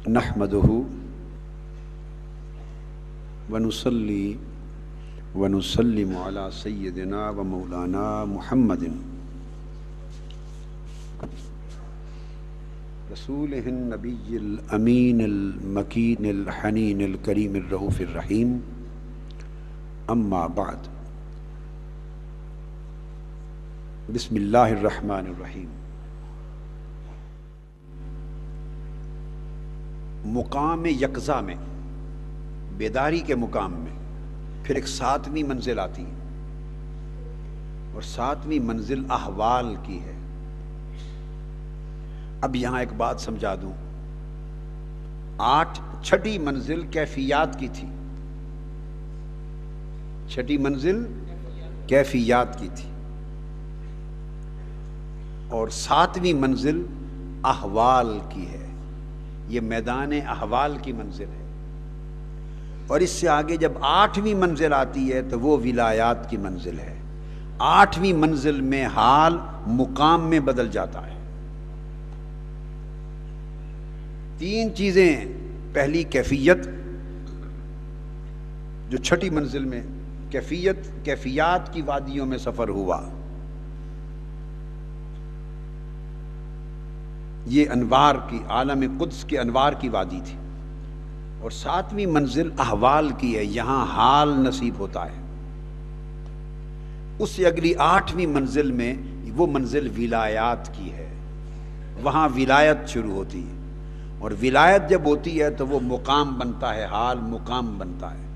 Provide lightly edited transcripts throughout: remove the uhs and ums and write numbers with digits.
نحمدہ ونصلی ونسلم علی سیدنا و مولانا محمد رسولہ النبی الامین المکین الحنین الکریم الرؤوف الرحیم اما بعد بسم اللہ الرحمن الرحیم۔ مقام یقظہ میں، بیداری کے مقام میں پھر ایک ساتویں منزل آتی ہے، اور ساتویں منزل احوال کی ہے۔ اب یہاں ایک بات سمجھا دوں، چھٹی منزل کیفیات کی تھی، چھٹی منزل کیفیات کی تھی، اور ساتویں منزل احوال کی ہے۔ یہ میدان احوال کی منزل ہے، اور اس سے آگے جب 8ویں منزل آتی ہے تو وہ ولایات کی منزل ہے۔ 8ویں منزل میں حال مقام میں بدل جاتا ہے۔ 3 چیزیں، پہلی کیفیت، جو چھٹی منزل میں کیفیات کی وادیوں میں سفر ہوا، یہ انوار کی، عالم قدس کے انوار کی وادی تھی، اور 7ویں منزل احوال کی ہے، یہاں حال نصیب ہوتا ہے۔ اس سے اگلی 8ویں منزل میں وہ منزل ولایات کی ہے، وہاں ولایت شروع ہوتی ہے، اور ولایت جب ہوتی ہے تو وہ مقام بنتا ہے، حال مقام بنتا ہے۔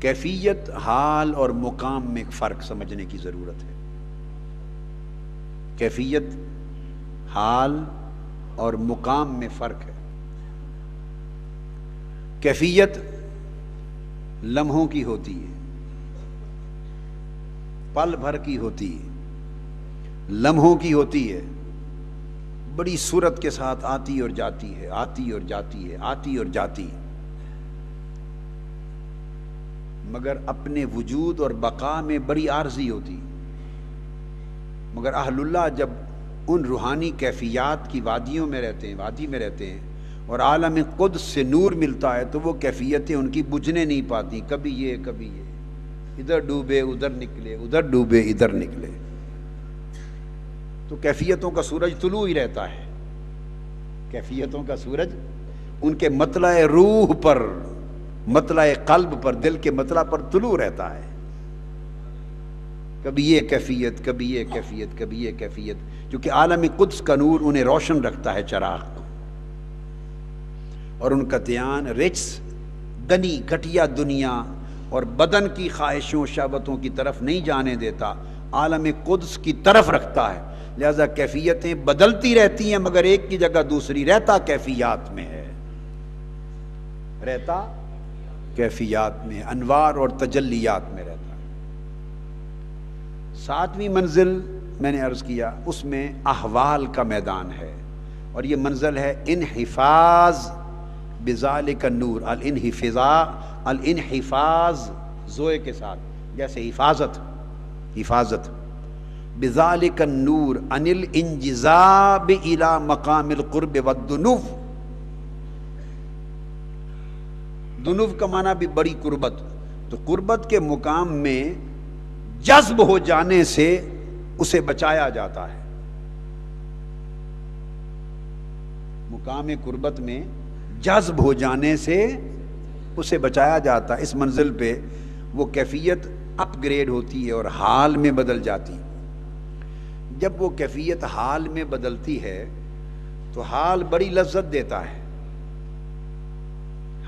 کیفیت، حال اور مقام میں ایک فرق سمجھنے کی ضرورت ہے۔ کیفیت، حال اور مقام میں فرق ہے۔ کیفیت لمحوں کی ہوتی ہے، پل بھر کی ہوتی ہے، لمحوں کی ہوتی ہے، بڑی صورت کے ساتھ آتی اور جاتی ہے، آتی اور جاتی ہے، آتی اور جاتی ہے، مگر اپنے وجود اور بقا میں بڑی عارضی ہوتی ہے۔ مگر اہل اللہ جب ان روحانی کیفیات کی وادیوں میں رہتے ہیں، وادی میں رہتے ہیں، اور عالم قدس سے نور ملتا ہے، تو وہ کیفیتیں ان کی بجھنے نہیں پاتی، کبھی یہ کبھی یہ، ادھر ڈوبے ادھر نکلے، ادھر ڈوبے ادھر نکلے، تو کیفیتوں کا سورج طلوع ہی رہتا ہے۔ کیفیتوں کا سورج ان کے مطلع روح پر، مطلع قلب پر، دل کے مطلع پر طلوع رہتا ہے۔ کبھی یہ کیفیت، کبھی یہ کیفیت، کبھی یہ کیفیت، کیونکہ عالم قدس کا نور انہیں روشن رکھتا ہے، چراغ کو، اور ان کا دھیان رچس، دنی گھٹیا دنیا اور بدن کی خواہشوں شہوتوں کی طرف نہیں جانے دیتا، عالم قدس کی طرف رکھتا ہے۔ لہذا کیفیتیں بدلتی رہتی ہیں، مگر ایک کی جگہ دوسری، رہتا کیفیات میں ہے، رہتا کیفیات میں، انوار اور تجلیات میں رہتا ہے۔ 7ویں منزل میں نے عرض کیا، اس میں احوال کا میدان ہے، اور یہ منزل ہے انحفاظ بذالک النور، الانحفاظ زوئے کے ساتھ، جیسے حفاظت بذالک النور عن الانجذاب الى مقام القرب والدنو۔ دنو کا معنی بھی بڑی قربت، تو قربت کے مقام میں جذب ہو جانے سے اسے بچایا جاتا ہے۔ مقام قربت میں جذب ہو جانے سے اسے بچایا جاتا ہے۔ اس منزل پہ وہ کیفیت اپ گریڈ ہوتی ہے اور حال میں بدل جاتی ہے۔ جب وہ کیفیت حال میں بدلتی ہے تو حال بڑی لذت دیتا ہے،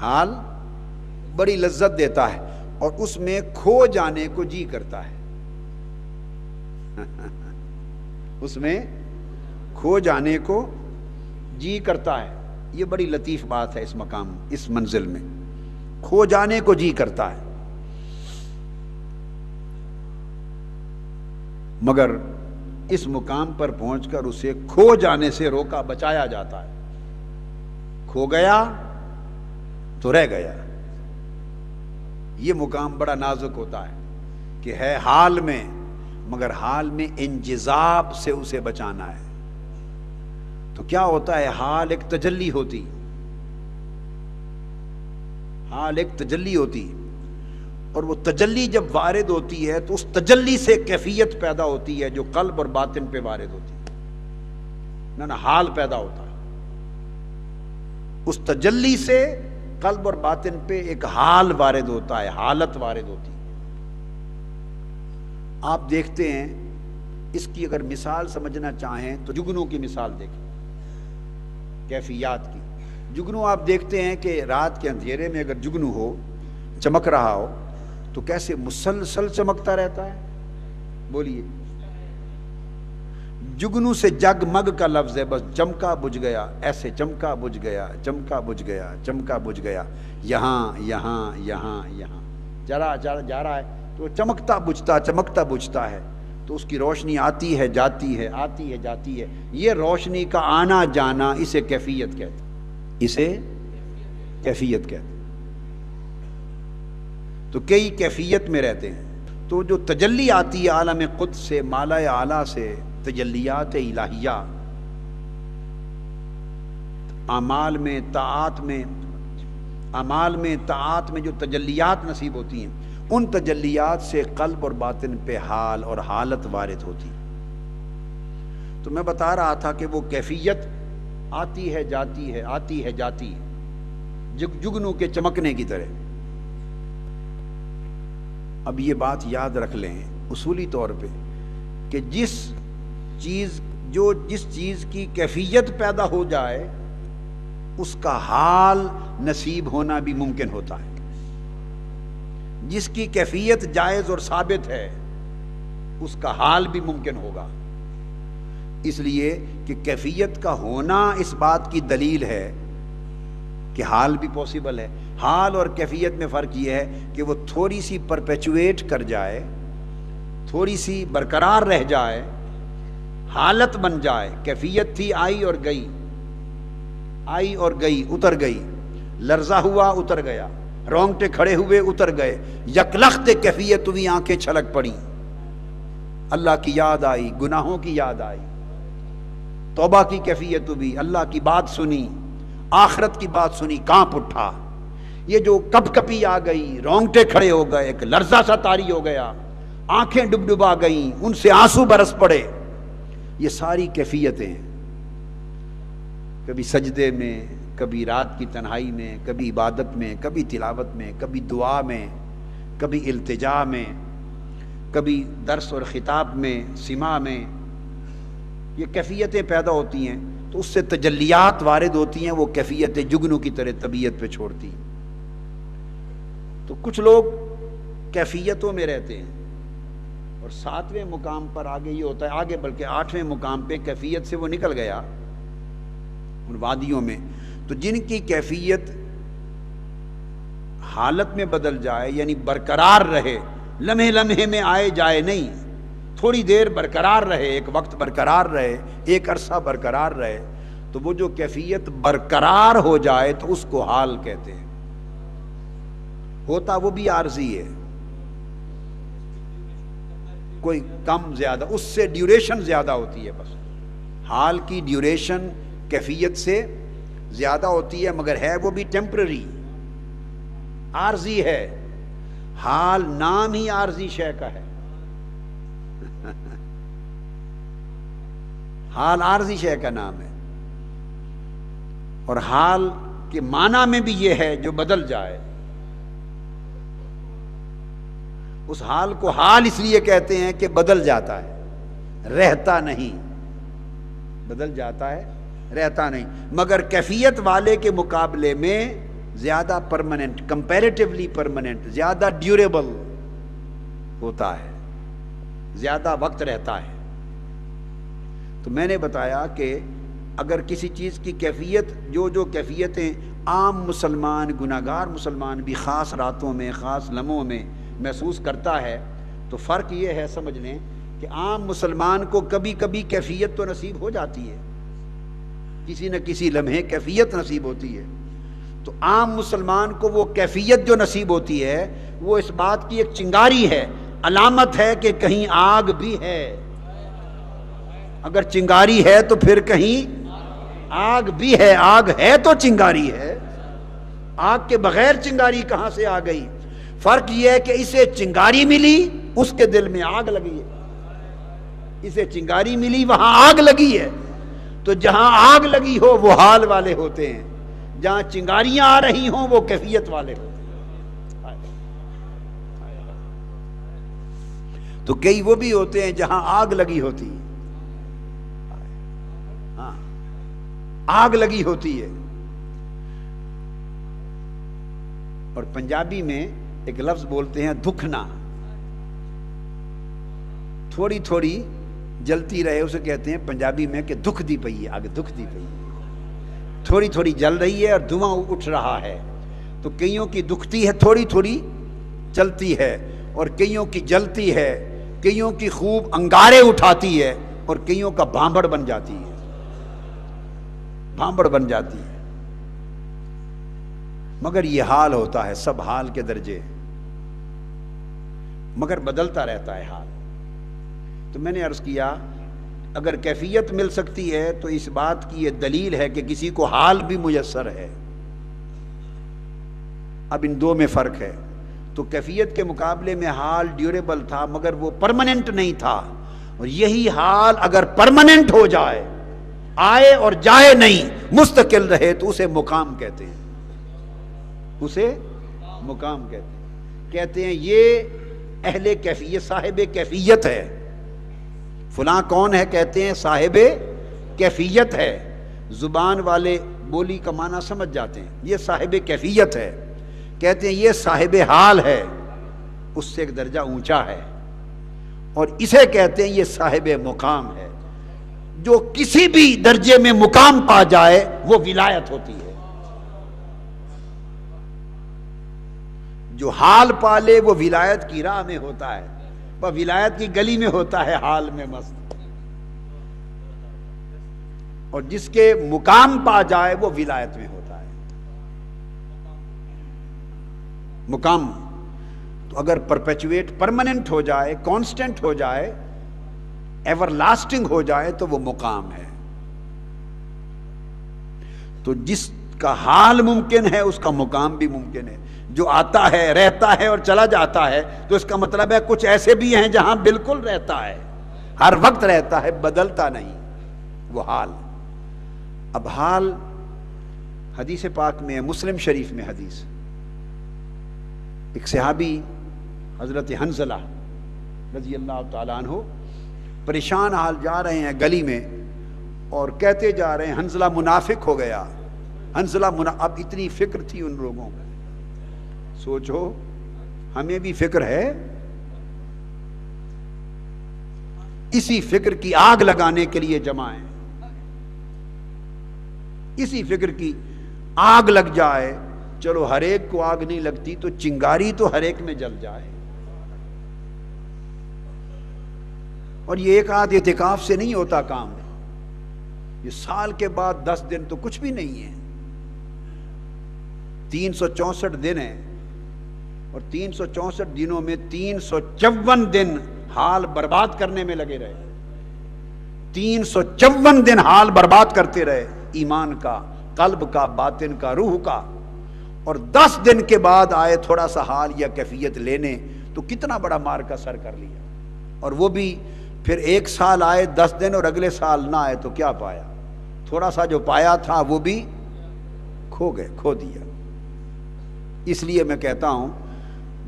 حال بڑی لذت دیتا ہے، اور اس میں کھو جانے کو جی کرتا ہے، اس میں کھو جانے کو جی کرتا ہے۔ یہ بڑی لطیف بات ہے، اس مقام، اس منزل میں کھو جانے کو جی کرتا ہے، مگر اس مقام پر پہنچ کر اسے کھو جانے سے روکا، بچایا جاتا ہے۔ کھو گیا تو رہ گیا۔ یہ مقام بڑا نازک ہوتا ہے کہ ہے حال میں، مگر حال میں انجذاب سے اسے بچانا ہے۔ تو کیا ہوتا ہے؟ حال ایک تجلی ہوتی، حال ایک تجلی ہوتی، اور وہ تجلی جب وارد ہوتی ہے تو اس تجلی سے کیفیت پیدا ہوتی ہے جو قلب اور باطن پہ وارد ہوتی ہے، نہ حال پیدا ہوتا ہے۔ اس تجلی سے قلب اور باطن پہ ایک حال وارد ہوتا ہے، حالت وارد ہوتی ہے۔ آپ دیکھتے ہیں، اس کی اگر مثال سمجھنا چاہیں تو جگنوں کی مثال دیکھیں، کیفیات کی۔ جگنو آپ دیکھتے ہیں کہ رات کے اندھیرے میں اگر جگنو ہو، چمک رہا ہو، تو کیسے مسلسل چمکتا رہتا ہے؟ بولیے۔ جگنو سے جگمگ کا لفظ ہے، بس چمکا بجھ گیا، ایسے چمکا بجھ گیا، چمکا بجھ گیا، چمکا بجھ گیا، یہاں یہاں یہاں یہاں جا رہا ہے، تو چمکتا بجھتا ہے، تو اس کی روشنی آتی ہے جاتی ہے، آتی ہے جاتی ہے۔ یہ روشنی کا آنا جانا اسے کیفیت کہتے ہیں، اسے کیفیت کہتے ہیں۔ تو کئی کیفیت میں رہتے ہیں۔ تو جو تجلی آتی ہے عالم قدس سے، مالا اعلیٰ سے، تجلیات الہیہ، اعمال میں، طاعات میں جو تجلیات نصیب ہوتی ہیں، ان تجلیات سے قلب اور باطن پہ حال اور حالت وارد ہوتی۔ تو میں بتا رہا تھا کہ وہ کیفیت آتی ہے جاتی ہے، آتی ہے جاتی ہے، جگنو کے چمکنے کی طرح۔ اب یہ بات یاد رکھ لیں اصولی طور پہ کہ جس چیز کی کیفیت پیدا ہو جائے اس کا حال نصیب ہونا بھی ممکن ہوتا ہے۔ جس کی کیفیت جائز اور ثابت ہے اس کا حال بھی ممکن ہوگا، اس لیے کہ کیفیت کا ہونا اس بات کی دلیل ہے کہ حال بھی پاسبل ہے۔ حال اور کیفیت میں فرق یہ ہے کہ وہ تھوڑی سی پرپیچویٹ کر جائے، تھوڑی سی برقرار رہ جائے، حالت بن جائے۔ کیفیت تھی، آئی اور گئی، آئی اور گئی، اتر گئی، لرزہ ہوا اتر گیا، رونگٹے کھڑے ہوئے اتر گئے، یکلخت کیفیت ہوئی، آنکھیں چھلک پڑی، اللہ کی یاد آئی، گناہوں کی یاد آئی، توبہ کی کیفیت ہوئی، اللہ کی بات سنی، آخرت کی بات سنی، کانپ اٹھا۔ یہ جو کپ کپی آ گئی، رونگٹے کھڑے ہو گئے، ایک لرزہ سا طاری ہو گیا، آنکھیں ڈبڈبا گئیں، ان سے آنسو برس پڑے، یہ ساری کیفیتیں ہیں۔ کبھی سجدے میں، کبھی رات کی تنہائی میں، کبھی عبادت میں، کبھی تلاوت میں، کبھی دعا میں، کبھی التجا میں، کبھی درس اور خطاب میں، سماع میں، یہ کیفیتیں پیدا ہوتی ہیں، تو اس سے تجلیات وارد ہوتی ہیں، وہ کیفیتیں جگنو کی طرح طبیعت پہ چھوڑتی ہیں۔ تو کچھ لوگ کیفیتوں میں رہتے ہیں، اور 7ویں مقام پر آگے یہ ہوتا ہے، آگے بلکہ 8ویں مقام پہ کیفیت سے وہ نکل گیا ان وادیوں میں۔ تو جن کی کیفیت حالت میں بدل جائے، یعنی برقرار رہے، لمحے لمحے میں آئے جائے نہیں، تھوڑی دیر برقرار رہے، ایک وقت برقرار رہے، ایک عرصہ برقرار رہے، تو وہ جو کیفیت برقرار ہو جائے تو اس کو حال کہتے ہیں۔ ہوتا وہ بھی عارضی ہے، کوئی کم زیادہ، اس سے ڈیوریشن زیادہ ہوتی ہے، بس حال کی ڈیوریشن کیفیت سے زیادہ ہوتی ہے، مگر ہے وہ بھی ٹیمپرری، عارضی ہے۔ حال نام ہی عارضی شے کا ہے، حال عارضی شے کا نام ہے، اور حال کے معنی میں بھی یہ ہے جو بدل جائے۔ اس حال کو حال اس لیے کہتے ہیں کہ بدل جاتا ہے، رہتا نہیں، بدل جاتا ہے، رہتا نہیں، مگر کیفیت والے کے مقابلے میں زیادہ پرماننٹ، کمپیریٹیولی پرماننٹ، زیادہ ڈیوریبل ہوتا ہے، زیادہ وقت رہتا ہے۔ تو میں نے بتایا کہ اگر کسی چیز کی کیفیت، جو کیفیتیں عام مسلمان، گناہگار مسلمان بھی خاص راتوں میں، خاص لمحوں میں محسوس کرتا ہے، تو فرق یہ ہے، سمجھ لیں کہ عام مسلمان کو کبھی کبھی کیفیت تو نصیب ہو جاتی ہے، کسی نہ کسی لمحے کیفیت نصیب ہوتی ہے۔ تو عام مسلمان کو وہ کیفیت جو نصیب ہوتی ہے وہ اس بات کی ایک چنگاری ہے، علامت ہے کہ کہیں آگ بھی ہے۔ اگر چنگاری ہے تو پھر کہیں آگ بھی ہے، آگ ہے تو چنگاری ہے، آگ کے بغیر چنگاری کہاں سے آ گئی؟ فرق یہ ہے کہ اسے چنگاری ملی، اس کے دل میں آگ لگی ہے، اسے چنگاری ملی وہاں آگ لگی ہے۔ تو جہاں آگ لگی ہو وہ حال والے ہوتے ہیں، جہاں چنگاریاں آ رہی ہوں وہ کیفیت والے ہوتے ہیں۔ تو کئی وہ بھی ہوتے ہیں جہاں آگ لگی ہوتی ہے، ہاں آگ لگی ہوتی ہے۔ اور پنجابی میں ایک لفظ بولتے ہیں دکھنا، تھوڑی تھوڑی جلتی رہے اسے کہتے ہیں پنجابی میں کہ دکھ دی پئی ہے، آگ دکھ دی پئی ہے، تھوڑی تھوڑی جل رہی ہے اور دھواں اٹھ رہا ہے۔ تو کئیوں کی دکھتی ہے، تھوڑی تھوڑی چلتی ہے، اور کئیوں کی جلتی ہے، کئیوں کی خوب انگارے اٹھاتی ہے، اور کئیوں کا بھانبڑ بن جاتی ہے، بھانبڑ بن جاتی ہے۔ مگر یہ حال ہوتا ہے، سب حال کے درجے، مگر بدلتا رہتا ہے حال۔ تو میں نے عرض کیا اگر کیفیت مل سکتی ہے تو اس بات کی یہ دلیل ہے کہ کسی کو حال بھی میسر ہے۔ اب ان دو میں فرق ہے، تو کیفیت کے مقابلے میں حال ڈیوریبل تھا مگر وہ پرماننٹ نہیں تھا، اور یہی حال اگر پرماننٹ ہو جائے، آئے اور جائے نہیں، مستقل رہے، تو اسے مقام کہتے ہیں، اسے مقام کہتے ہیں۔ کہتے ہیں یہ اہل کیفیت، صاحب کیفیت ہے، فلاں کون ہے؟ کہتے ہیں صاحب کیفیت ہے۔ زبان والے بولی کا معنی سمجھ جاتے ہیں، یہ صاحب کیفیت ہے۔ کہتے ہیں یہ صاحب حال ہے، اس سے ایک درجہ اونچا ہے، اور اسے کہتے ہیں یہ صاحب مقام ہے۔ جو کسی بھی درجے میں مقام پا جائے وہ ولایت ہوتی ہے، جو حال پالے وہ ولایت کی راہ میں ہوتا ہے، وہ ولایت کی گلی میں ہوتا ہے، حال میں مست۔ اور جس کے مقام پا جائے وہ ولایت میں ہوتا ہے، مقام۔ تو اگر پرپیچویٹ، پرماننٹ ہو جائے، کانسٹنٹ ہو جائے، ایور لاسٹنگ ہو جائے تو وہ مقام ہے۔ تو جس کا حال ممکن ہے اس کا مقام بھی ممکن ہے۔ جو آتا ہے، رہتا ہے اور چلا جاتا ہے، تو اس کا مطلب ہے کچھ ایسے بھی ہیں جہاں بالکل رہتا ہے، ہر وقت رہتا ہے، بدلتا نہیں، وہ حال۔ اب حال حدیث پاک میں، مسلم شریف میں حدیث، ایک صحابی حضرت حنظلہ رضی اللہ تعالیٰ عنہ پریشان حال جا رہے ہیں گلی میں، اور کہتے جا رہے ہیں حنظلہ منافق ہو گیا، حنظلہ اب اتنی فکر تھی ان لوگوں کو، سوچو ہمیں بھی فکر ہے، اسی فکر کی آگ لگانے کے لیے جمع ہیں، اسی فکر کی آگ لگ جائے، چلو ہر ایک کو آگ نہیں لگتی تو چنگاری تو ہر ایک میں جل جائے۔ اور یہ ایک آدھ اعتکاف سے نہیں ہوتا کام، یہ سال کے بعد 10 دن تو کچھ بھی نہیں ہے، 364 دن ہیں، اور 364 دنوں میں 354 دن حال برباد کرنے میں لگے رہے، 354 دن حال برباد کرتے رہے، ایمان کا، قلب کا، باطن کا، روح کا۔ اور 10 دن کے بعد آئے تھوڑا سا حال یا کیفیت لینے، تو کتنا بڑا مار کا سر کر لیا۔ اور وہ بھی پھر 1 سال آئے 10 دن اور اگلے سال نہ آئے تو کیا پایا؟ تھوڑا سا جو پایا تھا وہ بھی کھو گئے، کھو دیا۔ اس لیے میں کہتا ہوں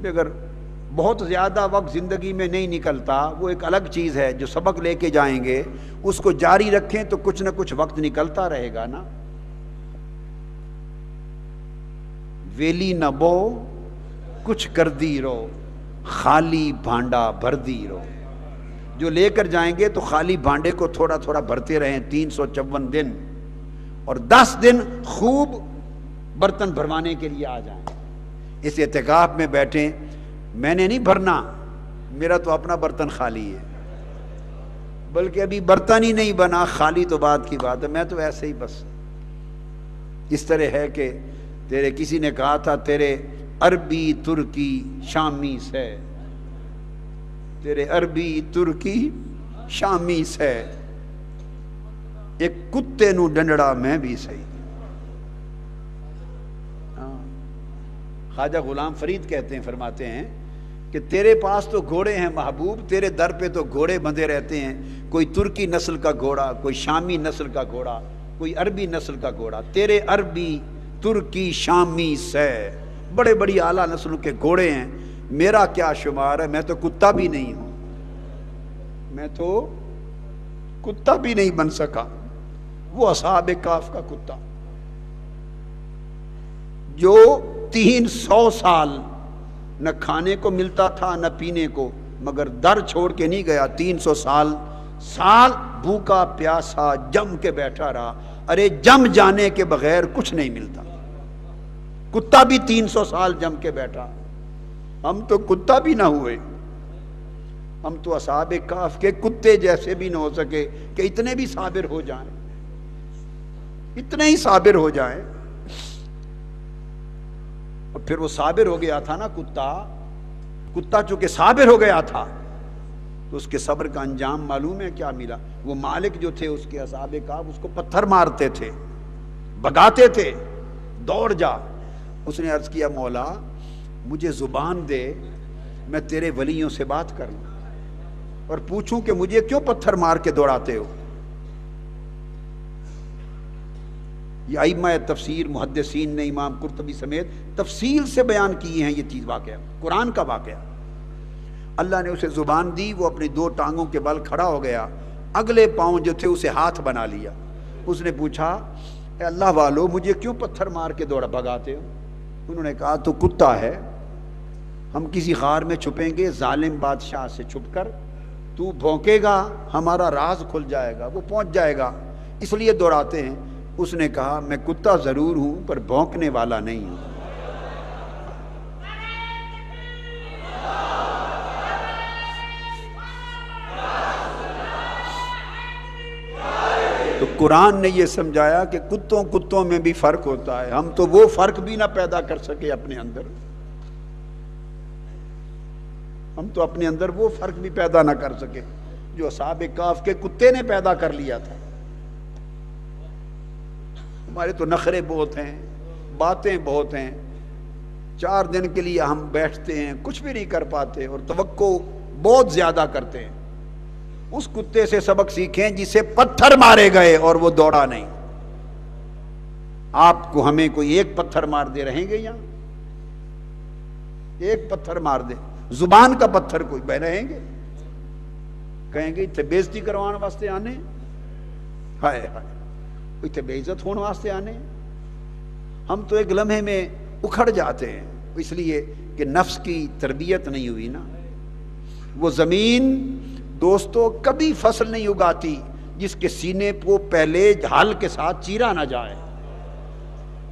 کہ اگر بہت زیادہ وقت زندگی میں نہیں نکلتا، وہ ایک الگ چیز ہے، جو سبق لے کے جائیں گے اس کو جاری رکھیں تو کچھ نہ کچھ وقت نکلتا رہے گا نا۔ ویلی نہ بو کچھ کر دی رو، خالی بھانڈا بھر دی رو۔ جو لے کر جائیں گے تو خالی بھانڈے کو تھوڑا تھوڑا بھرتے رہیں، 354 دن، اور 10 دن خوب برتن بھروانے کے لیے آ جائیں۔ اس اعتکاف میں بیٹھیں، میں نے نہیں بھرنا، میرا تو اپنا برتن خالی ہے، بلکہ ابھی برتن ہی نہیں بنا، خالی تو بات کی بات ہے، میں تو ایسے ہی بس۔ اس طرح ہے کہ تیرے کسی نے کہا تھا تیرے عربی ترکی شامی سے، تیرے عربی ترکی شامی سے، ایک کتے نو ڈنڈڑا میں بھی صحیح. خواجہ غلام فرید کہتے ہیں، فرماتے ہیں کہ تیرے پاس تو گھوڑے ہیں محبوب، تیرے در پہ تو گھوڑے بندھے رہتے ہیں، کوئی ترکی نسل کا گھوڑا، کوئی شامی نسل کا گھوڑا، کوئی عربی نسل کا گھوڑا. تیرے عربی، ترکی، شامی سے بڑے بڑی اعلیٰ نسلوں کے گھوڑے ہیں، میرا کیا شمار ہے؟ میں تو کتا بھی نہیں ہوں، میں تو کتا بھی نہیں بن سکا. وہ اصحاب کہف کا کتا جو 300 سال نہ کھانے کو ملتا تھا نہ پینے کو، مگر در چھوڑ کے نہیں گیا. 300 سال بھوکا پیاسا جم کے بیٹھا رہا. ارے جم جانے کے بغیر کچھ نہیں ملتا. کتا بھی 300 سال جم کے بیٹھا. ہم تو کتا بھی نہ ہوئے، ہم تو اصحاب کہف کے کتے جیسے بھی نہ ہو سکے کہ اتنے بھی صابر ہو جائیں، اتنے ہی صابر ہو جائیں. اور پھر وہ صابر ہو گیا تھا نا کتا چونکہ صابر ہو گیا تھا تو اس کے صبر کا انجام معلوم ہے کیا ملا؟ وہ مالک جو تھے اس کے اصحاب کہف اس کو پتھر مارتے تھے، بگاتے تھے، دوڑ جا. اس نے عرض کیا مولا مجھے زبان دے، میں تیرے ولیوں سے بات کر لوں اور پوچھوں کہ مجھے کیوں پتھر مار کے دوڑاتے ہو. یہ ائمہ تفسیر محدثین نے، امام قرطبی سمیت تفصیل سے بیان کیے ہیں یہ چیز، واقعہ قرآن کا واقعہ. اللہ نے اسے زبان دی، وہ اپنی 2 ٹانگوں کے بل کھڑا ہو گیا، اگلے پاؤں جو تھے اسے ہاتھ بنا لیا. اس نے پوچھا اے اللہ والو مجھے کیوں پتھر مار کے دوڑا بھگاتے ہو؟ انہوں نے کہا تو کتا ہے، ہم کسی غار میں چھپیں گے ظالم بادشاہ سے چھپ کر، تو بھونکے گا ہمارا راز کھل جائے گا، وہ پہنچ جائے گا، اس لیے دوڑاتے ہیں. اس نے کہا میں کتا ضرور ہوں پر بھونکنے والا نہیں ہوں. تو قرآن نے یہ سمجھایا کہ کتوں میں بھی فرق ہوتا ہے. ہم تو وہ فرق بھی نہ پیدا کر سکے اپنے اندر، ہم تو اپنے اندر وہ فرق بھی پیدا نہ کر سکے جو اصحاب کہف کے کتے نے پیدا کر لیا تھا. ہمارے تو نخرے بہت ہیں، باتیں بہت ہیں، 4 دن کے لیے ہم بیٹھتے ہیں کچھ بھی نہیں کر پاتے اور توقع بہت زیادہ کرتے ہیں. اس کتے سے سبق سیکھیں جسے پتھر مارے گئے اور وہ دوڑا نہیں. آپ کو ہمیں کوئی ایک پتھر مار دے رہیں گے یہاں؟ ایک پتھر مار دے، زبان کا پتھر کوئی بہ رہیں گے؟ کہیں گے اتنے بےزتی کروان واسطے آنے، ہائے ہائے اتنے بے عزت ہونے واسطے آنے. ہم تو ایک لمحے میں اکھڑ جاتے ہیں، اس لیے کہ نفس کی تربیت نہیں ہوئی نا. وہ زمین دوستو کبھی فصل نہیں اگاتی جس کے سینے کو پہلے ہل کے ساتھ چیرا نہ جائے.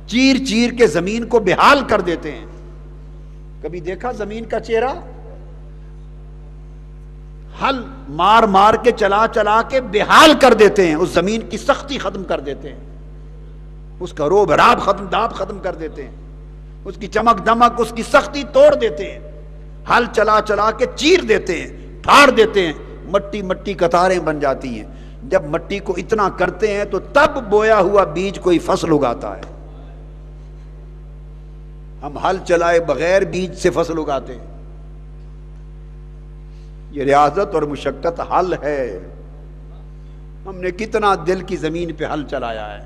چیر چیر کے زمین کو بحال کر دیتے ہیں. کبھی دیکھا زمین کا چہرہ؟ ہل مار مار کے چلا چلا کے بحال کر دیتے ہیں، اس زمین کی سختی ختم کر دیتے ہیں، اس کا روب راب ختم، داب ختم کر دیتے ہیں، اس کی چمک دمک، اس کی سختی توڑ دیتے ہیں. ہل چلا چلا کے چیر دیتے ہیں، پھاڑ دیتے ہیں، مٹی مٹی قطاریں بن جاتی ہیں. جب مٹی کو اتنا کرتے ہیں تو تب بویا ہوا بیج کوئی فصل اگاتا ہے. ہم ہل چلائے بغیر بیج سے فصل اگاتے ہیں. یہ ریاضت اور مشقت حل ہے. ہم نے کتنا دل کی زمین پہ حل چلایا ہے.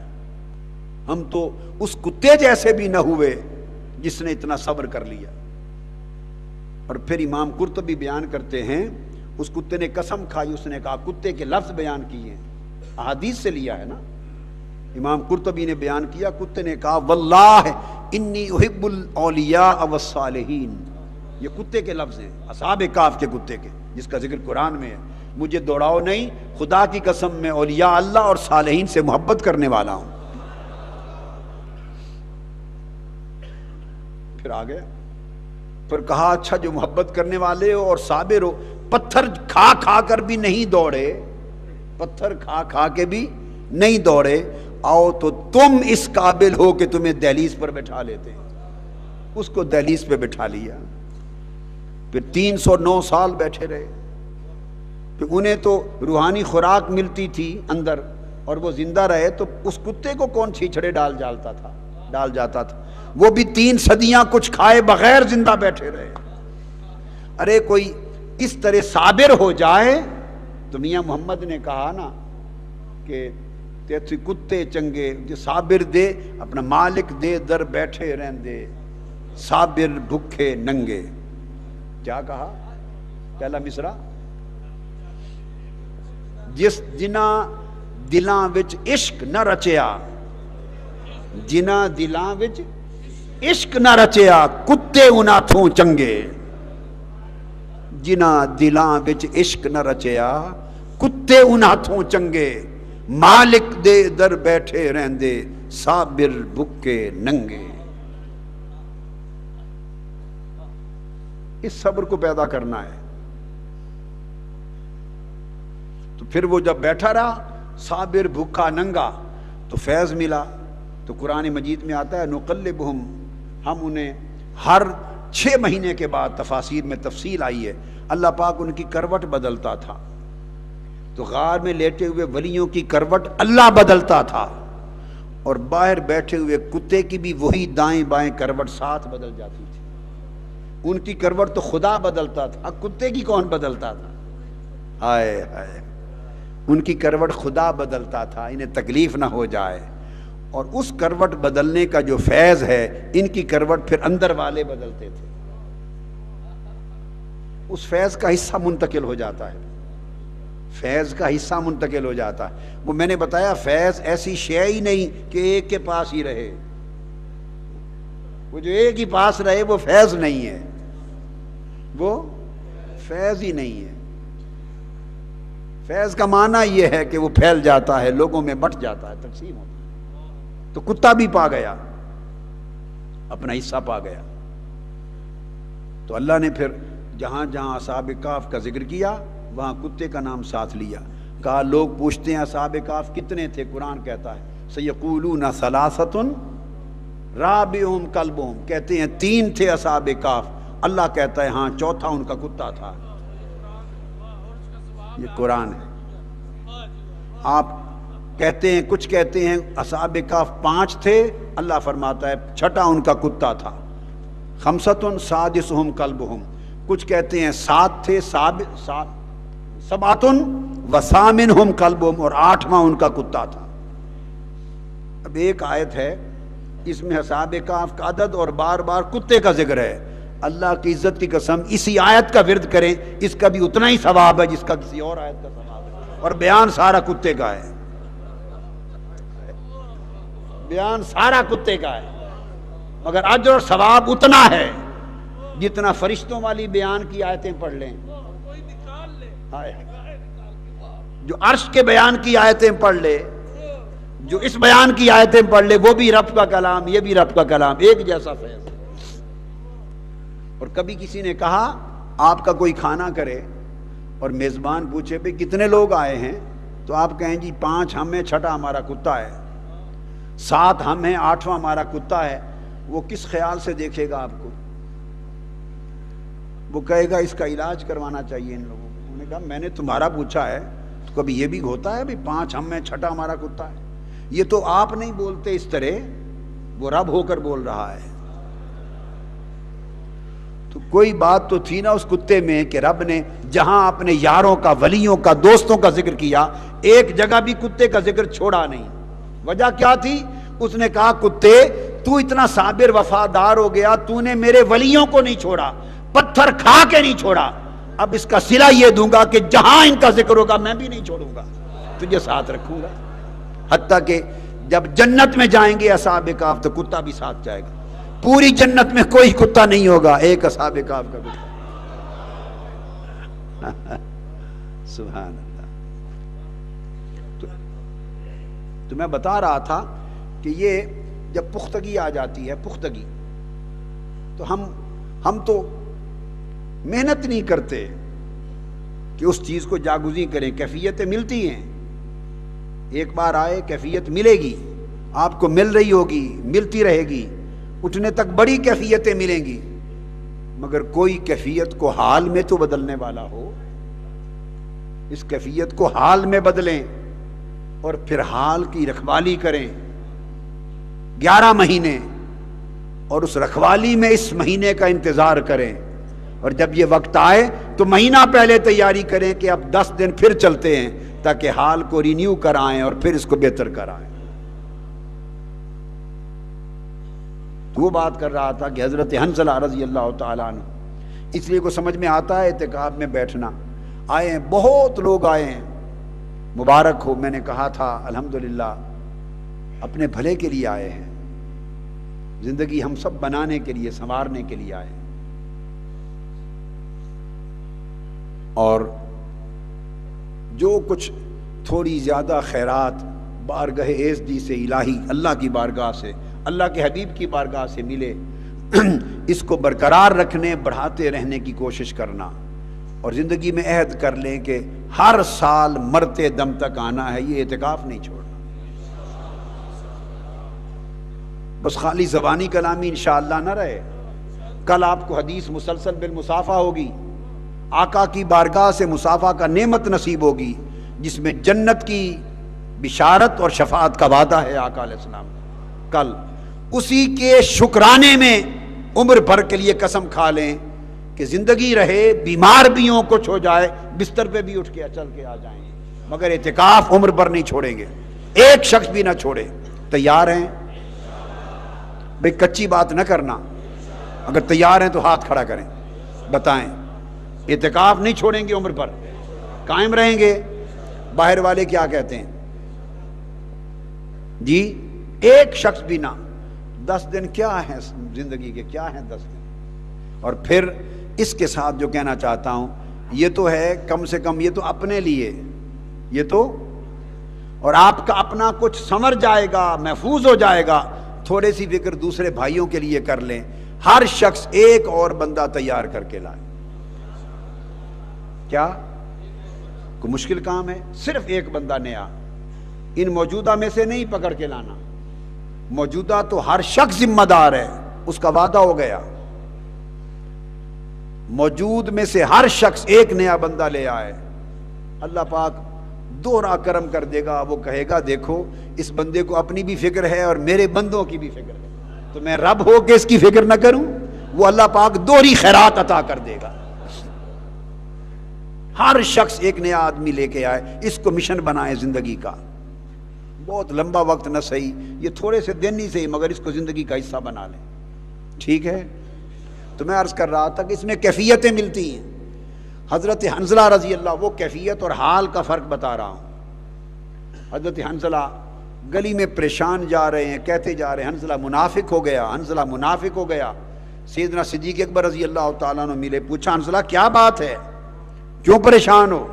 ہم تو اس کتے جیسے بھی نہ ہوئے جس نے اتنا صبر کر لیا. اور پھر امام قرطبی بیان کرتے ہیں اس کتے نے قسم کھائی، اس نے کہا، کتے کے لفظ بیان کیے ہیں، احادیث سے لیا ہے نا. امام قرطبی نے بیان کیا، کتے نے کہا واللہ انی احب الاولیاء والصالحین. یہ کتے کے لفظ ہیں، اصحاب کہف کے کتے کے، جس کا ذکر قرآن میں ہے. مجھے دوڑاؤ نہیں، خدا کی قسم میں اولیاء اللہ اور صالحین سے محبت کرنے والا ہوں. پھر آگے پھر کہا اچھا جو محبت کرنے والے ہو اور صابر ہو، پتھر کھا کھا کر بھی نہیں دوڑے، پتھر کھا کھا کے بھی نہیں دوڑے، آؤ تو تم اس قابل ہو کہ تمہیں دہلیز پر بٹھا لیتے ہیں. اس کو دہلیز پہ بٹھا لیا. پھر 309 سال بیٹھے رہے. پھر انہیں تو روحانی خوراک ملتی تھی اندر، اور وہ زندہ رہے تو اس کتے کو کون چھیچڑے ڈال جاتا تھا. وہ بھی 3 صدیاں کچھ کھائے بغیر زندہ بیٹھے رہے. ارے کوئی اس طرح صابر ہو جائے تو میاں محمد نے کہا نا کہ تیتھی کتے چنگے جو صابر دے اپنا مالک دے در بیٹھے رہندے صابر بھکھے ننگے. کیا کہا پہلا مصرع؟ جنہاں دلاں وچ عشق نہ رچیا، جنہاں دلاں وچ عشق نہ رچیا کتے انہاں تھوں چنگے. جنہاں دلاں وچ عشق نہ رچیا کتے انہاں تھوں چنگے، مالک دے در بیٹھے رہندے صابر بھکے ننگے. اس صبر کو پیدا کرنا ہے. تو پھر وہ جب بیٹھا رہا صابر بھوکا ننگا تو فیض ملا. تو قرآن مجید میں آتا ہے نقلبہم، ہم انہیں ہر 6 مہینے کے بعد، تفاسیر میں تفصیل آئی ہے، اللہ پاک ان کی کروٹ بدلتا تھا. تو غار میں لیٹے ہوئے ولیوں کی کروٹ اللہ بدلتا تھا، اور باہر بیٹھے ہوئے کتے کی بھی وہی دائیں بائیں کروٹ ساتھ بدل جاتی تھی. ان کی کروٹ تو خدا بدلتا تھا، کتے کی کون بدلتا تھا؟ ہائے ہائے، ان کی کروٹ خدا بدلتا تھا انہیں تکلیف نہ ہو جائے. اور اس کروٹ بدلنے کا جو فیض ہے ان کی کروٹ پھر اندر والے بدلتے تھے. اس فیض کا حصہ منتقل ہو جاتا ہے، فیض کا حصہ منتقل ہو جاتا ہے. وہ میں نے بتایا فیض ایسی شے ہی نہیں کہ ایک کے پاس ہی رہے. وہ جو ایک ہی پاس رہے وہ فیض نہیں ہے، وہ فیض ہی نہیں ہے. فیض کا معنی یہ ہے کہ وہ پھیل جاتا ہے، لوگوں میں بٹ جاتا ہے، تقسیم ہوتا ہے. تو کتا بھی پا گیا، اپنا حصہ پا گیا. تو اللہ نے پھر جہاں جہاں اصحاب کہف کا ذکر کیا وہاں کتے کا نام ساتھ لیا. کہا لوگ پوچھتے ہیں اصحاب کہف کتنے تھے؟ قرآن کہتا ہے سیقولون ثلاثۃ رابعہم کلبہم، کہتے ہیں 3 تھے اصحاب کہف. اللہ کہتا ہے ہاں چوتھا ان کا کتا تھا. یہ قرآن ہے. آپ کہتے ہیں، کچھ کہتے ہیں اصحاب کہف 5 تھے، اللہ فرماتا ہے چھٹا ان کا کتا تھا. خمسۃ سادسہم کلبہم، کچھ کہتے ہیں 7 تھے، سبعۃ وثامنہم کلبہم، اور 8واں ان کا کتا تھا. اب ایک آیت ہے اس میں اصحاب کہف کا عدد اور بار بار کتے کا ذکر ہے. اللہ کی عزت کی قسم اسی آیت کا ورد کریں، اس کا بھی اتنا ہی ثواب ہے جس کا کسی اور آیت کا ثواب ہے. اور بیان سارا کتے کا ہے، بیان سارا کتے کا ہے، مگر اجر اور ثواب اتنا ہے جتنا فرشتوں والی بیان کی آیتیں پڑھ لیں. جو عرش کے بیان کی آیتیں پڑھ لے، جو اس بیان کی آیتیں پڑھ لے، وہ بھی رب کا کلام، یہ بھی رب کا کلام، ایک جیسا فیض. اور کبھی کسی نے کہا آپ کا کوئی کھانا کرے اور میزبان پوچھے بھئی کتنے لوگ آئے ہیں، تو آپ کہیں جی 5 ہم ہیں، چھٹا ہمارا کتا ہے، 7 ہم ہیں، 8واں ہمارا کتا ہے. وہ کس خیال سے دیکھے گا آپ کو؟ وہ کہے گا اس کا علاج کروانا چاہیے ان لوگوں کو. انہوں نے کہا میں نے تمہارا پوچھا ہے، تو کبھی یہ بھی ہوتا ہے بھئی 5 ہم ہیں، چھٹا ہمارا کتا ہے؟ یہ تو آپ نہیں بولتے اس طرح، وہ رب ہو کر بول رہا ہے. تو کوئی بات تو تھی نا اس کتے میں کہ رب نے جہاں اپنے یاروں کا، ولیوں کا، دوستوں کا ذکر کیا، ایک جگہ بھی کتے کا ذکر چھوڑا نہیں. وجہ کیا تھی؟ اس نے کہا کتے تو اتنا صابر وفادار ہو گیا، تو نے میرے ولیوں کو نہیں چھوڑا، پتھر کھا کے نہیں چھوڑا. اب اس کا صلہ یہ دوں گا کہ جہاں ان کا ذکر ہوگا میں بھی نہیں چھوڑوں گا، تجھے ساتھ رکھوں گا. حتیٰ کہ جب جنت میں جائیں گے اصحاب کہف تو کتا بھی ساتھ جائے گا. پوری جنت میں کوئی کتا نہیں ہوگا، ایک اصحاب کہف کا کتا. سبحان اللہ. تو میں بتا رہا تھا کہ یہ جب پختگی آ جاتی ہے، پختگی، تو ہم تو محنت نہیں کرتے کہ اس چیز کو جاگزیں کریں. کیفیتیں ملتی ہیں، ایک بار آئے کیفیت ملے گی، آپ کو مل رہی ہوگی، ملتی رہے گی، اٹھنے تک بڑی کیفیتیں ملیں گی. مگر کوئی کیفیت کو حال میں تو بدلنے والا ہو. اس کیفیت کو حال میں بدلیں. اور پھر حال کی رکھوالی کریں 11 مہینے، اور اس رکھوالی میں اس مہینے کا انتظار کریں، اور جب یہ وقت آئے تو مہینہ پہلے تیاری کریں کہ اب 10 دن پھر چلتے ہیں تاکہ حال کو رینیو کرائیں اور پھر اس کو بہتر کرائیں۔ تو وہ بات کر رہا تھا کہ حضرت حنظلہ رضی اللہ تعالیٰ عنہ، اس لیے کو سمجھ میں آتا ہے اعتکاف میں بیٹھنا۔ آئے ہیں، بہت لوگ آئے ہیں، مبارک ہو۔ میں نے کہا تھا الحمدللہ اپنے بھلے کے لیے آئے ہیں، زندگی ہم سب بنانے کے لیے، سنوارنے کے لیے آئے ہیں، اور جو کچھ تھوڑی زیادہ خیرات بارگاہ عزت سے الہی اللہ کی بارگاہ سے، اللہ کے حبیب کی بارگاہ سے ملے، اس کو برقرار رکھنے، بڑھاتے رہنے کی کوشش کرنا، اور زندگی میں عہد کر لیں کہ ہر سال مرتے دم تک آنا ہے، یہ اعتکاف نہیں چھوڑنا۔ بس خالی زبانی کلامی انشاءاللہ نہ رہے۔ کل آپ کو حدیث مسلسل بالمصافہ ہوگی، آقا کی بارگاہ سے مصافہ کا نعمت نصیب ہوگی، جس میں جنت کی بشارت اور شفاعت کا وعدہ ہے آقا علیہ السلام۔ کل اسی کے شکرانے میں عمر بھر کے لیے قسم کھا لیں کہ زندگی رہے، بیمار بھی ہوں، کچھ ہو جائے، بستر پہ بھی اٹھ کے چل کے آ جائیں گے، مگر اعتکاف عمر بھر نہیں چھوڑیں گے، ایک شخص بھی نہ چھوڑے۔ تیار ہیں؟ بھئی کچی بات نہ کرنا، اگر تیار ہیں تو ہاتھ کھڑا کریں، بتائیں۔ اعتکاف نہیں چھوڑیں گے، عمر بھر قائم رہیں گے۔ باہر والے کیا کہتے ہیں جی؟ ایک شخص بھی نہ۔ 10 دن کیا ہیں زندگی کے، کیا ہیں 10 دن؟ اور پھر اس کے ساتھ جو کہنا چاہتا ہوں، یہ تو ہے کم سے کم، یہ تو اپنے لیے، یہ تو، اور آپ کا اپنا کچھ سنور جائے گا، محفوظ ہو جائے گا۔ تھوڑے سی فکر دوسرے بھائیوں کے لیے کر لیں، ہر شخص ایک اور بندہ تیار کر کے لائے۔ کیا کوئی مشکل کام ہے؟ صرف ایک بندہ نیا، ان موجودہ میں سے نہیں پکڑ کے لانا، موجودہ تو ہر شخص ذمہ دار ہے، اس کا وعدہ ہو گیا۔ موجود میں سے ہر شخص ایک نیا بندہ لے آئے، اللہ پاک دوہرا کرم کر دے گا۔ وہ کہے گا دیکھو اس بندے کو اپنی بھی فکر ہے اور میرے بندوں کی بھی فکر ہے، تو میں رب ہو کے اس کی فکر نہ کروں؟ وہ اللہ پاک دوہری خیرات عطا کر دے گا۔ ہر شخص ایک نیا آدمی لے کے آئے، اس کو مشن بنائے زندگی کا۔ بہت لمبا وقت نہ صحیح، یہ تھوڑے سے دن نہیں صحیح، مگر اس کو زندگی کا حصہ بنا لیں، ٹھیک ہے؟ تو میں عرض کر رہا تھا کہ اس میں کیفیتیں ملتی ہیں۔ حضرت حنظلہ رضی اللہ، وہ کیفیت اور حال کا فرق بتا رہا ہوں۔ حضرت حنظلہ گلی میں پریشان جا رہے ہیں، کہتے جا رہے ہیں حنظلہ منافق ہو گیا، حنظلہ منافق ہو گیا۔ سیدنا صدیق اکبر رضی اللہ تعالیٰ عنہ ملے، پوچھا حنظلہ کیا بات ہے، کیوں پریشان ہو؟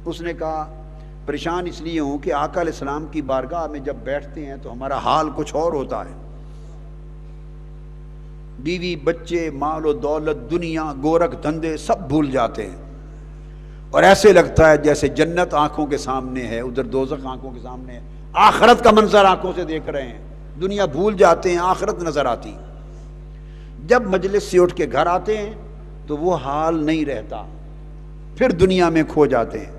اس نے کہا پریشان اس لیے ہوں کہ آقا علیہ السلام کی بارگاہ میں جب بیٹھتے ہیں تو ہمارا حال کچھ اور ہوتا ہے، بیوی بچے، مال و دولت، دنیا، گورکھ دھندے سب بھول جاتے ہیں، اور ایسے لگتا ہے جیسے جنت آنکھوں کے سامنے ہے، ادھر دوزخ آنکھوں کے سامنے ہے، آخرت کا منظر آنکھوں سے دیکھ رہے ہیں، دنیا بھول جاتے ہیں، آخرت نظر آتی۔ جب مجلس سے اٹھ کے گھر آتے ہیں تو وہ حال نہیں رہتا، پھر دنیا میں کھو جاتے ہیں۔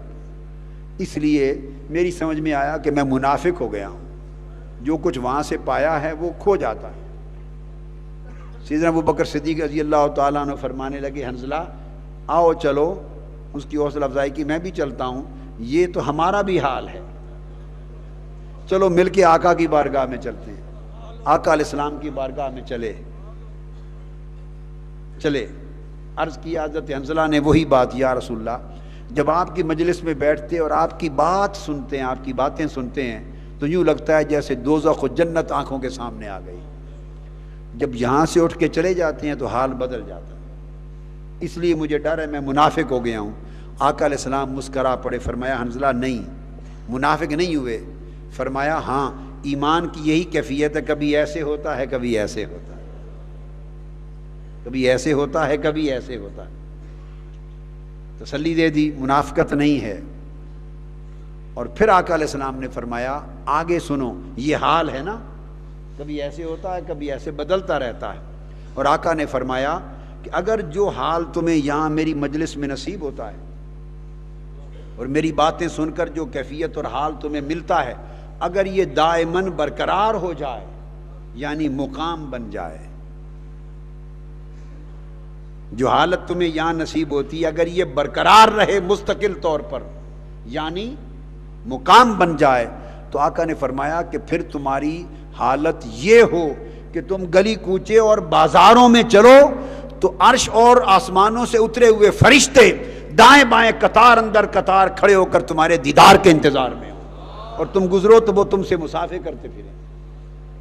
اس لیے میری سمجھ میں آیا کہ میں منافق ہو گیا ہوں، جو کچھ وہاں سے پایا ہے وہ کھو جاتا ہے۔ سیدنا ابو بکر صدیق رضی اللہ تعالیٰ عنہ فرمانے لگے حنظلہ آؤ چلو، اس کی حوصلہ افزائی کی، میں بھی چلتا ہوں، یہ تو ہمارا بھی حال ہے، چلو مل کے آقا کی بارگاہ میں چلتے ہیں۔ آقا علیہ السلام کی بارگاہ میں چلے عرض کیا حضرت حنظلہ نے وہی بات، یا رسول اللہ جب آپ کی مجلس میں بیٹھتے اور آپ کی بات سنتے ہیں، آپ کی باتیں سنتے ہیں تو یوں لگتا ہے جیسے دوزخ و جنت آنکھوں کے سامنے آ گئی، جب یہاں سے اٹھ کے چلے جاتے ہیں تو حال بدل جاتا ہے، اس لیے مجھے ڈر ہے میں منافق ہو گیا ہوں۔ آقا علیہ السلام مسکرا پڑے، فرمایا حنظلہ نہیں، منافق نہیں ہوئے، فرمایا ہاں ایمان کی یہی کیفیت ہے، کبھی ایسے ہوتا ہے کبھی ایسے ہوتا ہے، کبھی ایسے ہوتا ہے کبھی ایسے ہوتا ہے، تسلی دے دی، منافقت نہیں ہے۔ اور پھر آقا علیہ السلام نے فرمایا آگے سنو، یہ حال ہے نا، کبھی ایسے ہوتا ہے کبھی ایسے، بدلتا رہتا ہے۔ اور آقا نے فرمایا کہ اگر جو حال تمہیں یہاں میری مجلس میں نصیب ہوتا ہے اور میری باتیں سن کر جو کیفیت اور حال تمہیں ملتا ہے، اگر یہ دائماً برقرار ہو جائے یعنی مقام بن جائے، جو حالت تمہیں یہاں نصیب ہوتی ہے اگر یہ برقرار رہے مستقل طور پر یعنی مقام بن جائے، تو آقا نے فرمایا کہ پھر تمہاری حالت یہ ہو کہ تم گلی کوچے اور بازاروں میں چلو تو عرش اور آسمانوں سے اترے ہوئے فرشتے دائیں بائیں قطار اندر قطار کھڑے ہو کر تمہارے دیدار کے انتظار میں ہوں، اور تم گزرو تو وہ تم سے مسافے کرتے پھریں،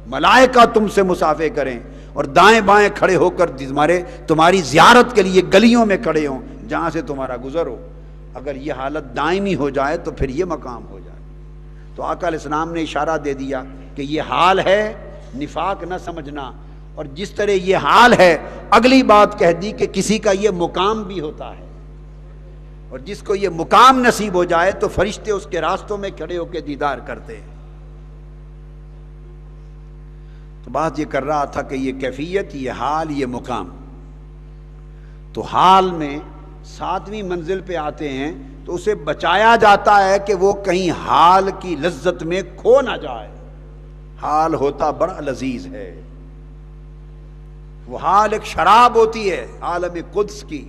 ملائکہ تم سے مسافے کریں اور دائیں بائیں کھڑے ہو کر تمہاری زیارت کے لیے گلیوں میں کھڑے ہوں جہاں سے تمہارا گزر ہو۔ اگر یہ حالت دائمی ہو جائے تو پھر یہ مقام ہو جائے۔ تو آقا علیہ السلام نے اشارہ دے دیا کہ یہ حال ہے، نفاق نہ سمجھنا، اور جس طرح یہ حال ہے اگلی بات کہہ دی کہ کسی کا یہ مقام بھی ہوتا ہے، اور جس کو یہ مقام نصیب ہو جائے تو فرشتے اس کے راستوں میں کھڑے ہو کے دیدار کرتے ہیں۔ تو بات یہ کر رہا تھا کہ یہ کیفیت، یہ حال، یہ مقام، تو حال میں 7ویں منزل پہ آتے ہیں تو اسے بچایا جاتا ہے کہ وہ کہیں حال کی لذت میں کھو نہ جائے۔ حال ہوتا بڑا لذیذ ہے، وہ حال ایک شراب ہوتی ہے عالم قدس کی،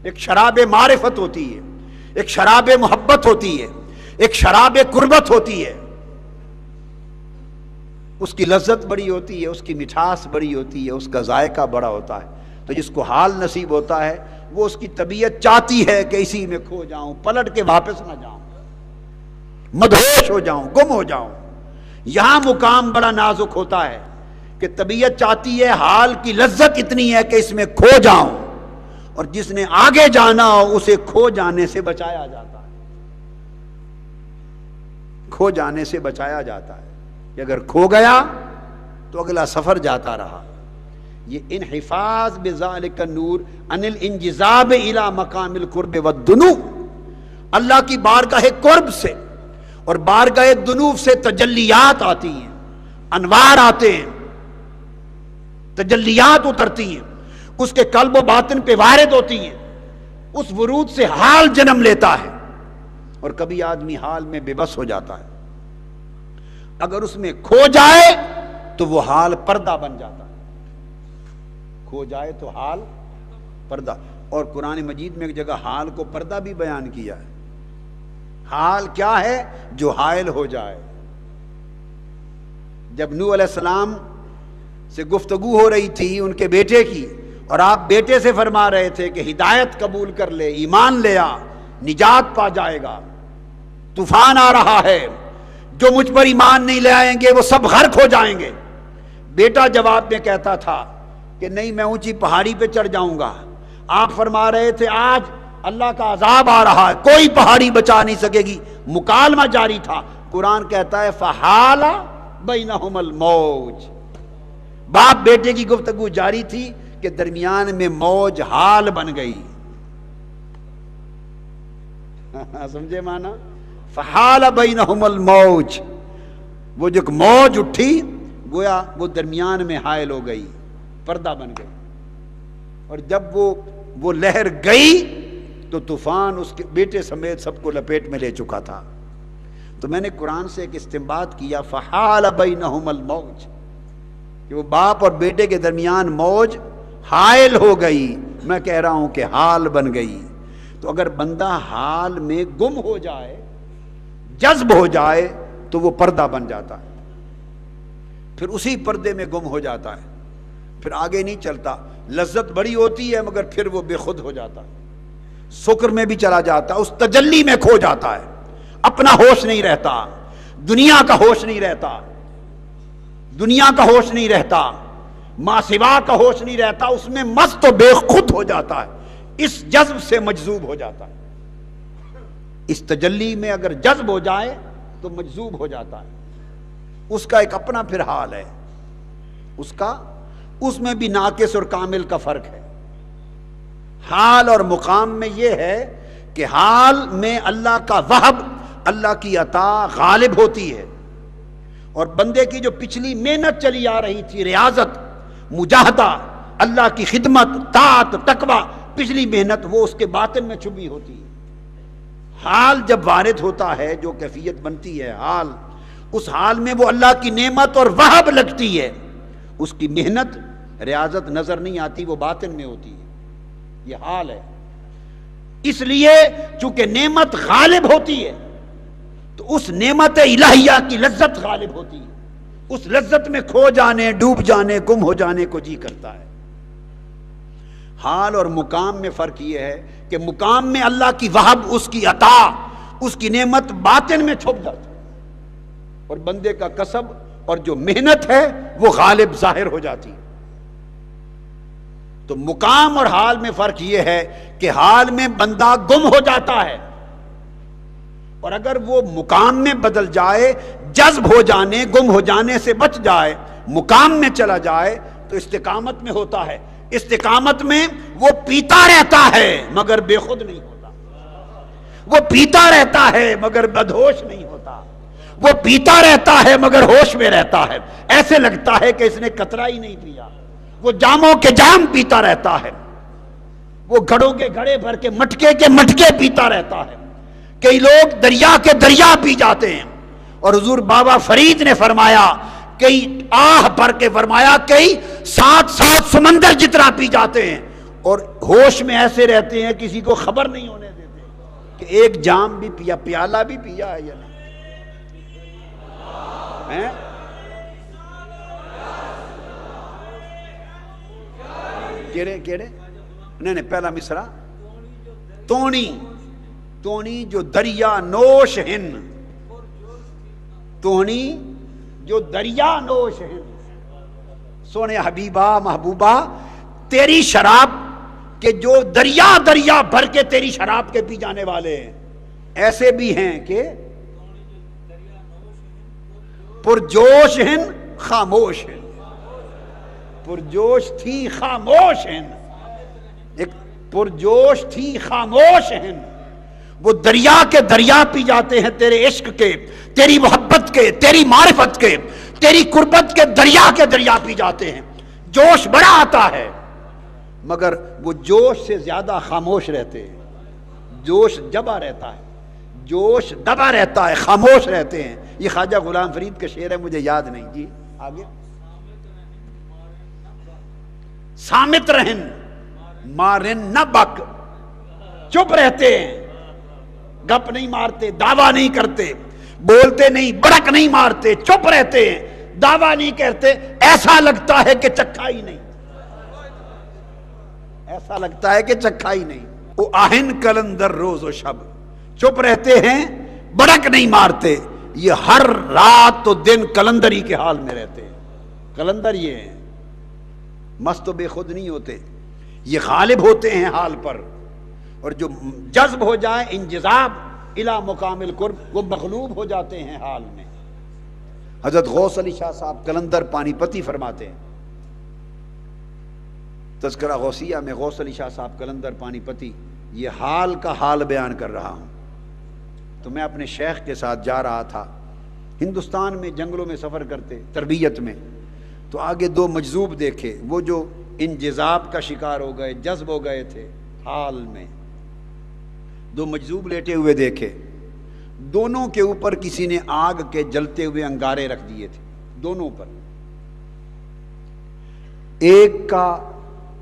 ایک شراب معرفت ہوتی ہے، ایک شراب محبت ہوتی ہے، ایک شراب قربت ہوتی ہے۔ اس کی لذت بڑی ہوتی ہے، اس کی مٹھاس بڑی ہوتی ہے، اس کا ذائقہ بڑا ہوتا ہے۔ تو جس کو حال نصیب ہوتا ہے وہ اس کی طبیعت چاہتی ہے کہ اسی میں کھو جاؤں، پلٹ کے واپس نہ جاؤں، مدہوش ہو جاؤں، گم ہو جاؤں۔ یہاں مقام بڑا نازک ہوتا ہے کہ طبیعت چاہتی ہے، حال کی لذت اتنی ہے کہ اس میں کھو جاؤں، اور جس نے آگے جانا ہو اسے کھو جانے سے بچایا جاتا ہے، کھو جانے سے بچایا جاتا ہے کہ اگر کھو گیا تو اگلا سفر جاتا رہا۔ یہ انحفاظ بذالک النور عن الانجذاب الی مقام القرب والدنو، اللہ کی بارگاہ قرب سے اور بارگاہ دنو سے تجلیات آتی ہیں، انوار آتے ہیں، تجلیات اترتی ہیں، اس کے قلب و باطن پہ وارد ہوتی ہیں، اس ورود سے حال جنم لیتا ہے، اور کبھی آدمی حال میں بے بس ہو جاتا ہے۔ اگر اس میں کھو جائے تو وہ حال پردہ بن جاتا ہے، کھو جائے تو حال پردہ۔ اور قرآن مجید میں ایک جگہ حال کو پردہ بھی بیان کیا ہے۔ حال کیا ہے؟ جو حائل ہو جائے۔ جب نوح علیہ السلام سے گفتگو ہو رہی تھی ان کے بیٹے کی، اور آپ بیٹے سے فرما رہے تھے کہ ہدایت قبول کر لے، ایمان لے آ، نجات پا جائے گا، طوفان آ رہا ہے، جو مجھ پر ایمان نہیں لے آئیں گے وہ سب غرق ہو جائیں گے۔ بیٹا جواب میں کہتا تھا کہ نہیں، میں اونچی پہاڑی پہ چڑھ جاؤں گا۔ آپ فرما رہے تھے آج اللہ کا عذاب آ رہا ہے، کوئی پہاڑی بچا نہیں سکے گی، مکالمہ جاری تھا۔ قرآن کہتا ہے فحال بینہم الموج، باپ بیٹے کی گفتگو جاری تھی کہ درمیان میں موج حال بن گئی۔ سمجھے معنی؟ فحال بینہم الموج، وہ جو موج اٹھی گویا وہ درمیان میں حائل ہو گئی، پردہ بن گئی، اور جب وہ لہر گئی تو طوفان اس کے بیٹے سمیت سب کو لپیٹ میں لے چکا تھا۔ تو میں نے قرآن سے ایک استنباط کیا فحال بینہم الموج، کہ وہ باپ اور بیٹے کے درمیان موج حائل ہو گئی، میں کہہ رہا ہوں کہ حال بن گئی۔ تو اگر بندہ حال میں گم ہو جائے، جذب ہو جائے تو وہ پردہ بن جاتا ہے، پھر اسی پردے میں گم ہو جاتا ہے، پھر آگے نہیں چلتا۔ لذت بڑی ہوتی ہے مگر پھر وہ بے خود ہو جاتا ہے، سکر میں بھی چلا جاتا ہے، اس تجلی میں کھو جاتا ہے، اپنا ہوش نہیں رہتا، دنیا کا ہوش نہیں رہتا، دنیا کا ہوش نہیں رہتا، ماں سوا کا ہوش نہیں رہتا، اس میں مست و بے خود ہو جاتا ہے، اس جذب سے مجذوب ہو جاتا ہے۔ اس تجلی میں اگر جذب ہو جائے تو مجذوب ہو جاتا ہے، اس کا ایک اپنا پھر حال ہے، اس میں بھی ناقص اور کامل کا فرق ہے۔ حال اور مقام میں یہ ہے کہ حال میں اللہ کا وہب، اللہ کی عطا غالب ہوتی ہے، اور بندے کی جو پچھلی محنت چلی آ رہی تھی، ریاضت، مجاہدہ، اللہ کی خدمت، طاعت، تقوی، پچھلی محنت وہ اس کے باطن میں چھپی ہوتی ہے۔ حال جب وارد ہوتا ہے، جو کیفیت بنتی ہے حال، اس حال میں وہ اللہ کی نعمت اور وہب لگتی ہے، اس کی محنت ریاضت نظر نہیں آتی، وہ باطن میں ہوتی ہے، یہ حال ہے۔ اس لیے چونکہ نعمت غالب ہوتی ہے تو اس نعمت الہیہ کی لذت غالب ہوتی ہے، اس لذت میں کھو جانے، ڈوب جانے، گم ہو جانے کو جی کرتا ہے۔ حال اور مقام میں فرق یہ ہے کہ مقام میں اللہ کی وہب، اس کی عطا، اس کی نعمت باطن میں چھپ جاتی ہے، اور بندے کا کسب اور جو محنت ہے وہ غالب ظاہر ہو جاتی ہے۔ تو مقام اور حال میں فرق یہ ہے کہ حال میں بندہ گم ہو جاتا ہے، اور اگر وہ مقام میں بدل جائے، جذب ہو جانے، گم ہو جانے سے بچ جائے، مقام میں چلا جائے تو استقامت میں ہوتا ہے۔ استقامت میں وہ پیتا رہتا ہے مگر بے خود نہیں ہوتا، وہ پیتا رہتا ہے مگر بدہوش نہیں ہوتا، وہ پیتا رہتا ہے مگر ہوش میں رہتا ہے، ایسے لگتا ہے کہ اس نے قطرہ ہی نہیں پیا، وہ جاموں کے جام پیتا رہتا ہے، وہ گھڑوں کے گھڑے بھر کے مٹکے پیتا رہتا ہے۔ کئی لوگ دریا کے دریا پی جاتے ہیں، اور حضور بابا فرید نے فرمایا، کئی آہ بھر کے فرمایا، کئی 7 سمندر جتنا پی جاتے ہیں، اور ہوش میں ایسے رہتے ہیں کسی کو خبر نہیں ہونے دیتے کہ ایک جام بھی پیا، پیالہ بھی پیا ہے یا نہیں ہے؟ کیڑے نہیں پہلا مصرع، تونی جو دریا نوش ہن، تونی جو دریا نوش ہن، سونے حبیبہ محبوبہ تیری شراب کے جو دریا بھر کے تیری شراب کے پی جانے والے ہیں، ایسے بھی ہیں کہ پرجوش ہیں خاموش ہیں، پرجوش تھی خاموش ہیں، ایک پرجوش تھی خاموش ہیں، وہ دریا کے دریا پی جاتے ہیں تیرے عشق کے، تیری محبت کے، تیری معرفت کے، تیری قربت کے دریا پی جاتے ہیں، جوش بڑا آتا ہے مگر وہ جوش سے زیادہ خاموش رہتے ہیں، جوش دبا رہتا ہے، خاموش رہتے ہیں۔ یہ خواجہ غلام فرید کا شعر ہے، مجھے یاد نہیں، جی آگے۔ سامت رہن مارن نہ بک، چپ رہتے ہیں، گپ نہیں مارتے، دعویٰ نہیں کرتے، بولتے نہیں، بڑک نہیں مارتے، چپ رہتے ہیں، دعویٰ نہیں کرتے، ایسا لگتا ہے کہ چکھا ہی نہیں، ایسا لگتا ہے کہ چکھا ہی نہیں۔ وہ آہن کلندر روز و شب، چپ رہتے ہیں، بڑک نہیں مارتے، یہ ہر رات تو دن کلندری کے حال میں رہتے ہیں۔ کلندر یہ ہیں، مست و بے خود نہیں ہوتے، یہ غالب ہوتے ہیں حال پر، اور جو جذب ہو جائے انجذاب الی مقام القرب، وہ مغلوب ہو جاتے ہیں حال میں۔ حضرت غوث علی شاہ صاحب قلندر پانی پتی فرماتے ہیں، تذکرہ غوثیہ میں غوث علی شاہ صاحب قلندر پانی پتی، یہ حال کا حال بیان کر رہا ہوں۔ تو میں اپنے شیخ کے ساتھ جا رہا تھا، ہندوستان میں جنگلوں میں سفر کرتے تربیت میں، تو آگے 2 مجذوب دیکھے، وہ جو انجذاب کا شکار ہو گئے، جذب ہو گئے تھے حال میں، 2 مجذوب لیٹے ہوئے دیکھے، دونوں کے اوپر کسی نے آگ کے جلتے ہوئے انگارے رکھ دیے تھے، دونوں پر، ایک کا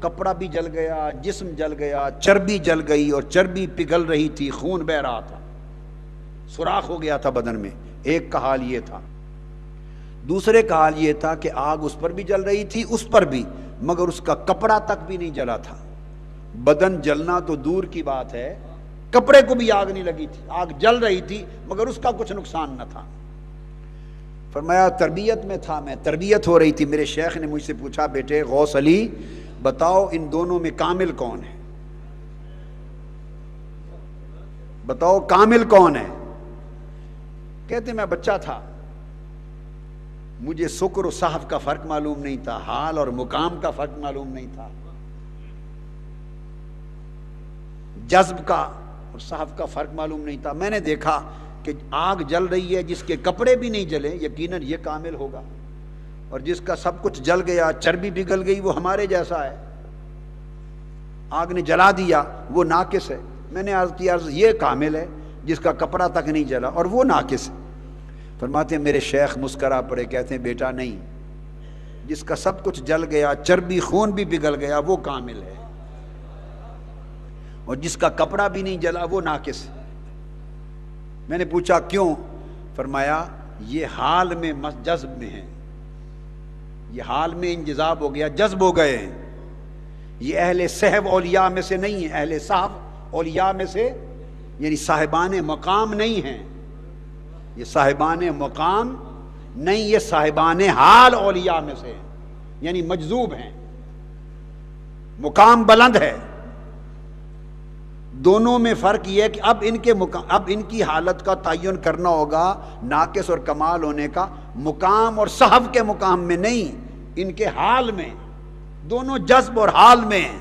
کپڑا بھی جل گیا، جسم جل گیا، چربی جل گئی، اور چربی پگھل رہی تھی، خون بہ رہا تھا، سوراخ ہو گیا تھا بدن میں۔ ایک کا حال یہ تھا، دوسرے کا حال یہ تھا کہ آگ اس پر بھی جل رہی تھی، اس پر بھی، مگر اس کا کپڑا تک بھی نہیں جلا تھا۔ بدن جلنا تو دور کی بات ہے، کپڑے کو بھی آگ نہیں لگی تھی، آگ جل رہی تھی مگر اس کا کچھ نقصان نہ تھا۔ فرمایا تربیت میں تھا میں، تربیت ہو رہی تھی، میرے شیخ نے مجھ سے پوچھا، بیٹے غوث علی بتاؤ ان دونوں میں کامل کون ہے، بتاؤ کامل کون ہے؟ کہتے میں بچہ تھا، مجھے سکر و صحف کا فرق معلوم نہیں تھا، حال اور مقام کا فرق معلوم نہیں تھا، جذب کا اور صحف کا فرق معلوم نہیں تھا۔ میں نے دیکھا کہ آگ جل رہی ہے، جس کے کپڑے بھی نہیں جلے یقیناً یہ کامل ہوگا، اور جس کا سب کچھ جل گیا، چربی پگھل گئی، وہ ہمارے جیسا ہے، آگ نے جلا دیا، وہ ناقص ہے۔ میں نے عرض کیا، یہ کامل ہے، جس کا کپڑا تک نہیں جلا، اور وہ ناقص ہے۔ فرماتے ہیں میرے شیخ مسکرا پڑے، کہتے ہیں بیٹا نہیں، جس کا سب کچھ جل گیا، چربی خون بھی پگھل گیا، وہ کامل ہے، اور جس کا کپڑا بھی نہیں جلا وہ ناقص ہے۔ میں نے پوچھا کیوں؟ فرمایا یہ حال میں جذب میں ہے، یہ حال میں انجذاب ہو گیا، جذب ہو گئے ہیں۔ یہ اہل صحب اولیاء میں سے نہیں ہے، اہل صحب اولیاء میں سے یعنی صاحبان مقام نہیں ہیں، یہ صاحبان مقام نہیں، یہ صاحبان حال اولیاء میں سے ہیں، یعنی مجذوب ہیں، مقام بلند ہے۔ دونوں میں فرق یہ ہے کہ اب ان کی حالت کا تعین کرنا ہوگا ناقص اور کمال ہونے کا مقام اور صحب کے مقام میں نہیں، ان کے حال میں، دونوں جذب اور حال میں ہیں۔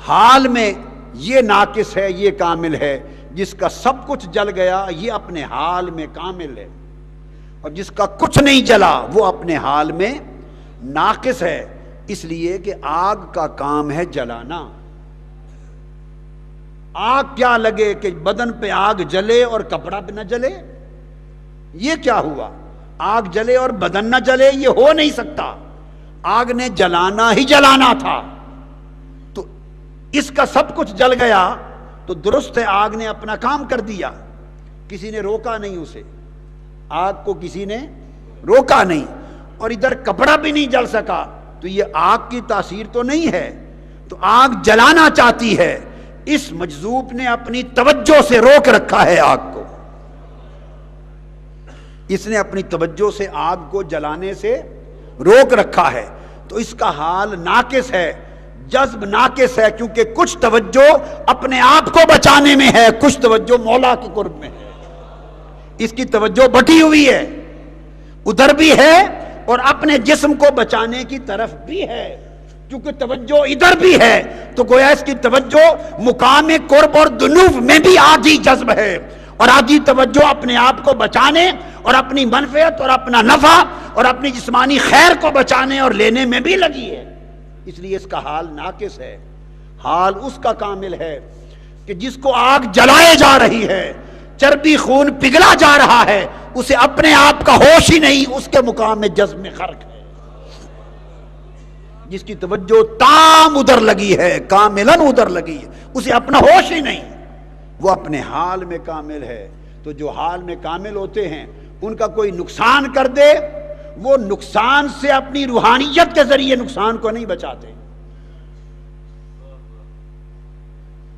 حال میں یہ ناقص ہے، یہ کامل ہے، جس کا سب کچھ جل گیا یہ اپنے حال میں کامل ہے، اور جس کا کچھ نہیں جلا وہ اپنے حال میں ناقص ہے۔ اس لیے کہ آگ کا کام ہے جلانا۔ آگ کیا لگے کہ بدن پہ آگ جلے اور کپڑا پہ نہ جلے؟ یہ کیا ہوا؟ آگ جلے اور بدن نہ جلے، یہ ہو نہیں سکتا۔ آگ نے جلانا ہی جلانا تھا، تو اس کا سب کچھ جل گیا تو درست ہے، آگ نے اپنا کام کر دیا، کسی نے روکا نہیں اسے، آگ کو کسی نے روکا نہیں، اور ادھر کپڑا بھی نہیں جل سکا، تو یہ آگ کی تاثیر تو نہیں ہے، تو آگ جلانا چاہتی ہے، اس مجذوب نے اپنی توجہ سے روک رکھا ہے آگ کو، اس نے اپنی توجہ سے آگ کو جلانے سے روک رکھا ہے، تو اس کا حال ناقص ہے، جذب ناقص ہے، کیونکہ کچھ توجہ اپنے آپ کو بچانے میں ہے، کچھ توجہ مولا کے قرب میں ہے، اس کی توجہ بٹی ہوئی ہے، ادھر بھی ہے اور اپنے جسم کو بچانے کی طرف بھی ہے، کیونکہ توجہ ادھر بھی ہے تو گویا اس کی توجہ مقام قرب اور دنو میں بھی آدھی جذب ہے، اور آدھی توجہ اپنے آپ کو بچانے اور اپنی منفعت اور اپنا نفع اور اپنی جسمانی خیر کو بچانے اور لینے میں بھی لگی ہے، اس لیے اس کا حال ناقص ہے۔ حال اس کا کامل ہے کہ جس کو آگ جلائے جا رہی ہے، چربی خون پگھلا جا رہا ہے، اسے اپنے آپ کا ہوش ہی نہیں، اس کے مقام میں جذب میں غرق ہے، جس کی توجہ تام ادھر لگی ہے، کاملاً ادھر لگی ہے، اسے اپنا ہوش ہی نہیں، وہ اپنے حال میں کامل ہے۔ تو جو حال میں کامل ہوتے ہیں ان کا کوئی نقصان کر دے، وہ نقصان سے اپنی روحانیت کے ذریعے نقصان کو نہیں بچاتے،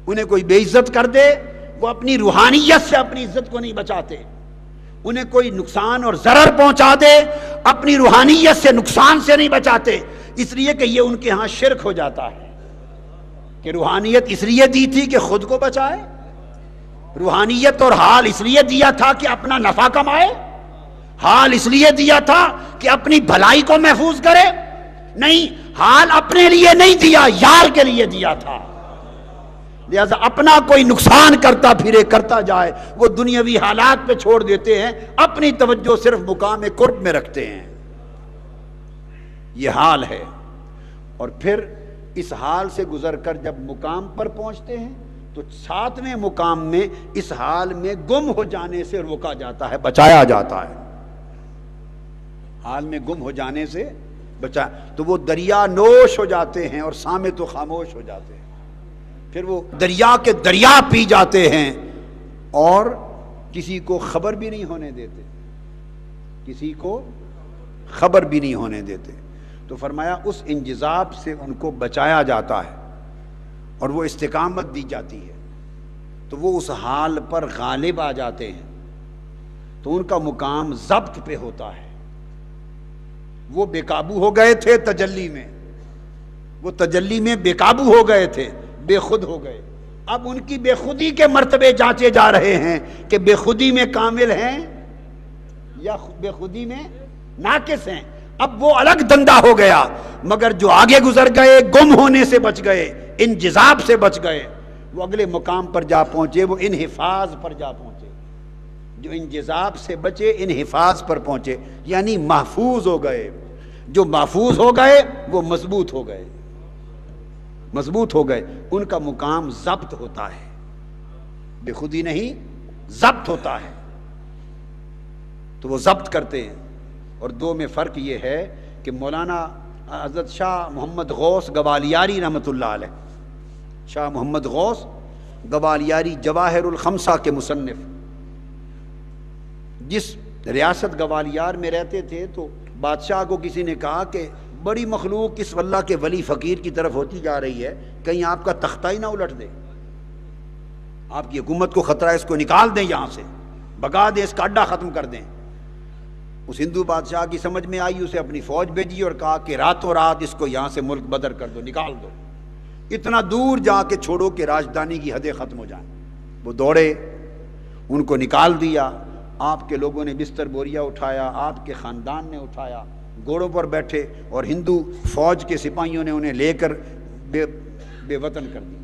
انہیں کوئی بے عزت کر دے وہ اپنی روحانیت سے اپنی عزت کو نہیں بچاتے، انہیں کوئی نقصان اور ضرر پہنچا دے اپنی روحانیت سے نقصان سے نہیں بچاتے، اس لیے کہ یہ ان کے ہاں شرک ہو جاتا ہے کہ روحانیت اس لیے دی تھی کہ خود کو بچائے، روحانیت اور حال اس لیے دیا تھا کہ اپنا نفع کمائے، حال اس لیے دیا تھا کہ اپنی بھلائی کو محفوظ کرے، نہیں، حال اپنے لیے نہیں دیا، یار کے لیے دیا تھا، لہذا اپنا کوئی نقصان کرتا پھرے کرتا جائے، وہ دنیاوی حالات پہ چھوڑ دیتے ہیں، اپنی توجہ صرف مقام قرب میں رکھتے ہیں، یہ حال ہے۔ اور پھر اس حال سے گزر کر جب مقام پر پہنچتے ہیں تو ساتویں مقام میں اس حال میں گم ہو جانے سے روکا جاتا ہے، بچایا جاتا ہے، حال میں گم ہو جانے سے بچا، تو وہ دریا نوش ہو جاتے ہیں اور صامت و خاموش ہو جاتے ہیں، پھر وہ دریا کے دریا پی جاتے ہیں اور کسی کو خبر بھی نہیں ہونے دیتے، کسی کو خبر بھی نہیں ہونے دیتے۔ تو فرمایا اس انجذاب سے ان کو بچایا جاتا ہے اور وہ استقامت دی جاتی ہے، تو وہ اس حال پر غالب آ جاتے ہیں، تو ان کا مقام ضبط پہ ہوتا ہے۔ وہ بے قابو ہو گئے تھے تجلی میں، وہ تجلی میں بے قابو ہو گئے تھے، بے خود ہو گئے، اب ان کی بے خودی کے مرتبے جانچے جا رہے ہیں کہ بے خودی میں کامل ہیں یا بے خودی میں ناقص ہیں، اب وہ الگ دندہ ہو گیا، مگر جو آگے گزر گئے، گم ہونے سے بچ گئے، انجذاب سے بچ گئے، وہ اگلے مقام پر جا پہنچے، وہ انحفاظ پر جا پہنچے، جو انجذاب سے بچے انحفاظ پر پہنچے، یعنی محفوظ ہو گئے، جو محفوظ ہو گئے وہ مضبوط ہو گئے، مضبوط ہو گئے، ان کا مقام ضبط ہوتا ہے، بے خودی نہیں، ضبط ہوتا ہے تو وہ ضبط کرتے ہیں۔ اور دو میں فرق یہ ہے کہ مولانا حضرت شاہ محمد غوث گوالیاری رحمۃ اللہ علیہ، شاہ محمد غوث گوالیاری جواہر الخمسہ کے مصنف، جس ریاست گوالیار میں رہتے تھے تو بادشاہ کو کسی نے کہا کہ بڑی مخلوق اس اللہ کے ولی فقیر کی طرف ہوتی جا رہی ہے، کہیں آپ کا تختہ ہی نہ الٹ دے، آپ کی حکومت کو خطرہ ہے، اس کو نکال دیں یہاں سے، بھگا دیں، اس کا اڈا ختم کر دیں۔ اس ہندو بادشاہ کی سمجھ میں آئی، اسے اپنی فوج بھیجی اور کہا کہ راتوں رات اس کو یہاں سے ملک بدر کر دو، نکال دو، اتنا دور جا کے چھوڑو کہ راجدھانی کی حدیں ختم ہو جائیں۔ وہ دوڑے، ان کو نکال دیا، آپ کے لوگوں نے بستر بوریا اٹھایا، آپ کے خاندان نے اٹھایا، گھوڑوں پر بیٹھے، اور ہندو فوج کے سپاہیوں نے انہیں لے کر بے وطن کر دیا۔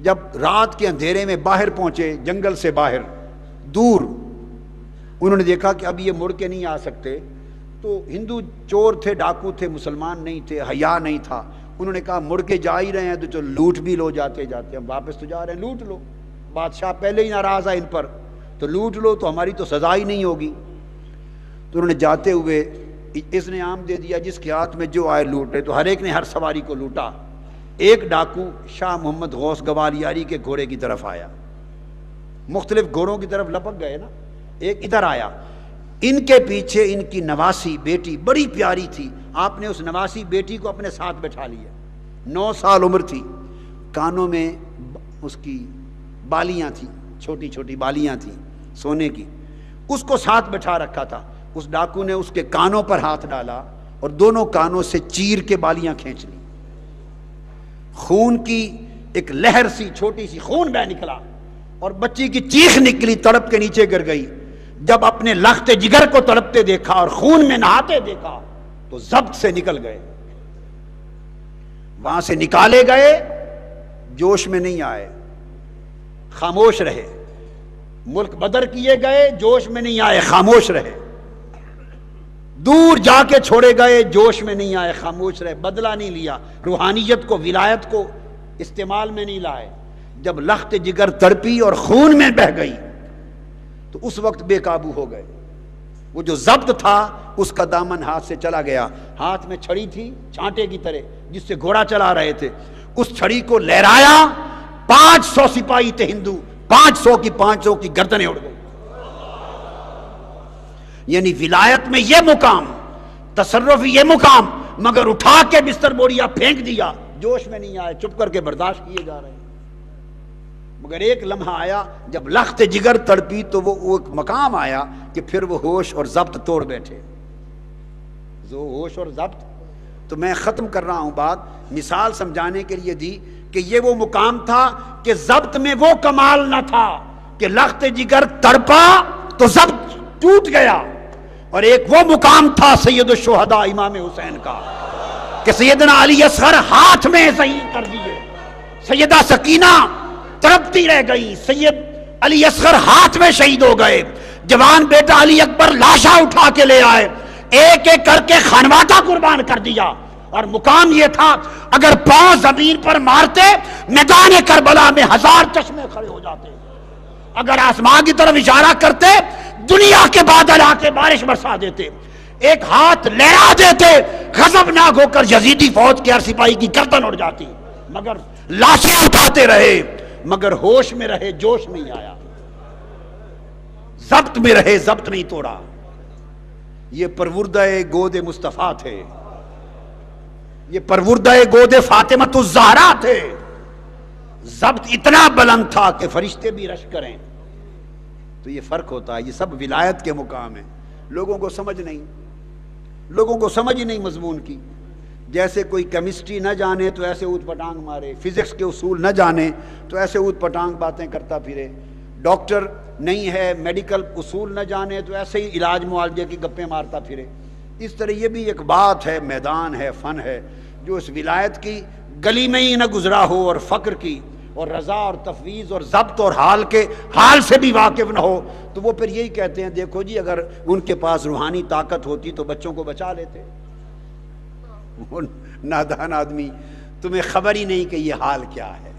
جب رات کے اندھیرے میں باہر پہنچے، جنگل سے باہر دور، انہوں نے دیکھا کہ اب یہ مڑ کے نہیں آ سکتے، تو ہندو چور تھے، ڈاکو تھے، مسلمان نہیں تھے، حیا نہیں تھا، انہوں نے کہا مڑ کے جا ہی رہے ہیں تو چلو لوٹ بھی لو، جاتے جاتے ہم واپس تو جا رہے ہیں، لوٹ لو، بادشاہ پہلے ہی ناراض ہے ان پر، تو لوٹ لو تو ہماری تو سزا ہی نہیں ہوگی۔ تو انہوں نے جاتے ہوئے اس نے عام دے دیا، جس کے ہاتھ میں جو آئے لوٹ رہے، تو ہر ایک نے ہر سواری کو لوٹا۔ ایک ڈاکو شاہ محمد غوث گوالیاری کے گھوڑے کی طرف آیا، مختلف گھوڑوں کی طرف لپک گئے نا، ایک ادھر آیا، ان کے پیچھے ان کی نواسی بیٹی بڑی پیاری تھی، آپ نے اس نواسی بیٹی کو اپنے ساتھ بٹھا لیا، 9 سال عمر تھی، کانوں میں اس کی بالیاں تھیں، چھوٹی چھوٹی بالیاں تھیں سونے کی، اس کو ساتھ بٹھا رکھا تھا۔ اس ڈاکو نے اس کے کانوں پر ہاتھ ڈالا اور دونوں کانوں سے چیر کے بالیاں کھینچ لی، خون کی ایک لہر سی، چھوٹی سی خون بہ نکلا، اور بچی کی چیخ نکلی، تڑپ کے نیچے گر گئی۔ جب اپنے لخت جگر کو تڑپتے دیکھا اور خون میں نہاتے دیکھا تو ضبط سے نکل گئے، وہاں سے نکالے گئے، جوش میں نہیں آئے، خاموش رہے، ملک بدر کیے گئے، جوش میں نہیں آئے، خاموش رہے، دور جا کے چھوڑے گئے، جوش میں نہیں آئے، خاموش رہے، بدلہ نہیں لیا، روحانیت کو، ولایت کو استعمال میں نہیں لائے۔ جب لخت جگر تڑپی اور خون میں بہ گئی تو اس وقت بے قابو ہو گئے۔ وہ جو ضبط تھا اس کا دامن ہاتھ سے چلا گیا، ہاتھ میں چھڑی تھی چھانٹے کی طرح جس سے گھوڑا چلا رہے تھے، اس چھڑی کو لہرایا، 500 سپاہی تھے ہندو، 500 کی گردنیں اڑ گئی۔ یعنی ولایت میں یہ مقام، تصرف یہ مقام، مگر اٹھا کے بستر بوریا پھینک دیا، جوش میں نہیں آئے، چپ کر کے برداشت کیے جا رہے ہیں۔ مگر ایک لمحہ آیا جب لخت جگر تڑپی تو وہ ایک مقام آیا کہ پھر وہ ہوش اور ضبط توڑ بیٹھے، جو ہوش اور ضبط۔ تو میں ختم کر رہا ہوں بات، مثال سمجھانے کے لیے دی کہ یہ وہ مقام تھا کہ ضبط میں وہ کمال نہ تھا کہ لخت جگر تڑپا تو ضبط ٹوٹ گیا، اور ایک وہ مقام تھا سید الشہداء امام حسین کا کہ سیدنا علی اصغر ہاتھ میں شہید کر دیے، سیدہ سکینہ تڑپتی رہ گئی، سید علی اصغر ہاتھ میں شہید ہو گئے، جوان بیٹا علی اکبر لاشا اٹھا کے لے آئے، ایک ایک کر کے خانوادہ قربان کر دیا، اور مقام یہ تھا اگر پاؤں زمین پر مارتے میدان کربلا میں 1000 چشمے کھڑے ہو جاتے، اگر آسمان کی طرف اشارہ کرتے دنیا کے بادل آ کے بارش برسا دیتے، ایک ہاتھ لہرا دیتے غضبناک ہو کر یزیدی فوج کے ہر سپاہی کی گردن اڑ جاتی، مگر لاشیں اٹھاتے رہے، مگر ہوش میں رہے، جوش نہیں آیا، ضبط میں رہے، ضبط نہیں توڑا۔ یہ پروردہ گود مصطفیٰ تھے، یہ پروردہ گود فاطمۃ الزہرا تھے، ضبط اتنا بلند تھا کہ فرشتے بھی رش کریں۔ تو یہ فرق ہوتا ہے، یہ سب ولایت کے مقام ہیں، لوگوں کو سمجھ ہی نہیں مضمون کی۔ جیسے کوئی کیمسٹری نہ جانے تو ایسے اوت پٹانگ مارے، فزکس کے اصول نہ جانے تو ایسے اوت پٹانگ باتیں کرتا پھرے، ڈاکٹر نہیں ہے میڈیکل اصول نہ جانے تو ایسے ہی علاج معالجے کی گپیں مارتا پھرے۔ اس طرح یہ بھی ایک بات ہے، میدان ہے، فن ہے، جو اس ولایت کی گلی میں ہی نہ گزرا ہو اور فقر کی اور رضا اور تفویض اور ضبط اور حال سے بھی واقف نہ ہو، تو وہ پھر یہی کہتے ہیں دیکھو جی اگر ان کے پاس روحانی طاقت ہوتی تو بچوں کو بچا لیتے۔ نادان آدمی، تمہیں خبر ہی نہیں کہ یہ حال کیا ہے۔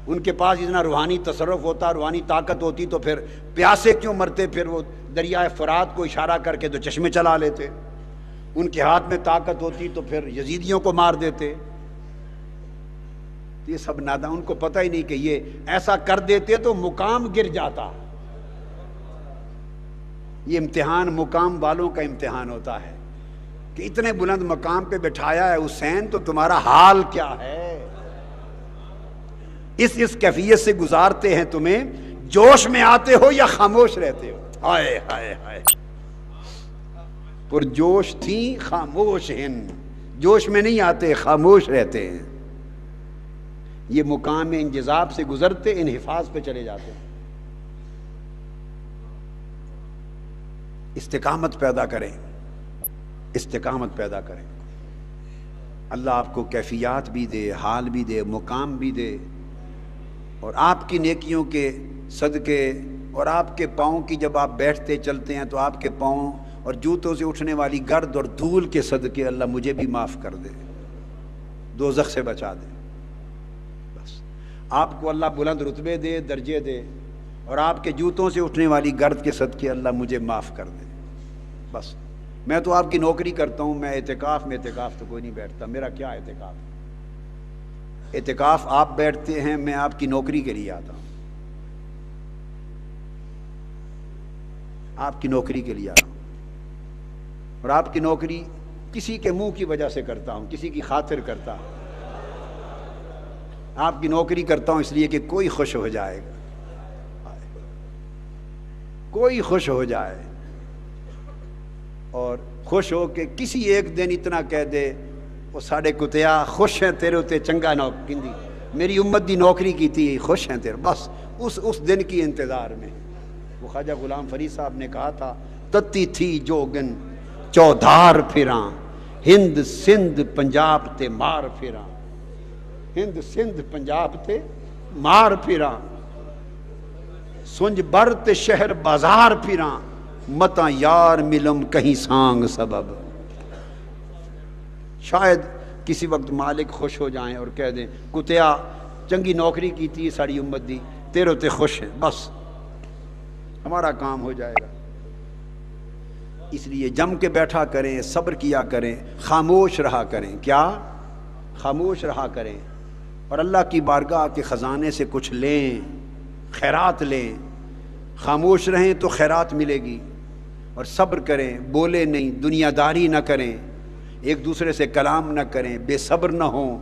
ان کے پاس اتنا روحانی تصرف ہوتا، روحانی طاقت ہوتی تو پھر پیاسے کیوں مرتے؟ پھر وہ دریائے فرات کو اشارہ کر کے تو چشمے چلا لیتے۔ ان کے ہاتھ میں طاقت ہوتی تو پھر یزیدیوں کو مار دیتے۔ یہ سب نادان، ان کو پتہ ہی نہیں کہ یہ ایسا کر دیتے تو مقام گر جاتا۔ یہ امتحان مقام والوں کا امتحان ہوتا ہے کہ اتنے بلند مقام پہ بٹھایا ہے حسین، تو تمہارا حال کیا ہے؟ اس کیفیت سے گزارتے ہیں تمہیں، جوش میں آتے ہو یا خاموش رہتے ہو؟ ہائے ہائے ہائے، پرجوش تھیں خاموش ہیں، جوش میں نہیں آتے، خاموش رہتے ہیں۔ یہ مقام انجذاب سے گزرتے انحفاظ پہ چلے جاتے ہیں۔ استقامت پیدا کریں، استقامت پیدا کریں۔ اللہ آپ کو کیفیات بھی دے، حال بھی دے، مقام بھی دے، اور آپ کی نیکیوں کے صدقے اور آپ کے پاؤں کی جب آپ بیٹھتے چلتے ہیں تو آپ کے پاؤں اور جوتوں سے اٹھنے والی گرد اور دھول کے صدقے اللہ مجھے بھی معاف کر دے، دوزخ سے بچا دے۔ بس آپ کو اللہ بلند رتبے دے، درجے دے، اور آپ کے جوتوں سے اٹھنے والی گرد کے صدقے اللہ مجھے معاف کر دے۔ بس میں تو آپ کی نوکری کرتا ہوں، میں اعتکاف تو کوئی نہیں بیٹھتا، میرا کیا اعتکاف؟ اعتکاف آپ بیٹھتے ہیں، میں آپ کی نوکری کے لیے آتا ہوں، آپ کی نوکری کے لیے آتا ہوں، اور آپ کی نوکری کسی کے منہ کی وجہ سے کرتا ہوں، کسی کی خاطر کرتا ہوں۔ آپ کی نوکری کرتا ہوں اس لیے کہ کوئی خوش ہو جائے گا، کوئی خوش ہو جائے، اور خوش ہو کے کسی ایک دن اتنا کہہ دے وہ ساڑے کتیا خوش ہیں تیرے ہوتے چنگا نوکری، میری امت دی نوکری کی تھی، خوش ہیں تیرے، بس اس دن کی انتظار میں۔ وہ خواجہ غلام فرید صاحب نے کہا تھا، تتی تھی جوگن چودھار پھراں، ہند سندھ پنجاب تے مار پھراں، ہند سندھ پنجاب تے مار پھراں، سنج بر تے شہر بازار پھراں، متاں یار ملم کہیں سانگ سبب۔ شاید کسی وقت مالک خوش ہو جائیں اور کہہ دیں کتیا چنگی نوکری کی تھی ساری امت دی، تیرے تے خوش ہیں، بس ہمارا کام ہو جائے گا۔ اس لیے جم کے بیٹھا کریں، صبر کیا کریں، خاموش رہا کریں۔ کیا؟ خاموش رہا کریں، اور اللہ کی بارگاہ کے خزانے سے کچھ لیں، خیرات لیں۔ خاموش رہیں تو خیرات ملے گی، اور صبر کریں، بولے نہیں، دنیا داری نہ کریں، ایک دوسرے سے کلام نہ کریں، بے صبر نہ ہوں،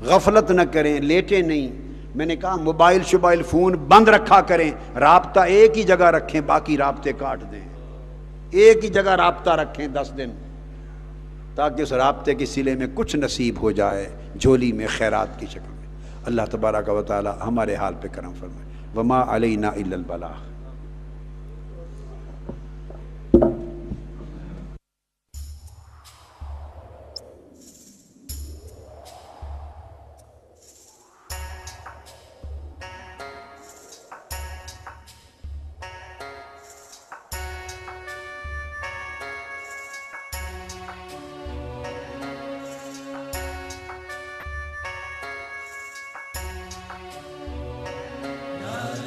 غفلت نہ کریں، لیٹے نہیں۔ میں نے کہا موبائل فون بند رکھا کریں، رابطہ ایک ہی جگہ رکھیں، باقی رابطے کاٹ دیں۔ ایک ہی جگہ رابطہ رکھیں 10 دن، تاکہ اس رابطے کے صلے میں کچھ نصیب ہو جائے جھولی میں خیرات کی شکل میں۔ اللہ تبارک و تعالی ہمارے حال پہ کرم فرمائے۔ وما علینا الا البلاغ۔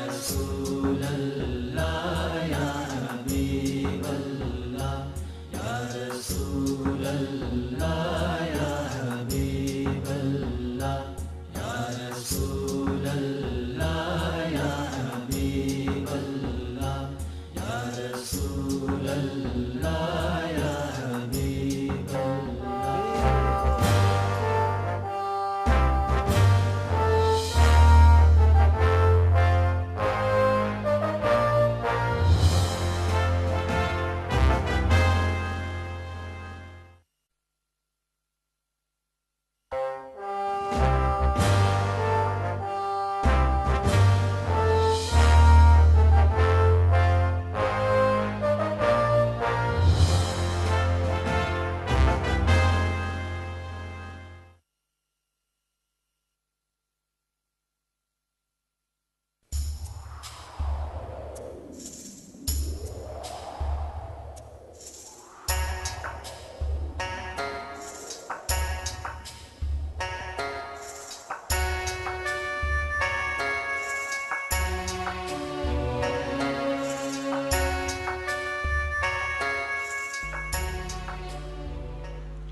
رسول اللہ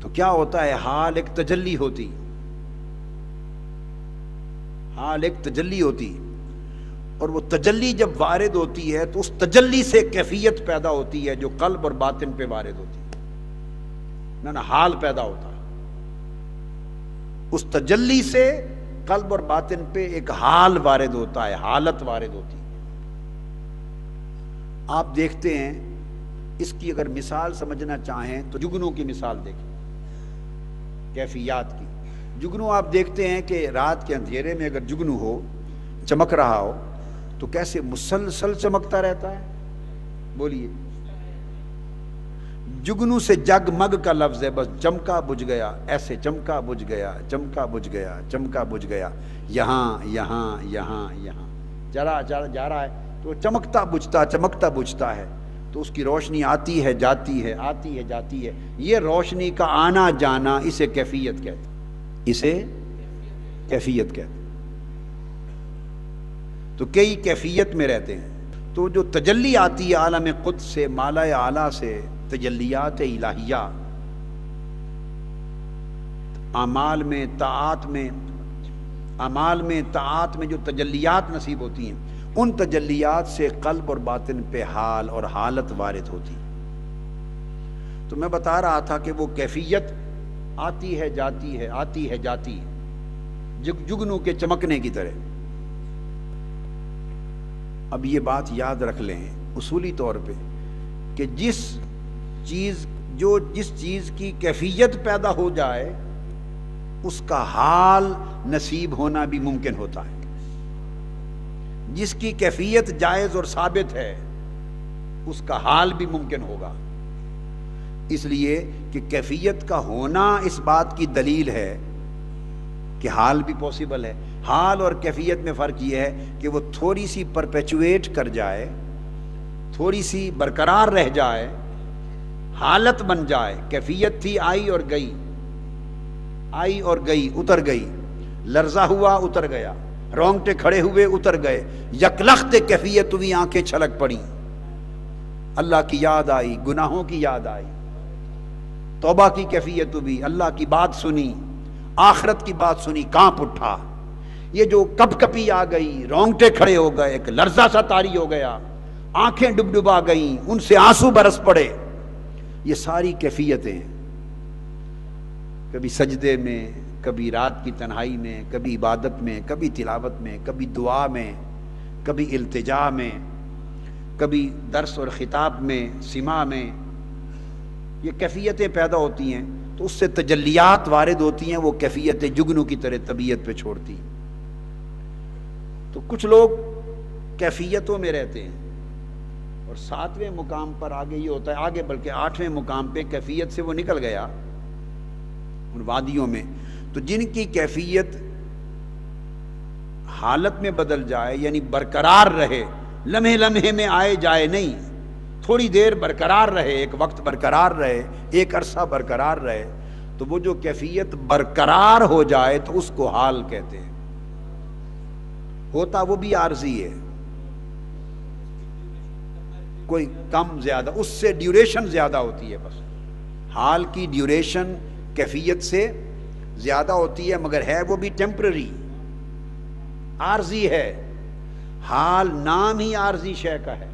تو کیا ہوتا ہے؟ حال ایک تجلی ہوتی، حال ایک تجلی ہوتی، اور وہ تجلی جب وارد ہوتی ہے تو اس تجلی سے کیفیت پیدا ہوتی ہے جو قلب اور باطن پہ وارد ہوتی ہے، نہ حال پیدا ہوتا ہے۔ اس تجلی سے قلب اور باطن پہ ایک حال وارد ہوتا ہے، حالت وارد ہوتی ہے۔ آپ دیکھتے ہیں، اس کی اگر مثال سمجھنا چاہیں تو جگنوں کی مثال دیکھیں، کیفیات کی۔ جگنو آپ دیکھتے ہیں کہ رات کے اندھیرے میں اگر جگنو ہو، چمک رہا ہو، تو کیسے مسلسل چمکتا رہتا ہے؟ بولیے۔ جگنو سے جگمگ کا لفظ ہے، بس چمکا بجھ گیا، ایسے چمکا بجھ گیا، چمکا بجھ گیا، چمکا بجھ گیا، یہاں یہاں یہاں یہاں جا رہا ہے، تو چمکتا بجھتا ہے، تو اس کی روشنی آتی ہے جاتی ہے، آتی ہے جاتی ہے۔ یہ روشنی کا آنا جانا اسے کیفیت کہتے ہیں، اسے کیفیت کہتے ہیں۔ تو کئی کیفیت میں رہتے ہیں۔ تو جو تجلی آتی ہے عالم قدس سے، مالا اعلیٰ سے، تجلیات الہیہ، اعمال میں طاعات میں جو تجلیات نصیب ہوتی ہیں، ان تجلیات سے قلب اور باطن پہ حال اور حالت وارد ہوتی۔ تو میں بتا رہا تھا کہ وہ کیفیت آتی ہے جاتی ہے، آتی ہے جاتی ہے، جگنوں کے چمکنے کی طرح۔ اب یہ بات یاد رکھ لیں اصولی طور پہ کہ جس چیز کی کیفیت پیدا ہو جائے اس کا حال نصیب ہونا بھی ممکن ہوتا ہے۔ جس کی کیفیت جائز اور ثابت ہے اس کا حال بھی ممکن ہوگا، اس لیے کہ کیفیت کا ہونا اس بات کی دلیل ہے کہ حال بھی پاسبل ہے۔ حال اور کیفیت میں فرق یہ ہے کہ وہ تھوڑی سی پرپیچویٹ کر جائے، تھوڑی سی برقرار رہ جائے، حالت بن جائے۔ کیفیت تھی، آئی اور گئی، آئی اور گئی، اتر گئی، لرزہ ہوا اتر گیا، رونگٹے کھڑے ہوئے اتر گئے، یکلخت کیفیت ہوئی، آنکھیں چھلک پڑی، اللہ کی یاد آئی، گناہوں کی یاد آئی، توبہ کی کیفیت ہوئی، اللہ کی بات سنی، آخرت کی بات سنی، کانپ اٹھا۔ یہ جو کپ کپی آ گئی، رونگٹے کھڑے ہو گئے، ایک لرزہ سا طاری ہو گیا، آنکھیں ڈبڈبا گئیں، ان سے آنسو برس پڑے، یہ ساری کیفیتیں کبھی سجدے میں، کبھی رات کی تنہائی میں، کبھی عبادت میں، کبھی تلاوت میں، کبھی دعا میں، کبھی التجا میں، کبھی درس اور خطاب میں، سماع میں، یہ کیفیتیں پیدا ہوتی ہیں۔ تو اس سے تجلیات وارد ہوتی ہیں، وہ کیفیتیں جگنوں کی طرح طبیعت پہ چھوڑتی ہیں۔ تو کچھ لوگ کیفیتوں میں رہتے ہیں، اور 7ویں مقام پر آگے یہ ہوتا ہے، آگے بلکہ 8ویں مقام پہ کیفیت سے وہ نکل گیا ان وادیوں میں۔ تو جن کی کیفیت حالت میں بدل جائے، یعنی برقرار رہے، لمحے لمحے میں آئے جائے نہیں، تھوڑی دیر برقرار رہے، ایک وقت برقرار رہے، ایک عرصہ برقرار رہے، تو وہ جو کیفیت برقرار ہو جائے تو اس کو حال کہتے ہیں۔ ہوتا وہ بھی عارضی ہے، کوئی کم زیادہ، اس سے ڈیوریشن زیادہ ہوتی ہے، بس حال کی ڈیوریشن کیفیت سے زیادہ ہوتی ہے، مگر ہے وہ بھی ٹیمپرری، عارضی ہے۔ حال نام ہی عارضی شے کا ہے،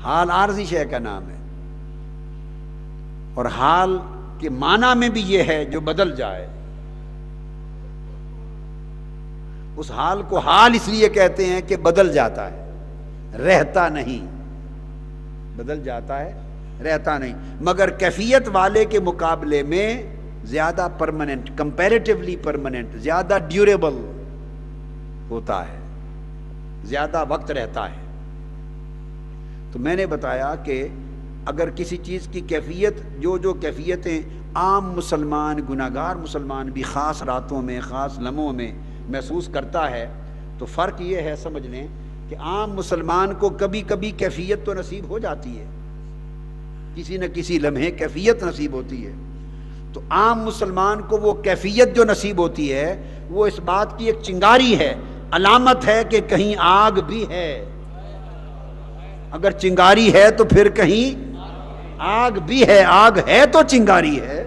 حال عارضی شے کا نام ہے، اور حال کے معنی میں بھی یہ ہے جو بدل جائے۔ اس حال کو حال اس لیے کہتے ہیں کہ بدل جاتا ہے، رہتا نہیں، بدل جاتا ہے، رہتا نہیں، مگر کیفیت والے کے مقابلے میں زیادہ پرماننٹ، کمپیریٹیولی پرماننٹ، زیادہ ڈیوریبل ہوتا ہے، زیادہ وقت رہتا ہے۔ تو میں نے بتایا کہ اگر کسی چیز کی کیفیت، جو کیفیتیں عام مسلمان، گناہگار مسلمان بھی خاص راتوں میں، خاص لمحوں میں محسوس کرتا ہے، تو فرق یہ ہے، سمجھ لیں کہ عام مسلمان کو کبھی کبھی کیفیت تو نصیب ہو جاتی ہے، کسی نہ کسی لمحے کیفیت نصیب ہوتی ہے۔ تو عام مسلمان کو وہ کیفیت جو نصیب ہوتی ہے وہ اس بات کی ایک چنگاری ہے، علامت ہے کہ کہیں آگ بھی ہے۔ اگر چنگاری ہے تو پھر کہیں آگ بھی ہے، آگ ہے تو چنگاری ہے،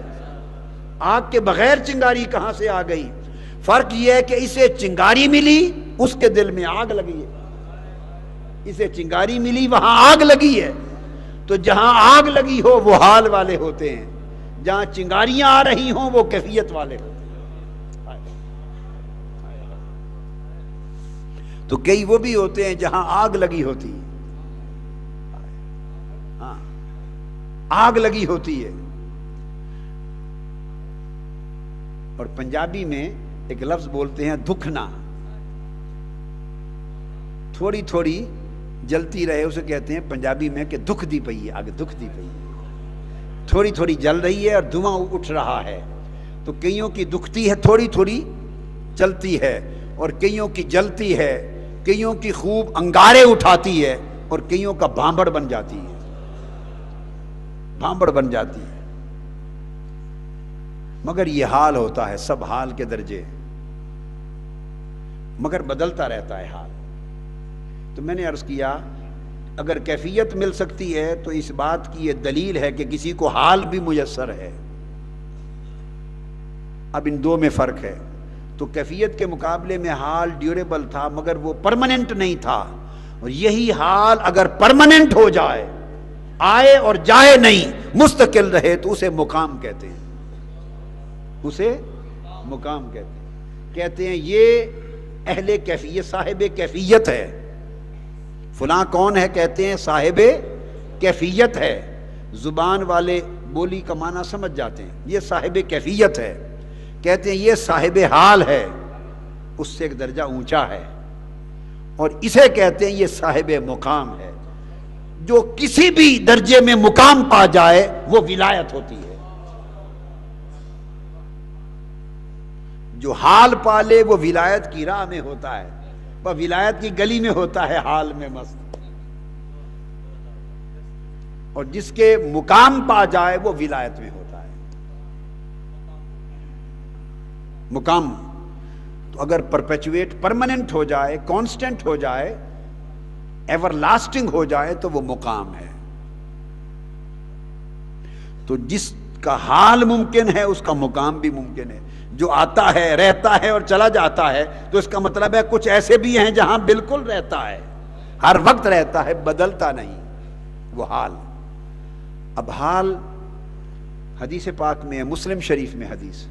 آگ کے بغیر چنگاری کہاں سے آ گئی؟ فرق یہ ہے کہ اسے چنگاری ملی، اس کے دل میں آگ لگی ہے، اسے چنگاری ملی وہاں آگ لگی ہے۔ تو جہاں آگ لگی ہو وہ حال والے ہوتے ہیں، جہاں چنگاریاں آ رہی ہوں وہ کیفیت والے ہوتے ہیں۔ تو کئی وہ بھی ہوتے ہیں جہاں آگ لگی ہوتی ہے، ہاں آگ لگی ہوتی ہے۔ اور پنجابی میں ایک لفظ بولتے ہیں دکھنا، تھوڑی تھوڑی جلتی رہے اسے کہتے ہیں پنجابی میں کہ دکھ دی پئی ہے، آگ دکھ دی پئی ہے، تھوڑی تھوڑی جل رہی ہے اور دھواں اٹھ رہا ہے۔ تو کئیوں کی دکھتی ہے، تھوڑی تھوڑی جلتی ہے، اور کئیوں کی جلتی ہے، کئیوں کی خوب انگارے اٹھاتی ہے، اور کئیوں کا بھانبڑ بن جاتی ہے، بھانبڑ بن جاتی ہے۔ مگر یہ حال ہوتا ہے، سب حال کے درجے، مگر بدلتا رہتا ہے حال۔ تو میں نے عرض کیا اگر کیفیت مل سکتی ہے تو اس بات کی یہ دلیل ہے کہ کسی کو حال بھی میسر ہے۔ اب ان دو میں فرق ہے، تو کیفیت کے مقابلے میں حال ڈیوریبل تھا مگر وہ پرماننٹ نہیں تھا، اور یہی حال اگر پرماننٹ ہو جائے، آئے اور جائے نہیں، مستقل رہے، تو اسے مقام کہتے ہیں، اسے مقام کہتے ہیں۔ کہتے ہیں یہ اہل کیفیت، صاحب کیفیت ہے، فلاں کون ہے؟ کہتے ہیں صاحب کیفیت ہے۔ زبان والے بولی کا معنی سمجھ جاتے ہیں، یہ صاحب کیفیت ہے۔ کہتے ہیں یہ صاحب حال ہے، اس سے ایک درجہ اونچا ہے، اور اسے کہتے ہیں یہ صاحب مقام ہے۔ جو کسی بھی درجے میں مقام پا جائے وہ ولایت ہوتی ہے، جو حال پالے وہ ولایت کی راہ میں ہوتا ہے، وہ ولایت کی گلی میں ہوتا ہے، حال میں مست، اور جس کے مقام پا جائے وہ ولایت میں ہوتا ہے۔ مقام تو اگر پرپیچویٹ، پرماننٹ ہو جائے، کانسٹنٹ ہو جائے، ایور لاسٹنگ ہو جائے تو وہ مقام ہے۔ تو جس کا حال ممکن ہے اس کا مقام بھی ممکن ہے۔ جو آتا ہے، رہتا ہے اور چلا جاتا ہے، تو اس کا مطلب ہے کچھ ایسے بھی ہیں جہاں بالکل رہتا ہے، ہر وقت رہتا ہے، بدلتا نہیں، وہ حال۔ اب حال حدیث پاک میں، مسلم شریف میں حدیث،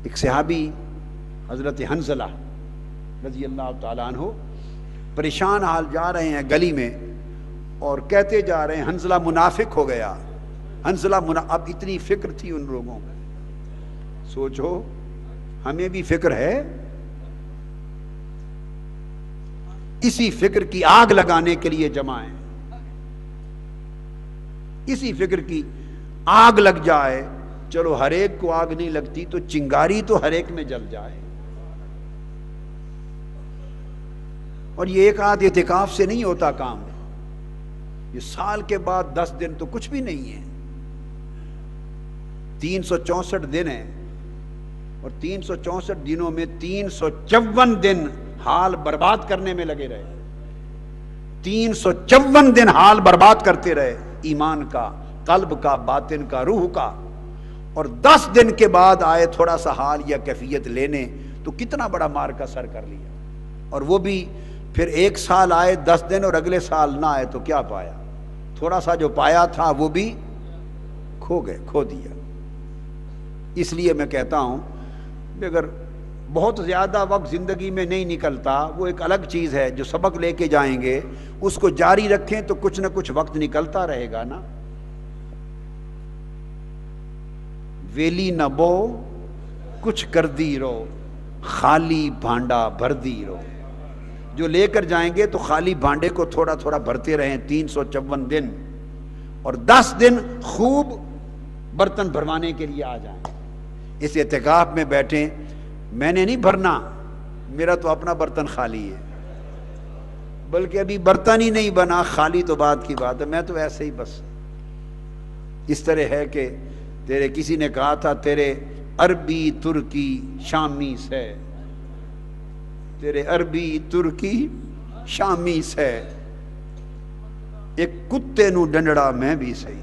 ایک صحابی حضرت حنظلہ رضی اللہ تعالیٰ عنہ پریشان حال جا رہے ہیں گلی میں، اور کہتے جا رہے ہیں حنظلہ منافق ہو گیا، حنظلہ اب اتنی فکر تھی ان لوگوں میں، سوچو ہمیں بھی فکر ہے، اسی فکر کی آگ لگانے کے لیے جمع ہیں، اسی فکر کی آگ لگ جائے، چلو ہر ایک کو آگ نہیں لگتی تو چنگاری تو ہر ایک میں جل جائے۔ اور یہ ایک آدھ اعتکاف سے نہیں ہوتا کام، یہ سال کے بعد 10 دن تو کچھ بھی نہیں ہے، 364 دن ہیں، اور 364 دنوں میں 354 دن حال برباد کرنے میں لگے رہے، 354 دن حال برباد کرتے رہے، ایمان کا، قلب کا، باطن کا، روح کا، اور 10 دن کے بعد آئے تھوڑا سا حال یا کیفیت لینے، تو کتنا بڑا مار کا سر کر لیا۔ اور وہ بھی پھر 1 سال آئے 10 دن اور اگلے سال نہ آئے تو کیا پایا؟ تھوڑا سا جو پایا تھا وہ بھی کھو گئے، کھو دیا۔ اس لیے میں کہتا ہوں اگر بہت زیادہ وقت زندگی میں نہیں نکلتا، وہ ایک الگ چیز ہے، جو سبق لے کے جائیں گے اس کو جاری رکھیں تو کچھ نہ کچھ وقت نکلتا رہے گا نا۔ ویلی نہ بو کچھ کر دی رو، خالی بھانڈا بھر دی رو۔ جو لے کر جائیں گے تو خالی بھانڈے کو تھوڑا تھوڑا بھرتے رہیں، 354 دن، اور 10 دن خوب برتن بھروانے کے لیے آ جائیں۔ اس اعتکاف میں بیٹھیں، میں نے نہیں بھرنا، میرا تو اپنا برتن خالی ہے، بلکہ ابھی برتن ہی نہیں بنا، خالی تو بات کی بات ہے، میں تو ایسے ہی بس اس طرح ہے کہ تیرے کسی نے کہا تھا تیرے عربی ترکی شامی سے، تیرے عربی ترکی شامی سے، ایک کتے نو ڈنڈڑا میں بھی صحیح.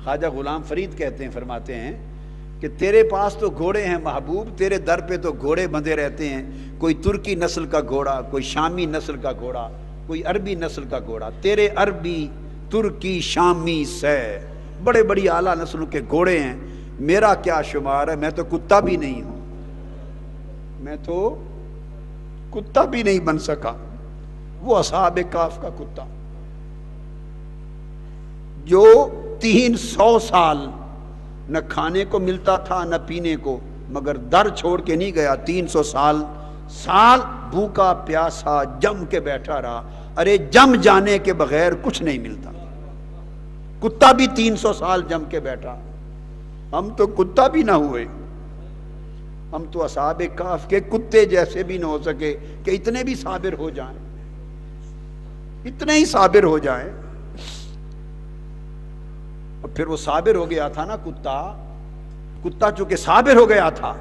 خواجہ غلام فرید کہتے ہیں، فرماتے ہیں کہ تیرے پاس تو گھوڑے ہیں محبوب، تیرے در پہ تو گھوڑے بندھے رہتے ہیں، کوئی ترکی نسل کا گھوڑا، کوئی شامی نسل کا گھوڑا، کوئی عربی نسل کا گھوڑا. تیرے عربی، ترکی، شامی سے بڑے بڑی اعلیٰ نسلوں کے گھوڑے ہیں، میرا کیا شمار ہے؟ میں تو کتا بھی نہیں ہوں، میں تو کتا بھی نہیں بن سکا. وہ اصحاب کہف کا کتا جو 300 سال نہ کھانے کو ملتا تھا نہ پینے کو، مگر در چھوڑ کے نہیں گیا. 300 سال بھوکا پیاسا جم کے بیٹھا رہا. ارے جم جانے کے بغیر کچھ نہیں ملتا. کتا بھی 300 سال جم کے بیٹھا. ہم تو کتا بھی نہ ہوئے، ہم تو اصحاب کہف کے کتے جیسے بھی نہ ہو سکے کہ اتنے بھی صابر ہو جائیں، اتنے ہی صابر ہو جائیں. اور پھر وہ صابر ہو گیا تھا نا کتا چونکہ صابر ہو گیا تھا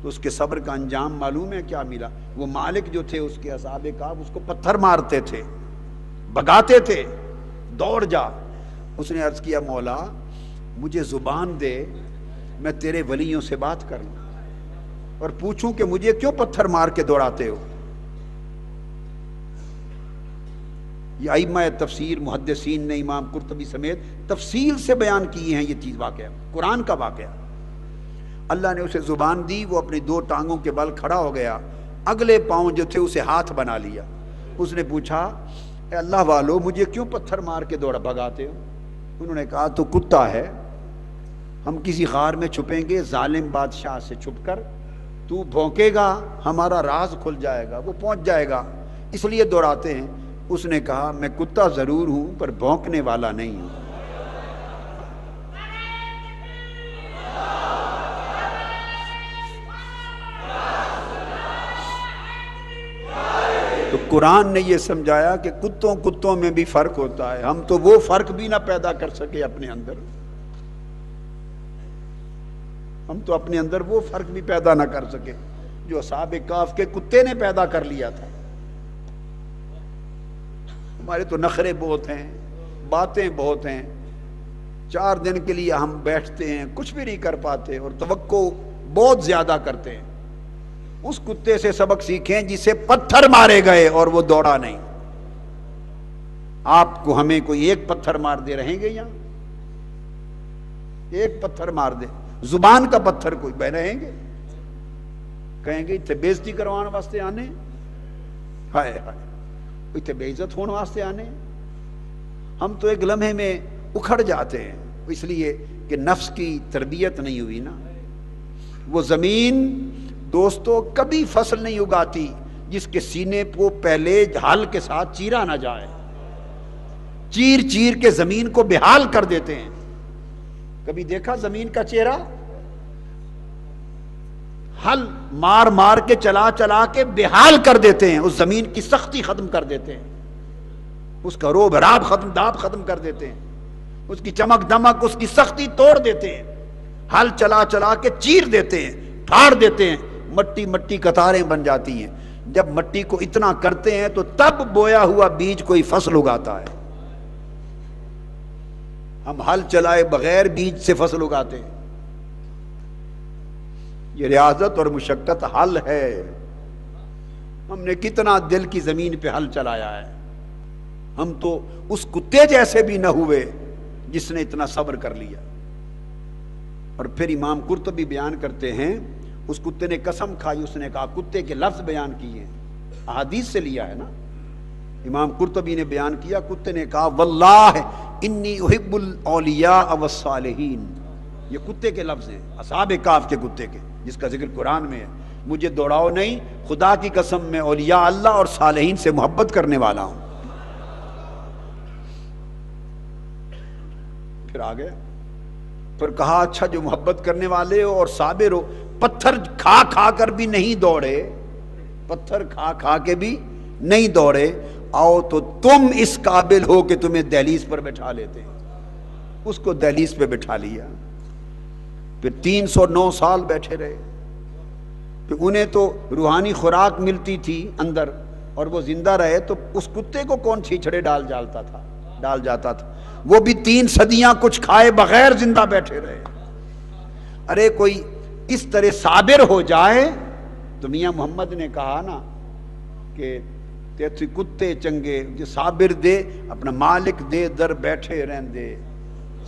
تو اس کے صبر کا انجام معلوم ہے کیا ملا؟ وہ مالک جو تھے اس کے اصحاب کہف اس کو پتھر مارتے تھے، بھگاتے تھے، دوڑ جا. اس نے عرض کیا مولا مجھے زبان دے، میں تیرے ولیوں سے بات کر لوں اور پوچھوں کہ مجھے کیوں پتھر مار کے دوڑاتے ہو. یہ ائمہ تفسیر محدثین نے، امام قرطبی سمیت تفصیل سے بیان کیے ہیں یہ چیز، واقعہ قرآن کا واقعہ. اللہ نے اسے زبان دی، وہ اپنی 2 ٹانگوں کے بل کھڑا ہو گیا، اگلے پاؤں جو تھے اسے ہاتھ بنا لیا. اس نے پوچھا اے اللہ والو مجھے کیوں پتھر مار کے دوڑا بھگاتے ہو؟ انہوں نے کہا تو کتا ہے، ہم کسی غار میں چھپیں گے ظالم بادشاہ سے چھپ کر، تو بھونکے گا ہمارا راز کھل جائے گا، وہ پہنچ جائے گا، اس لیے دوڑاتے ہیں. اس نے کہا میں کتا ضرور ہوں پر بھونکنے والا نہیں ہوں. تو قرآن نے یہ سمجھایا کہ کتوں میں بھی فرق ہوتا ہے. ہم تو وہ فرق بھی نہ پیدا کر سکے اپنے اندر، ہم تو اپنے اندر وہ فرق بھی پیدا نہ کر سکے جو اصحاب کہف کے کتے نے پیدا کر لیا تھا. ہمارے تو نخرے بہت ہیں، باتیں بہت ہیں، 4 دن کے لیے ہم بیٹھتے ہیں کچھ بھی نہیں کر پاتے اور توقع بہت زیادہ کرتے ہیں. اس کتے سے سبق سیکھیں جسے پتھر مارے گئے اور وہ دوڑا نہیں. آپ کو ہمیں کوئی ایک پتھر مار دے رہیں گے یہاں؟ ایک پتھر مار دے، زبان کا پتھر کوئی بہ رہیں گے؟ کہیں گے اتنے بےزتی کروانے واسطے آنے، ہائے ہائے اتنے بے عزت ہونے واسطے آنے. ہم تو ایک لمحے میں اکھڑ جاتے ہیں، اس لیے کہ نفس کی تربیت نہیں ہوئی نا. وہ زمین دوستو کبھی فصل نہیں اگاتی جس کے سینے کو پہلے ہل کے ساتھ چیرا نہ جائے. چیر چیر کے زمین کو بحال کر دیتے ہیں. کبھی دیکھا زمین کا چہرہ؟ ہل مار مار کے چلا چلا کے بحال کر دیتے ہیں، اس زمین کی سختی ختم کر دیتے ہیں، اس کا روب راب ختم داب ختم کر دیتے ہیں، اس کی چمک دمک اس کی سختی توڑ دیتے ہیں. ہل چلا چلا کے چیر دیتے ہیں، پھاڑ دیتے ہیں، مٹی قطاریں بن جاتی ہیں. جب مٹی کو اتنا کرتے ہیں تو تب بویا ہوا بیج کوئی فصل اگاتا ہے. ہم ہل چلائے بغیر بیج سے فصل اگاتے ہیں. یہ ریاضت اور مشقت حل ہے. ہم نے کتنا دل کی زمین پہ حل چلایا ہے. ہم تو اس کتے جیسے بھی نہ ہوئے جس نے اتنا صبر کر لیا. اور پھر امام قرطبی بیان کرتے ہیں اس کتے نے قسم کھائی، اس نے کہا، کتے کے لفظ بیان کیے احادیث سے لیا ہے نا. امام قرطبی نے بیان کیا، کتے نے کہا واللہ انی احب الاولیاء والصالحین. یہ کتے کے لفظ ہیں، اصحاب کہف کے کتے کے، جس کا ذکر قرآن میں ہے. مجھے دوڑاؤ نہیں، خدا کی قسم میں اولیاء اللہ اور صالحین سے محبت کرنے والا ہوں. پھر آگے پھر کہا اچھا جو محبت کرنے والے ہو اور صابر ہو، پتھر کھا کھا کر بھی نہیں دوڑے، پتھر کھا کھا کے بھی نہیں دوڑے، آؤ تو تم اس قابل ہو کہ تمہیں دہلیز پر بٹھا لیتے ہیں. اس کو دہلیز پہ بٹھا لیا. پھر 309 سال بیٹھے رہے. پھر انہیں تو روحانی خوراک ملتی تھی اندر، اور وہ زندہ رہے تو اس کتے کو کون چھیچڑے ڈال جاتا تھا؟ وہ بھی 3 صدیاں کچھ کھائے بغیر زندہ بیٹھے رہے۔ ارے کوئی اس طرح صابر ہو جائے تو میاں محمد نے کہا نا کہ تیتھی کتے چنگے جو صابر دے اپنا مالک دے در بیٹھے رہندے،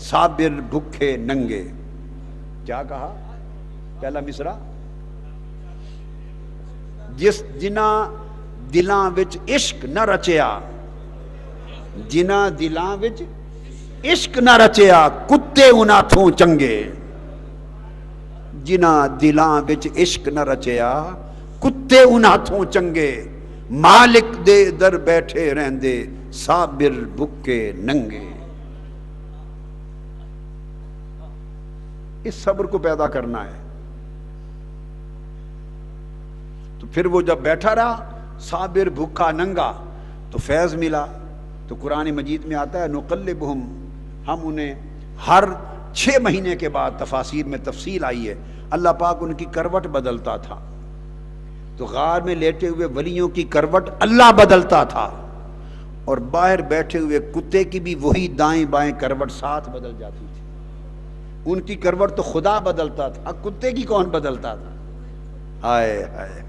صابر بھکھے ننگے۔ کیا کہا پہلا مصرع؟ جنہاں دلاں وچ عشق نہ رچیا، جنہاں دلاں وچ عشق نہ رچیا کتے انہاں تھوں چنگے، جنہاں دلاں وچ عشق نہ رچیا کتے انہاں تھوں چنگے، مالک دے در بیٹھے رہندے صابر بھکے ننگے۔ اس صبر کو پیدا کرنا ہے۔ تو پھر وہ جب بیٹھا رہا صابر بھوکا ننگا تو فیض ملا۔ تو قرآن مجید میں آتا ہے نقلبہم، ہم انہیں ہر 6 مہینے کے بعد، تفاسیر میں تفصیل آئی ہے، اللہ پاک ان کی کروٹ بدلتا تھا۔ تو غار میں لیٹے ہوئے ولیوں کی کروٹ اللہ بدلتا تھا، اور باہر بیٹھے ہوئے کتے کی بھی وہی دائیں بائیں کروٹ ساتھ بدل جاتی تھی۔ ان کی کروٹ تو خدا بدلتا تھا، کتے کی کون بدلتا تھا؟ ہائے ہائے،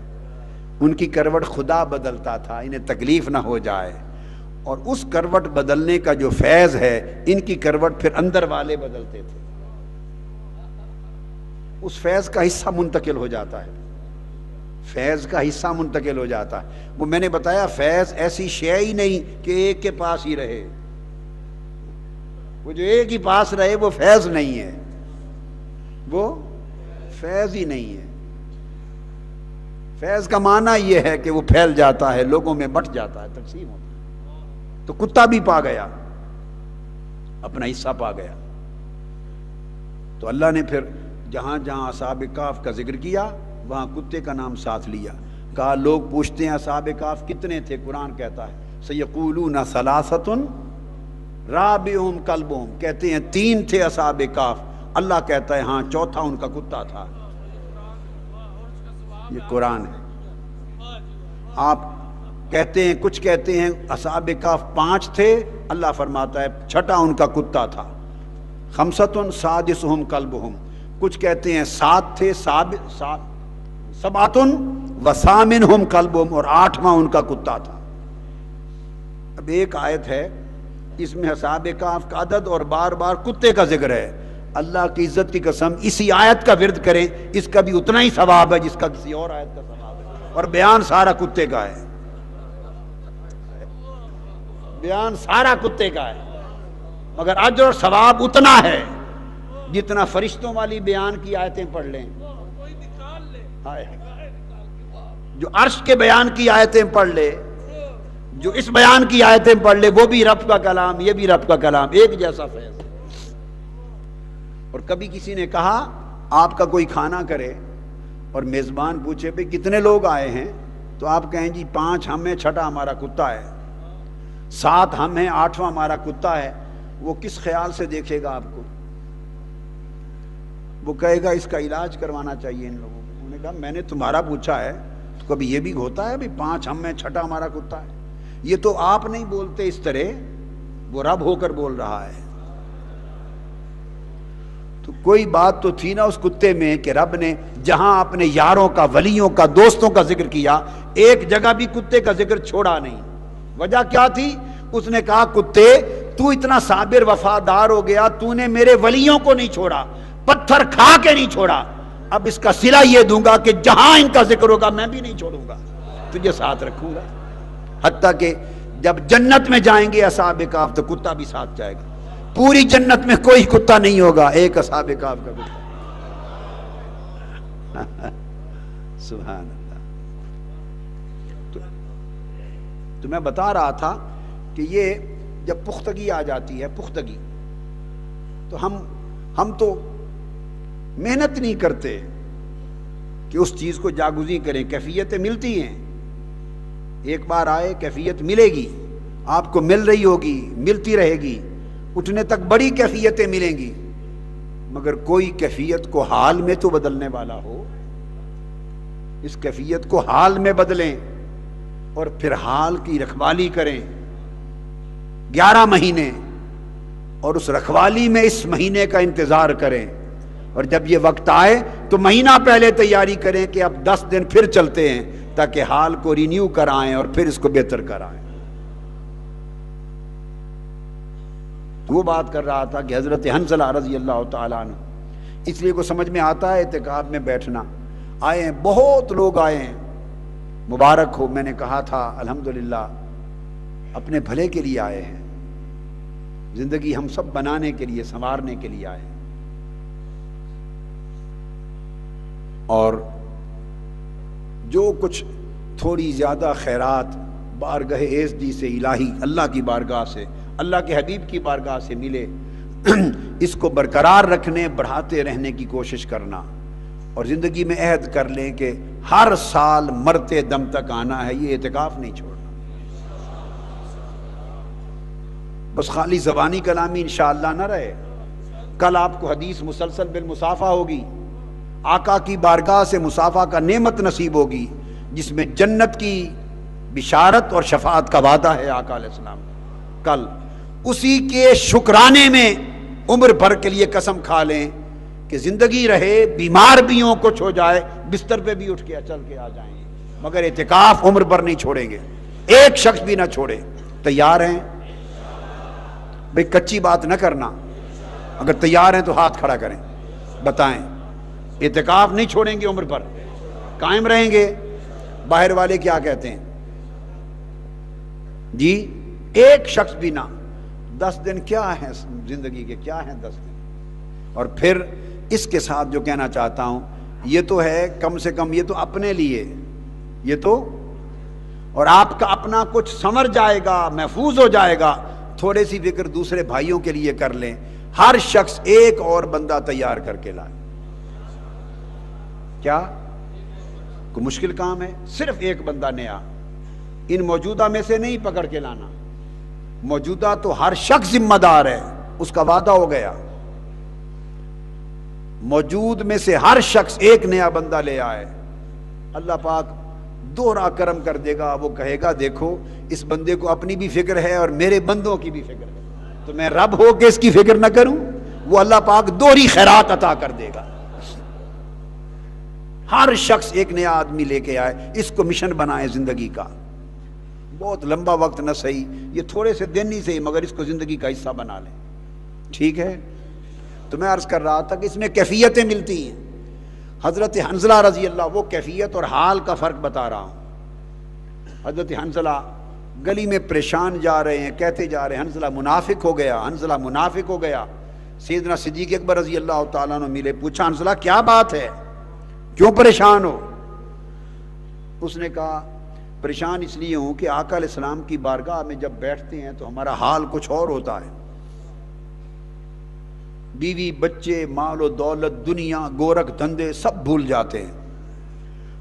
ان کی کروٹ خدا بدلتا تھا، انہیں تکلیف نہ ہو جائے۔ اور اس کروٹ بدلنے کا جو فیض ہے، ان کی کروٹ پھر اندر والے بدلتے تھے، اس فیض کا حصہ منتقل ہو جاتا ہے، فیض کا حصہ منتقل ہو جاتا ہے۔ وہ میں نے بتایا فیض ایسی شے ہی نہیں کہ ایک کے پاس ہی رہے، وہ جو ایک ہی پاس رہے وہ فیض نہیں ہے، وہ فیض ہی نہیں ہے۔ فیض کا معنی یہ ہے کہ وہ پھیل جاتا ہے، لوگوں میں بٹ جاتا ہے، تقسیم ہوتا ہے۔ تو کتا بھی پا گیا، اپنا حصہ پا گیا۔ تو اللہ نے پھر جہاں جہاں اصحاب کہف کا ذکر کیا وہاں کتے کا نام ساتھ لیا۔ کہا لوگ پوچھتے ہیں اصحاب کہف کتنے تھے؟ قرآن کہتا ہے سیقولون ثلاثۃ رابعہم کلبہم، کہتے ہیں 3 تھے اصحاب کہف، اللہ کہتا ہے ہاں چوتھا ان کا کتا تھا۔ یہ قرآن ہے۔ آپ کہتے ہیں، کچھ کہتے ہیں اصحاب کہف 5 تھے، اللہ فرماتا ہے چھٹا ان کا کتا تھا۔ خمسۃ سادسہم کلبہم، کچھ کہتے ہیں 7 تھے، سبعۃ وثامنہم کلبہم، اور 8واں ان کا کتا تھا۔ اب ایک آیت ہے اس میں اصحاب کہف کا عدد اور بار بار کتے کا ذکر ہے۔ اللہ کی عزت کی قسم اسی آیت کا ورد کریں، اس کا بھی اتنا ہی ثواب ہے جس کا کسی اور آیت کا ثواب ہے، اور بیان سارا کتے کا ہے، بیان سارا کتے کا ہے، مگر اجر اور ثواب اتنا ہے جتنا فرشتوں والی بیان کی آیتیں پڑھ لیں، جو عرش کے بیان کی آیتیں پڑھ لے، جو اس بیان کی آیتیں پڑھ لے، وہ بھی رب کا کلام، یہ بھی رب کا کلام، ایک جیسا فیض۔ اور کبھی کسی نے کہا آپ کا کوئی کھانا کرے اور میزبان پوچھے بھئی کتنے لوگ آئے ہیں، تو آپ کہیں جی 5 ہم ہیں، چھٹا ہمارا کتا ہے، 7 ہم ہیں، 8واں ہمارا کتا ہے، وہ کس خیال سے دیکھے گا آپ کو؟ وہ کہے گا اس کا علاج کروانا چاہیے ان لوگوں کو۔ انہوں نے کہا میں نے تمہارا پوچھا ہے، تو کبھی یہ بھی ہوتا ہے بھئی 5 ہم ہیں، چھٹا ہمارا کتا ہے؟ یہ تو آپ نہیں بولتے اس طرح، وہ رب ہو کر بول رہا ہے۔ تو کوئی بات تو تھی نا اس کتے میں کہ رب نے جہاں اپنے یاروں کا، ولیوں کا، دوستوں کا ذکر کیا، ایک جگہ بھی کتے کا ذکر چھوڑا نہیں۔ وجہ کیا تھی؟ اس نے کہا کتے تو اتنا صابر وفادار ہو گیا، تو نے میرے ولیوں کو نہیں چھوڑا، پتھر کھا کے نہیں چھوڑا، اب اس کا صلہ یہ دوں گا کہ جہاں ان کا ذکر ہوگا میں بھی نہیں چھوڑوں گا، تجھے ساتھ رکھوں گا۔ حتیٰ کہ جب جنت میں جائیں گے اصحاب کہف تو کتا بھی ساتھ جائے گا، پوری جنت میں کوئی کتا نہیں ہوگا، ایک اصحاب کہف کا کتا۔ سبحان اللہ۔ تو میں بتا رہا تھا کہ یہ جب پختگی آ جاتی ہے، پختگی، تو ہم تو محنت نہیں کرتے کہ اس چیز کو جاگزی کریں، کیفیتیں ملتی ہیں، ایک بار آئے کیفیت ملے گی، آپ کو مل رہی ہوگی، ملتی رہے گی، اٹھنے تک بڑی کیفیتیں ملیں گی، مگر کوئی کیفیت کو حال میں تو بدلنے والا ہو، اس کیفیت کو حال میں بدلیں۔ اور پھر حال کی رکھوالی کریں 11 مہینے، اور اس رکھوالی میں اس مہینے کا انتظار کریں، اور جب یہ وقت آئے تو مہینہ پہلے تیاری کریں کہ اب 10 دن پھر چلتے ہیں تاکہ حال کو رینیو کرائیں اور پھر اس کو بہتر کرائیں۔ تو وہ بات کر رہا تھا کہ حضرت حنظلہ رضی اللہ تعالیٰ عنہ، اس لیے کو سمجھ میں آتا ہے اعتکاف میں بیٹھنا۔ آئے ہیں، بہت لوگ آئے ہیں، مبارک ہو۔ میں نے کہا تھا الحمدللہ اپنے بھلے کے لیے آئے ہیں، زندگی ہم سب بنانے کے لیے، سنوارنے کے لیے آئے ہیں، اور جو کچھ تھوڑی زیادہ خیرات بارگاہ ایزدی سے، الہی اللہ کی بارگاہ سے، اللہ کے حبیب کی بارگاہ سے ملے، اس کو برقرار رکھنے، بڑھاتے رہنے کی کوشش کرنا، اور زندگی میں عہد کر لیں کہ ہر سال مرتے دم تک آنا ہے، یہ اعتکاف نہیں چھوڑنا۔ بس خالی زبانی کلامی انشاءاللہ نہ رہے۔ کل آپ کو حدیث مسلسل بالمصافہ ہوگی، آقا کی بارگاہ سے مصافہ کا نعمت نصیب ہوگی، جس میں جنت کی بشارت اور شفاعت کا وعدہ ہے آقا علیہ السلام۔ کل اسی کے شکرانے میں عمر بھر کے لیے قسم کھا لیں کہ زندگی رہے، بیمار بھی ہوں، کچھ ہو جائے، بستر پہ بھی اٹھ کے چل کے آ جائیں گے، مگر اعتکاف عمر بھر نہیں چھوڑیں گے، ایک شخص بھی نہ چھوڑے۔ تیار ہیں؟ بھئی کچی بات نہ کرنا، اگر تیار ہیں تو ہاتھ کھڑا کریں، بتائیں۔ اعتکاف نہیں چھوڑیں گے، عمر بھر قائم رہیں گے۔ باہر والے کیا کہتے ہیں جی؟ ایک شخص بھی نہ۔ 10 دن کیا ہے زندگی کے، کیا ہیں 10 دن؟ اور پھر اس کے ساتھ جو کہنا چاہتا ہوں، یہ تو ہے کم سے کم، یہ تو اپنے لیے، یہ تو، اور آپ کا اپنا کچھ سنور جائے گا، محفوظ ہو جائے گا۔ تھوڑے سی فکر دوسرے بھائیوں کے لیے کر لیں، ہر شخص ایک اور بندہ تیار کر کے لائے۔ کیا کوئی مشکل کام ہے؟ صرف ایک بندہ نیا، ان موجودہ میں سے نہیں پکڑ کے لانا، موجودہ تو ہر شخص ذمہ دار ہے، اس کا وعدہ ہو گیا۔ موجود میں سے ہر شخص ایک نیا بندہ لے آئے، اللہ پاک دوہرا کرم کر دے گا۔ وہ کہے گا دیکھو اس بندے کو اپنی بھی فکر ہے اور میرے بندوں کی بھی فکر ہے، تو میں رب ہو کے اس کی فکر نہ کروں؟ وہ اللہ پاک دوہری خیرات عطا کر دے گا۔ ہر شخص ایک نیا آدمی لے کے آئے، اس کو مشن بنائے زندگی کا۔ بہت لمبا وقت نہ صحیح، یہ تھوڑے سے دن ہی صحیح، مگر اس کو زندگی کا حصہ بنا لیں، ٹھیک ہے؟ تو میں عرض کر رہا تھا کہ اس میں کیفیتیں ملتی ہیں۔ حضرت حنظلہ رضی اللہ، وہ کیفیت اور حال کا فرق بتا رہا ہوں۔ حضرت حنظلہ گلی میں پریشان جا رہے ہیں، کہتے جا رہے ہیں حنظلہ منافق ہو گیا، حنظلہ منافق ہو گیا۔ سیدنا صدیق اکبر رضی اللہ تعالیٰ عنہ ملے، پوچھا حنظلہ کیا بات ہے، کیوں پریشان ہو؟ اس نے کہا پریشان اس لیے ہوں کہ آقا علیہ السلام کی بارگاہ میں جب بیٹھتے ہیں تو ہمارا حال کچھ اور ہوتا ہے، بیوی بچے، مال و دولت، دنیا، گورکھ دھندے سب بھول جاتے ہیں،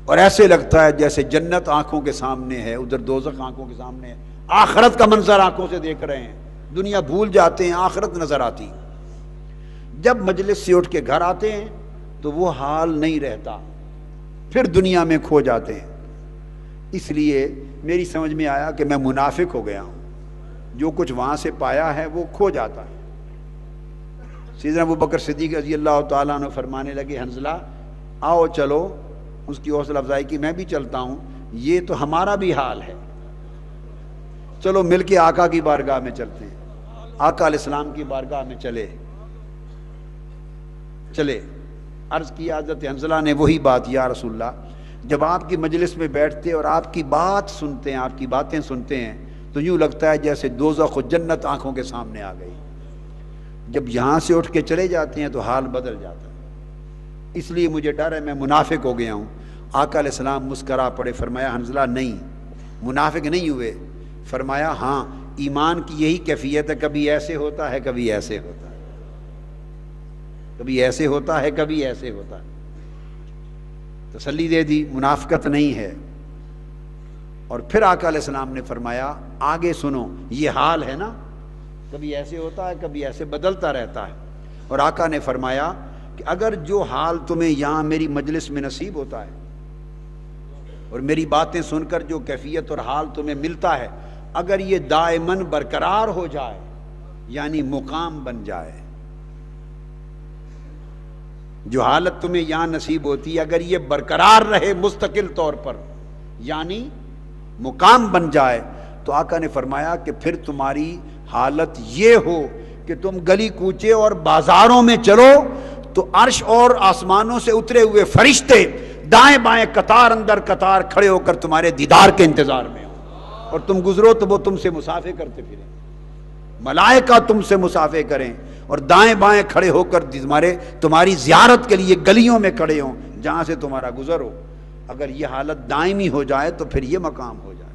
اور ایسے لگتا ہے جیسے جنت آنکھوں کے سامنے ہے، ادھر دوزخ آنکھوں کے سامنے ہے، آخرت کا منظر آنکھوں سے دیکھ رہے ہیں، دنیا بھول جاتے ہیں، آخرت نظر آتی۔ جب مجلس سے اٹھ کے گھر آتے ہیں تو وہ حال نہیں رہتا، پھر دنیا میں کھو جاتے ہیں۔ اس لیے میری سمجھ میں آیا کہ میں منافق ہو گیا ہوں، جو کچھ وہاں سے پایا ہے وہ کھو جاتا ہے۔ سیدنا ابوبکر صدیق رضی اللہ تعالیٰ عنہ فرمانے لگے حنظلہ آؤ چلو، اس کی حوصلہ افزائی کی، میں بھی چلتا ہوں، یہ تو ہمارا بھی حال ہے، چلو مل کے آقا کی بارگاہ میں چلتے ہیں۔ آقا علیہ السلام کی بارگاہ میں چلے عرض کیا حضرت حنظلہ نے وہی بات، یا رسول اللہ جب آپ کی مجلس میں بیٹھتے اور آپ کی بات سنتے ہیں، آپ کی باتیں سنتے ہیں تو یوں لگتا ہے جیسے دوزخ و جنت آنکھوں کے سامنے آ گئی، جب یہاں سے اٹھ کے چلے جاتے ہیں تو حال بدل جاتا ہے، اس لیے مجھے ڈر ہے میں منافق ہو گیا ہوں۔ آقا علیہ السلام مسکرا پڑے، فرمایا حنظلہ نہیں، منافق نہیں ہوئے، فرمایا ہاں ایمان کی یہی کیفیت ہے، کبھی ایسے ہوتا ہے کبھی ایسے ہوتا ہے، کبھی ایسے ہوتا ہے کبھی ایسے ہوتا ہے۔ تسلی دے دی، منافقت نہیں ہے۔ اور پھر آقا علیہ السلام نے فرمایا آگے سنو، یہ حال ہے نا، کبھی ایسے ہوتا ہے کبھی ایسے، بدلتا رہتا ہے۔ اور آقا نے فرمایا کہ اگر جو حال تمہیں یہاں میری مجلس میں نصیب ہوتا ہے اور میری باتیں سن کر جو کیفیت اور حال تمہیں ملتا ہے، اگر یہ دائماً برقرار ہو جائے یعنی مقام بن جائے، جو حالت تمہیں یہاں نصیب ہوتی ہے اگر یہ برقرار رہے مستقل طور پر یعنی مقام بن جائے، تو آقا نے فرمایا کہ پھر تمہاری حالت یہ ہو کہ تم گلی کوچے اور بازاروں میں چلو تو عرش اور آسمانوں سے اترے ہوئے فرشتے دائیں بائیں قطار اندر قطار کھڑے ہو کر تمہارے دیدار کے انتظار میں ہوں، اور تم گزرو تو وہ تم سے مسافے کرتے پھریں، ملائکہ تم سے مسافے کریں اور دائیں بائیں کھڑے ہو کر تمہاری زیارت کے لیے گلیوں میں کھڑے ہوں جہاں سے تمہارا گزر ہو۔ اگر یہ حالت دائمی ہو جائے تو پھر یہ مقام ہو جائے۔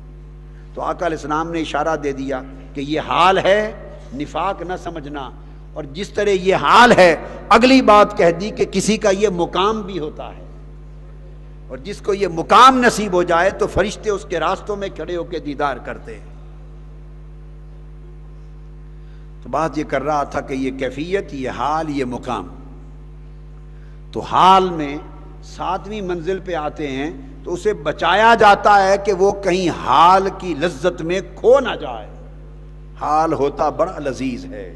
تو آقا علیہ السلام نے اشارہ دے دیا کہ یہ حال ہے، نفاق نہ سمجھنا، اور جس طرح یہ حال ہے اگلی بات کہہ دی کہ کسی کا یہ مقام بھی ہوتا ہے، اور جس کو یہ مقام نصیب ہو جائے تو فرشتے اس کے راستوں میں کھڑے ہو کے دیدار کرتے ہیں۔ تو بات یہ کر رہا تھا کہ یہ کیفیت، یہ حال، یہ مقام، تو حال میں 7ویں منزل پہ آتے ہیں تو اسے بچایا جاتا ہے کہ وہ کہیں حال کی لذت میں کھو نہ جائے۔ حال ہوتا بڑا لذیذ ہے،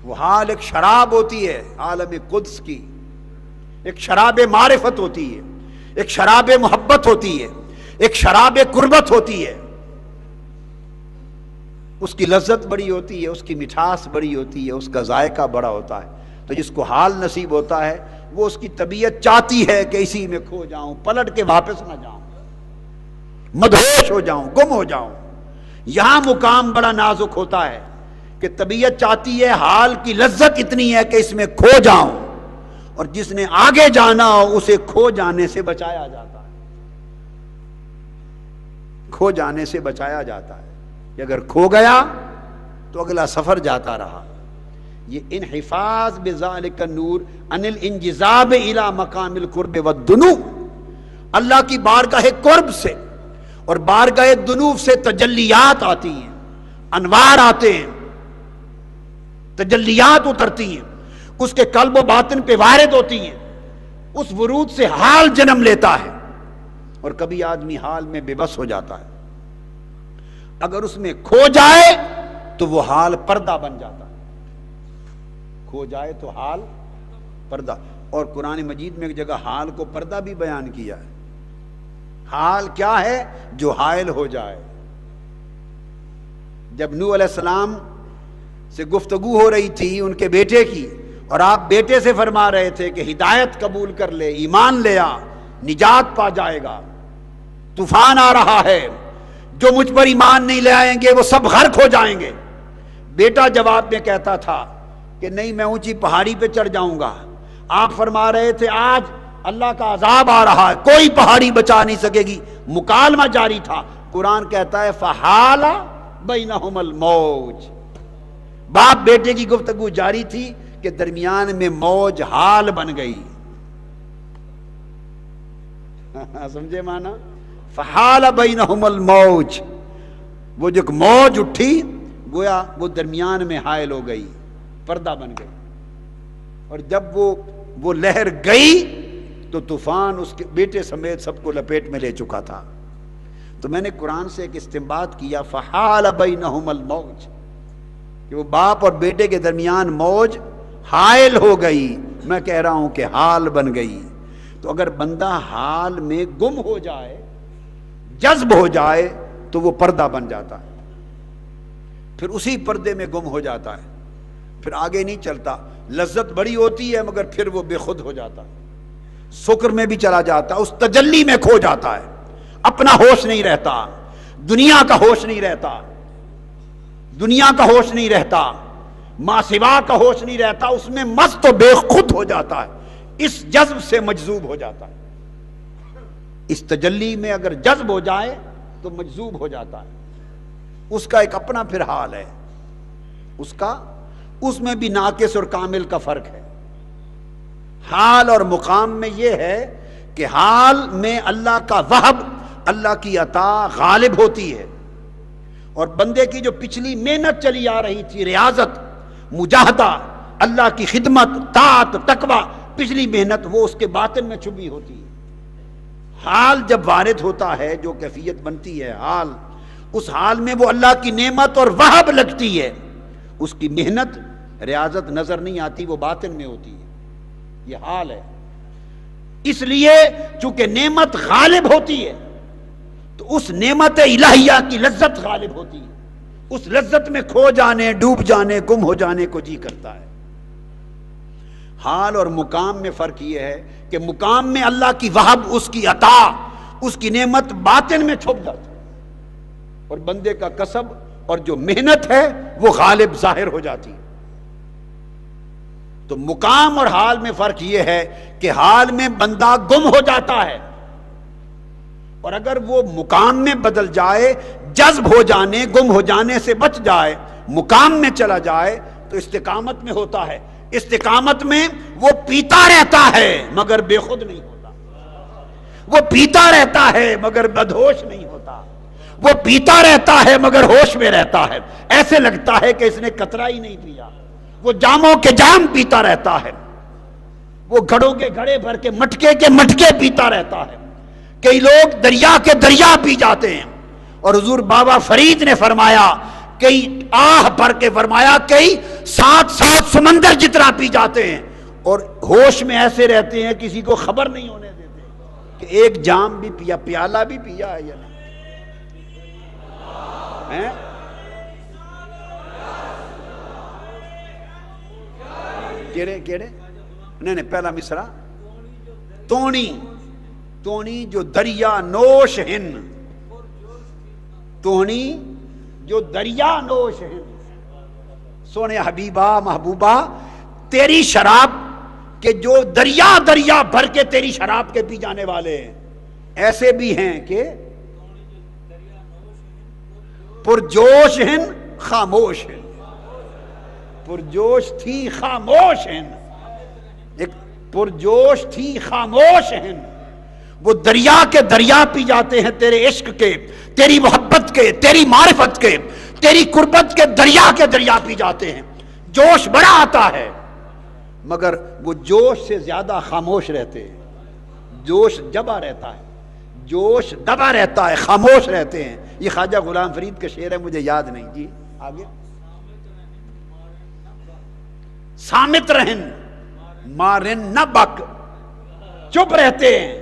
وہ حال ایک شراب ہوتی ہے عالم قدس کی، ایک شراب معرفت ہوتی ہے، ایک شراب محبت ہوتی ہے، ایک شراب قربت ہوتی ہے۔ اس کی لذت بڑی ہوتی ہے، اس کی مٹھاس بڑی ہوتی ہے، اس کا ذائقہ بڑا ہوتا ہے۔ تو جس کو حال نصیب ہوتا ہے وہ اس کی طبیعت چاہتی ہے کہ اسی میں کھو جاؤں، پلٹ کے واپس نہ جاؤں، مدہوش ہو جاؤں، گم ہو جاؤں۔ یہاں مقام بڑا نازک ہوتا ہے کہ طبیعت چاہتی ہے، حال کی لذت اتنی ہے کہ اس میں کھو جاؤں، اور جس نے آگے جانا ہو اسے کھو جانے سے بچایا جاتا ہے، کھو جانے سے بچایا جاتا ہے کہ اگر کھو گیا تو اگلا سفر جاتا رہا۔ یہ انحفاظ بذالک النور عن الانجذاب الی مقام القرب والدنو، اللہ کی بارگاہ قرب سے اور بارگاہ دنو سے تجلیات آتی ہیں، انوار آتے ہیں، تجلیات اترتی ہیں، اس کے قلب و باطن پہ وارد ہوتی ہیں، اس ورود سے حال جنم لیتا ہے، اور کبھی آدمی حال میں بے بس ہو جاتا ہے۔ اگر اس میں کھو جائے تو وہ حال پردہ بن جاتا ہے، کھو جائے تو حال پردہ۔ اور قرآن مجید میں ایک جگہ حال کو پردہ بھی بیان کیا ہے۔ حال کیا ہے؟ جو حائل ہو جائے۔ جب نوح علیہ السلام سے گفتگو ہو رہی تھی ان کے بیٹے کی، اور آپ بیٹے سے فرما رہے تھے کہ ہدایت قبول کر لے، ایمان لے آ، نجات پا جائے گا، طوفان آ رہا ہے، جو مجھ پر ایمان نہیں لے آئیں گے وہ سب غرق ہو جائیں گے۔ بیٹا جواب میں کہتا تھا کہ نہیں، میں اونچی پہاڑی پہ چڑھ جاؤں گا۔ آپ فرما رہے تھے آج اللہ کا عذاب آ رہا ہے، کوئی پہاڑی بچا نہیں سکے گی، مکالمہ جاری تھا۔ قرآن کہتا ہے فحال بینہم الموج، باپ بیٹے کی گفتگو جاری تھی کہ درمیان میں موج حال بن گئی۔ سمجھے مانا؟ فحال بینہم الموج، وہ جو موج اٹھی گویا وہ درمیان میں حائل ہو گئی، پردہ بن گئی، اور جب وہ لہر گئی تو طوفان اس کے بیٹے سمیت سب کو لپیٹ میں لے چکا تھا۔ تو میں نے قرآن سے ایک استنباط کیا فحال بینہم الموج، کہ وہ باپ اور بیٹے کے درمیان موج حائل ہو گئی، میں کہہ رہا ہوں کہ حال بن گئی۔ تو اگر بندہ حال میں گم ہو جائے، جذب ہو جائے تو وہ پردہ بن جاتا ہے، پھر اسی پردے میں گم ہو جاتا ہے، پھر آگے نہیں چلتا۔ لذت بڑی ہوتی ہے مگر پھر وہ بے خود ہو جاتا ہے، سکر میں بھی چلا جاتا ہے، اس تجلی میں کھو جاتا ہے، اپنا ہوش نہیں رہتا، دنیا کا ہوش نہیں رہتا، دنیا کا ہوش نہیں رہتا، ماں سوا کا ہوش نہیں رہتا، اس میں مست و بے خود ہو جاتا ہے، اس جذب سے مجذوب ہو جاتا ہے۔ اس تجلی میں اگر جذب ہو جائے تو مجذوب ہو جاتا ہے، اس کا ایک اپنا پھر حال ہے، اس میں بھی ناقص اور کامل کا فرق ہے۔ حال اور مقام میں یہ ہے کہ حال میں اللہ کا وہب، اللہ کی عطا غالب ہوتی ہے، اور بندے کی جو پچھلی محنت چلی آ رہی تھی، ریاضت، مجاہدہ، اللہ کی خدمت، طاعت، تقوی، پچھلی محنت وہ اس کے باطن میں چھپی ہوتی ہے۔ حال جب وارد ہوتا ہے، جو کیفیت بنتی ہے حال، اس حال میں وہ اللہ کی نعمت اور وہب لگتی ہے، اس کی محنت ریاضت نظر نہیں آتی، وہ باطن میں ہوتی ہے، یہ حال ہے۔ اس لیے چونکہ نعمت غالب ہوتی ہے تو اس نعمت الہیہ کی لذت غالب ہوتی ہے، اس لذت میں کھو جانے، ڈوب جانے، گم ہو جانے کو جی کرتا ہے۔ حال اور مقام میں فرق یہ ہے کہ مقام میں اللہ کی وہب، اس کی عطا، اس کی نعمت باطن میں چھپ جاتی ہے، اور بندے کا کسب اور جو محنت ہے وہ غالب ظاہر ہو جاتی ہے۔ تو مقام اور حال میں فرق یہ ہے کہ حال میں بندہ گم ہو جاتا ہے، اور اگر وہ مقام میں بدل جائے، جذب ہو جانے، گم ہو جانے سے بچ جائے، مقام میں چلا جائے تو استقامت میں ہوتا ہے۔ استقامت میں وہ پیتا رہتا ہے مگر بے خود نہیں ہوتا، وہ پیتا رہتا ہے مگر بدہوش نہیں ہوتا، وہ پیتا رہتا ہے مگر ہوش میں رہتا ہے، ایسے لگتا ہے کہ اس نے قطرہ ہی نہیں پیا، وہ جاموں کے جام پیتا رہتا ہے، وہ گھڑوں کے گھڑے بھر کے مٹکے پیتا رہتا ہے۔ کئی لوگ دریا کے دریا پی جاتے ہیں، اور حضور بابا فرید نے فرمایا، کئی آہ بھر کے فرمایا، کئی 7 سمندر جتنا پی جاتے ہیں، اور ہوش میں ایسے رہتے ہیں کسی کو خبر نہیں ہونے دیتے کہ ایک جام بھی پیا، پیالہ بھی پیا ہے یا نہیں ہے؟ کیڑے نہیں پہلا مصرع، تونی جو دریا نوش ہن، تونی جو دریا نوش ہن، سونے حبیبہ محبوبہ تیری شراب کہ جو دریا بھر کے تیری شراب کے پی جانے والے ہیں، ایسے بھی ہیں کہ پرجوش ہیں خاموش ہیں، پرجوش تھی خاموش ہیں، ایک پرجوش تھی خاموش ہیں، وہ دریا کے دریا پی جاتے ہیں تیرے عشق کے، تیری محبت کے، تیری معرفت کے، تیری قربت کے دریا پی جاتے ہیں، جوش بڑا آتا ہے مگر وہ جوش سے زیادہ خاموش رہتے ہیں، جوش دبا رہتا ہے، خاموش رہتے ہیں۔ یہ خواجہ غلام فرید کا شعر ہے، مجھے یاد نہیں، جی آگے۔ سامت رہن مارن نہ بک، چپ رہتے ہیں،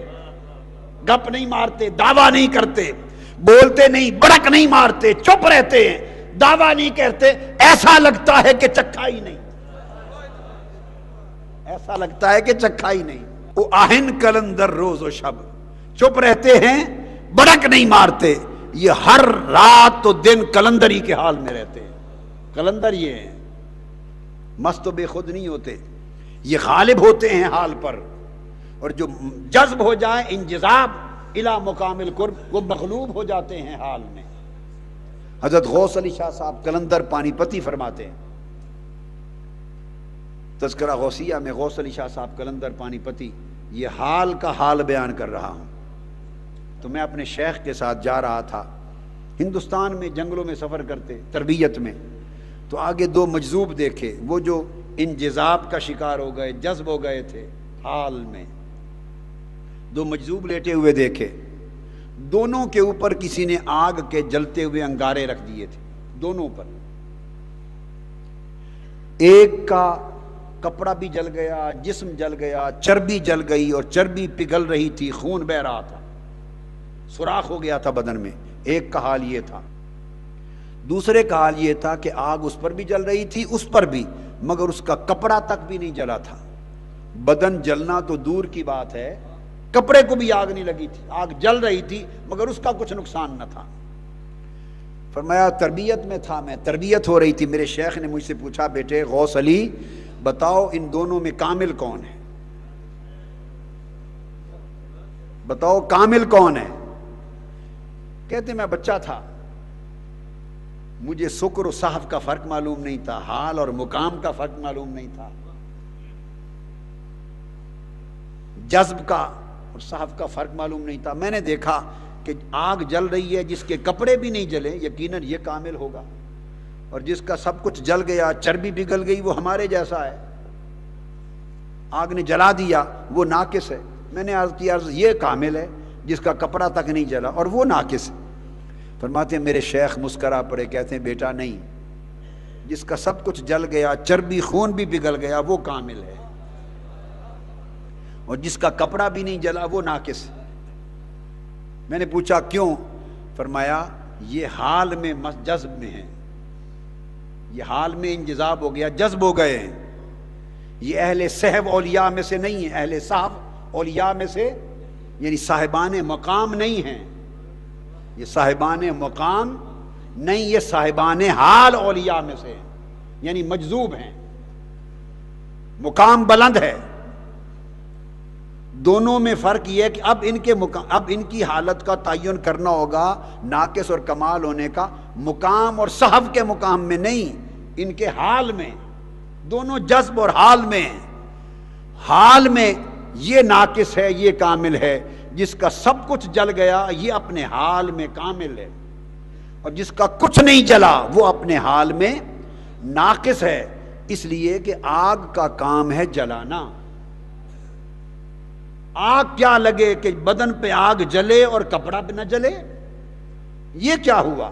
گپ نہیں مارتے، دعویٰ نہیں کرتے، بولتے نہیں، بڑک نہیں مارتے، چپ رہتے ہیں، دعویٰ نہیں کرتے، ایسا لگتا ہے کہ چکھا ہی نہیں، ایسا لگتا ہے کہ چکھا ہی نہیں۔ وہ آہن کلندر روز و شب، چپ رہتے ہیں، بڑک نہیں مارتے، یہ ہر رات و دن کلندری کے حال میں رہتے ہیں۔ کلندر یہ ہیں، مست و بے خود نہیں ہوتے، یہ غالب ہوتے ہیں حال پر، اور جو جذب ہو جائے انجذاب الی مقام القرب، وہ مغلوب ہو جاتے ہیں حال میں۔ حضرت غوث علی شاہ صاحب قلندر پانی پتی فرماتے ہیں، تذکرہ غوثیہ میں غوث علی شاہ صاحب قلندر پانی پتی، یہ حال کا حال بیان کر رہا ہوں۔ تو میں اپنے شیخ کے ساتھ جا رہا تھا، ہندوستان میں جنگلوں میں سفر کرتے تربیت میں، تو آگے 2 مجذوب دیکھے، وہ جو انجذاب کا شکار ہو گئے، جذب ہو گئے تھے حال میں، 2 مجذوب لیٹے ہوئے دیکھے، دونوں کے اوپر کسی نے آگ کے جلتے ہوئے انگارے رکھ دیے تھے، دونوں پر، ایک کا کپڑا بھی جل گیا، جسم جل گیا، چربی جل گئی، اور چربی پگھل رہی تھی، خون بہ رہا تھا، سوراخ ہو گیا تھا بدن میں۔ ایک کا حال یہ تھا، دوسرے کا حال یہ تھا کہ آگ اس پر بھی جل رہی تھی، اس پر بھی، مگر اس کا کپڑا تک بھی نہیں جلا تھا۔ بدن جلنا تو دور کی بات ہے، کپڑے کو بھی آگ نہیں لگی تھی، آگ جل رہی تھی مگر اس کا کچھ نقصان نہ تھا۔ فرمایا تربیت میں تھا میں، تربیت ہو رہی تھی، میرے شیخ نے مجھ سے پوچھا، بیٹے غوث علی بتاؤ ان دونوں میں کامل کون ہے، بتاؤ کامل کون ہے؟ کہتے میں بچہ تھا، مجھے سکر و صحف کا فرق معلوم نہیں تھا، حال اور مقام کا فرق معلوم نہیں تھا، جذب کا اور صحف کا فرق معلوم نہیں تھا۔ میں نے دیکھا کہ آگ جل رہی ہے، جس کے کپڑے بھی نہیں جلے یقیناً یہ کامل ہوگا، اور جس کا سب کچھ جل گیا، چربی پگھل گئی، وہ ہمارے جیسا ہے، آگ نے جلا دیا، وہ ناقص ہے۔ میں نے عرض کیا، یہ کامل ہے جس کا کپڑا تک نہیں جلا، اور وہ ناقص ہے۔ فرماتے ہیں میرے شیخ مسکرا پڑے، کہتے ہیں بیٹا نہیں، جس کا سب کچھ جل گیا، چربی خون بھی پگھل گیا، وہ کامل ہے، اور جس کا کپڑا بھی نہیں جلا وہ ناقص ہے۔ میں نے پوچھا کیوں؟ فرمایا یہ حال میں جذب میں ہے، یہ حال میں انجذاب ہو گیا، جذب ہو گئے ہیں۔ یہ اہل صحب اولیاء میں سے نہیں ہے، اہل صحب اولیاء میں سے یعنی صاحبان مقام نہیں ہیں، یہ صاحبان مقام نہیں، یہ صاحبان حال اولیاء میں سے ہیں، یعنی مجذوب ہیں، مقام بلند ہے۔ دونوں میں فرق یہ ہے کہ اب ان کی حالت کا تعین کرنا ہوگا ناقص اور کمال ہونے کا، مقام اور صحب کے مقام میں نہیں، ان کے حال میں، دونوں جذب اور حال میں ہیں۔ حال میں یہ ناقص ہے، یہ کامل ہے، جس کا سب کچھ جل گیا یہ اپنے حال میں کامل ہے، اور جس کا کچھ نہیں جلا وہ اپنے حال میں ناقص ہے۔ اس لیے کہ آگ کا کام ہے جلانا۔ آگ کیا لگے کہ بدن پہ آگ جلے اور کپڑا پہ نہ جلے؟ یہ کیا ہوا؟